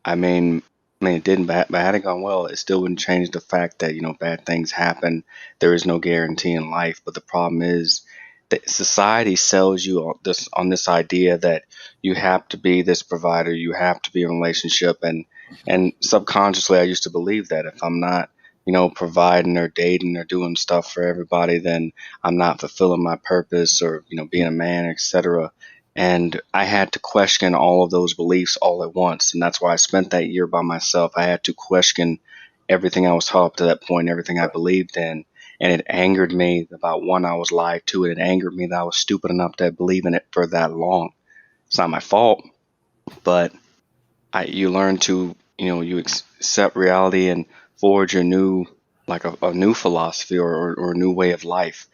I mean, it didn't. But had it gone well, it still wouldn't change the fact that bad things happen. There is no guarantee in life. But the problem is that society sells you on this idea that you have to be this provider, you have to be in a relationship, and subconsciously, I used to believe that if I'm not providing or dating or doing stuff for everybody, then I'm not fulfilling my purpose or being a man, etc. And I had to question all of those beliefs all at once. And that's why I spent that year by myself. I had to question everything I was taught up to that point, everything I believed in. And it angered me about, one, I was lied to. It angered me that I was stupid enough to believe in it for that long. It's not my fault, but you learn to, you accept reality and forge a new, like a new philosophy or a new way of life.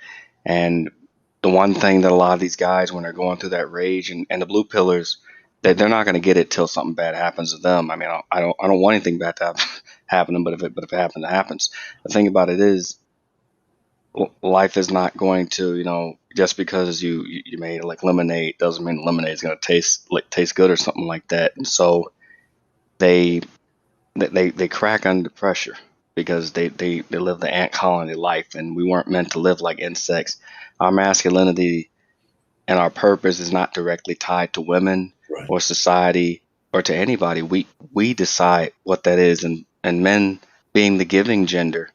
And the one thing that a lot of these guys, when they're going through that rage and the blue pillars, that they're not going to get it till something bad happens to them. I mean, I don't want anything bad to happen to them, but if it happens, it happens. The thing about it is, life is not going to, just because you made like lemonade doesn't mean lemonade is going to taste good or something like that. And so they crack under pressure because they live the ant colony life, and we weren't meant to live like insects. Our masculinity and our purpose is not directly tied to women or society or to anybody. We decide what that is, and men being the giving gender,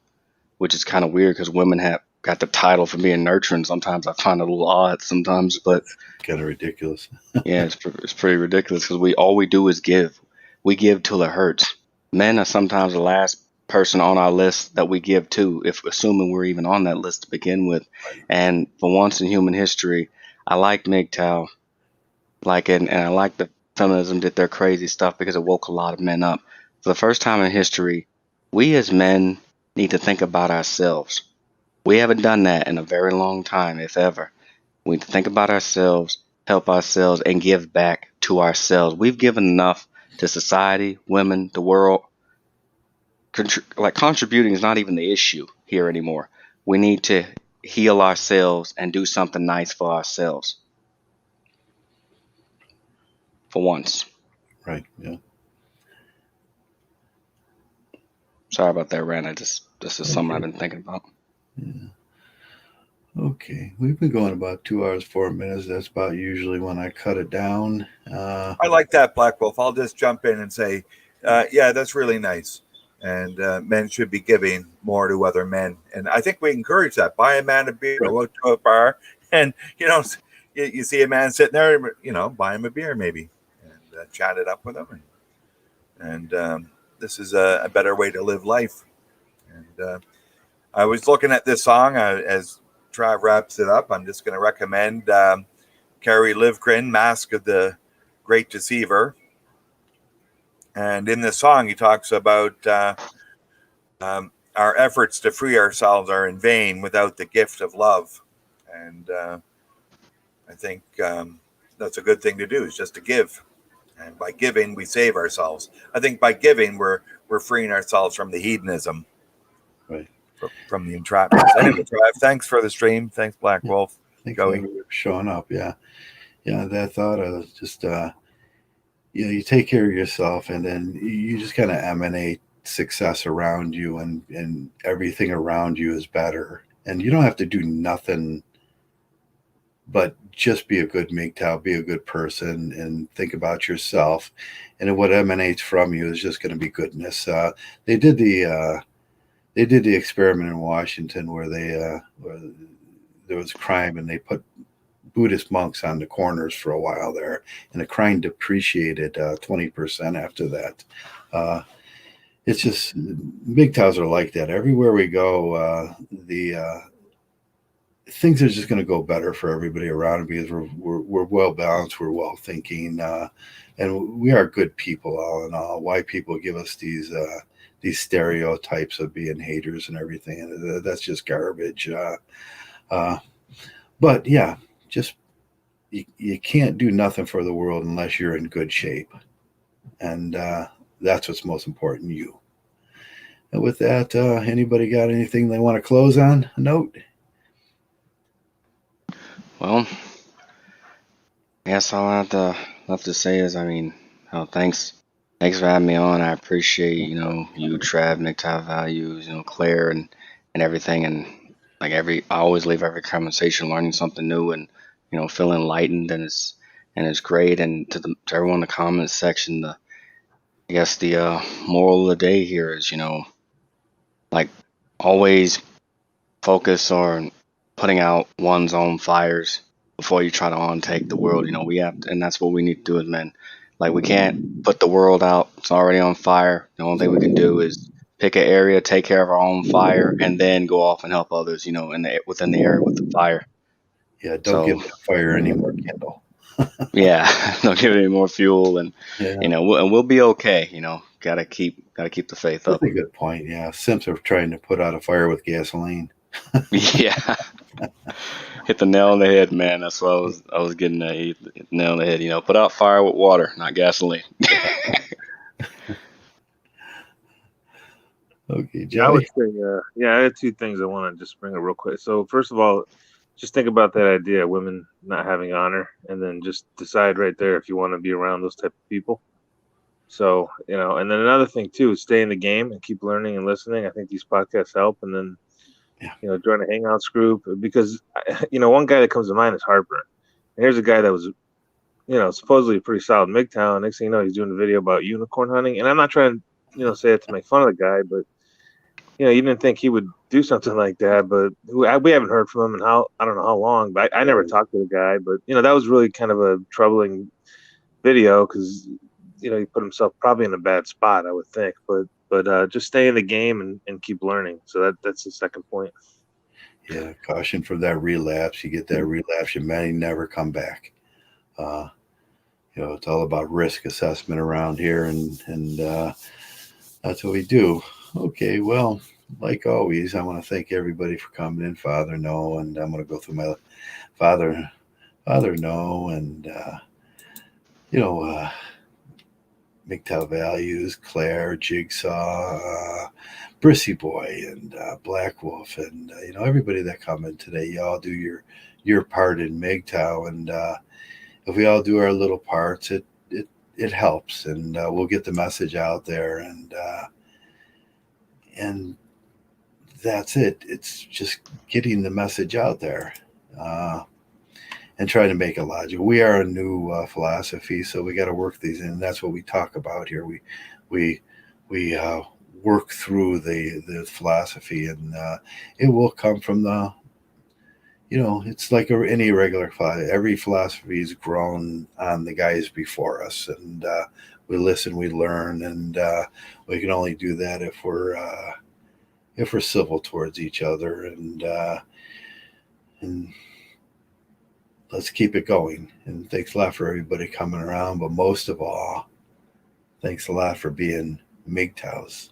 which is kind of weird because women have got the title for being nurturing. Sometimes I find it a little odd sometimes, but Kind of ridiculous. yeah, it's pretty ridiculous because all we do is give. We give till it hurts. Men are sometimes the last person on our list that we give to, if assuming we're even on that list to begin with. And for once in human history, I like Mgtow, and I like the feminism did their crazy stuff because it woke a lot of men up. For the first time in history, we as men need to think about ourselves. We haven't done that in a very long time, if ever. We need to think about ourselves, help ourselves, and give back to ourselves. We've given enough to society, women, the world. Contributing is not even the issue here anymore. We need to heal ourselves and do something nice for ourselves. For once. Right. Yeah. Sorry about that, Rand. This is something I've been thinking about. Yeah. Okay. We've been going about 2 hours, 4 minutes. That's about usually when I cut it down. I like that, Black Wolf. I'll just jump in and say, yeah, that's really nice. and men should be giving more to other men. And I think we encourage that. Buy a man a beer, go out to a bar, and you see a man sitting there, buy him a beer maybe, and chat it up with him. And this is a better way to live life. And I was looking at this song as Trav wraps it up. I'm just going to recommend Carrie Livgren, Mask of the Great Deceiver. And in this song, he talks about our efforts to free ourselves are in vain without the gift of love. And I think that's a good thing to do, is just to give. And by giving, we save ourselves. I think by giving, we're freeing ourselves from the hedonism, right? From the entrapment. Anyway, thanks for the stream. Thanks, Black Wolf. Thanks for showing up. Yeah. That thought of just you take care of yourself, and then you just kind of emanate success around you, and everything around you is better. And you don't have to do nothing but just be a good Mgtow, be a good person, and think about yourself. And what emanates from you is just going to be goodness. They did the experiment in Washington where where there was crime, and they put Buddhist monks on the corners for a while there, and the crime depreciated 20% after that. It's just, Mgtows are like that. Everywhere we go, things are just going to go better for everybody around, because we're well balanced, we're well thinking, and we are good people all in all. Why people give us these stereotypes of being haters and everything, that's just garbage. But yeah, just you can't do nothing for the world unless you're in good shape, and that's what's most important, you. And with that, anybody got anything they want to close on a note? Well, I guess all I have left to say is, thanks for having me on. I appreciate, you, Trav, Mgtow Values, Claire, and everything. And like I always leave every conversation learning something new, and feel enlightened, and it's great. And to everyone in the comments section, I guess the moral of the day here is, like, always focus on putting out one's own fires before you try to take the world. We have to, and that's what we need to do as men. Like, we can't put the world out; it's already on fire. The only thing we can do is pick an area, take care of our own fire, and then go off and help others. Within the area with the fire. Yeah, don't give the fire any more kindle. Yeah, don't give it any more fuel, and we'll be okay. Gotta keep the faith up. That's a good point. Yeah, Simps are trying to put out a fire with gasoline. Yeah, hit the nail on the head, man. That's what I was getting at. Hit the nail on the head. Put out fire with water, not gasoline. Okay, Joey. I would say, I had two things I want to just bring up real quick. So first of all, just think about that idea of women not having honor, and then just decide right there if you want to be around those type of people. So, and then another thing too is stay in the game and keep learning and listening. I think these podcasts help. And then, join a Hangouts group, because, one guy that comes to mind is Heartburn. And here's a guy that was, supposedly a pretty solid Mgtow. Next thing you know, he's doing a video about unicorn hunting. And I'm not trying to, say it to make fun of the guy, but, you didn't think he would do something like that. But we haven't heard from him in I don't know how long, but I never talked to the guy. But, that was really kind of a troubling video, because, he put himself probably in a bad spot, I would think. But just stay in the game and keep learning. So that's the second point. Yeah, caution for that relapse. You get that relapse, you may never come back. It's all about risk assessment around here, and that's what we do. Okay, well, like always, I want to thank everybody for coming in. Father No, and I'm going to go through my Father No, and Mgtow Values, Claire, Jigsaw, Brissy Boy, and Black Wolf, and everybody that commented today. Y'all do your part in Mgtow, and if we all do our little parts, it helps, and we'll get the message out there, and that's it. It's just getting the message out there, and trying to make it logical. We are a new philosophy, so we got to work these in. That's what we talk about here. We work through the philosophy, and it will come from the, it's like any regular philosophy. Every philosophy is grown on the guys before us, and we listen, we learn, and we can only do that if we're civil towards each other, and let's keep it going. And thanks a lot for everybody coming around, but most of all, thanks a lot for being Mgtows.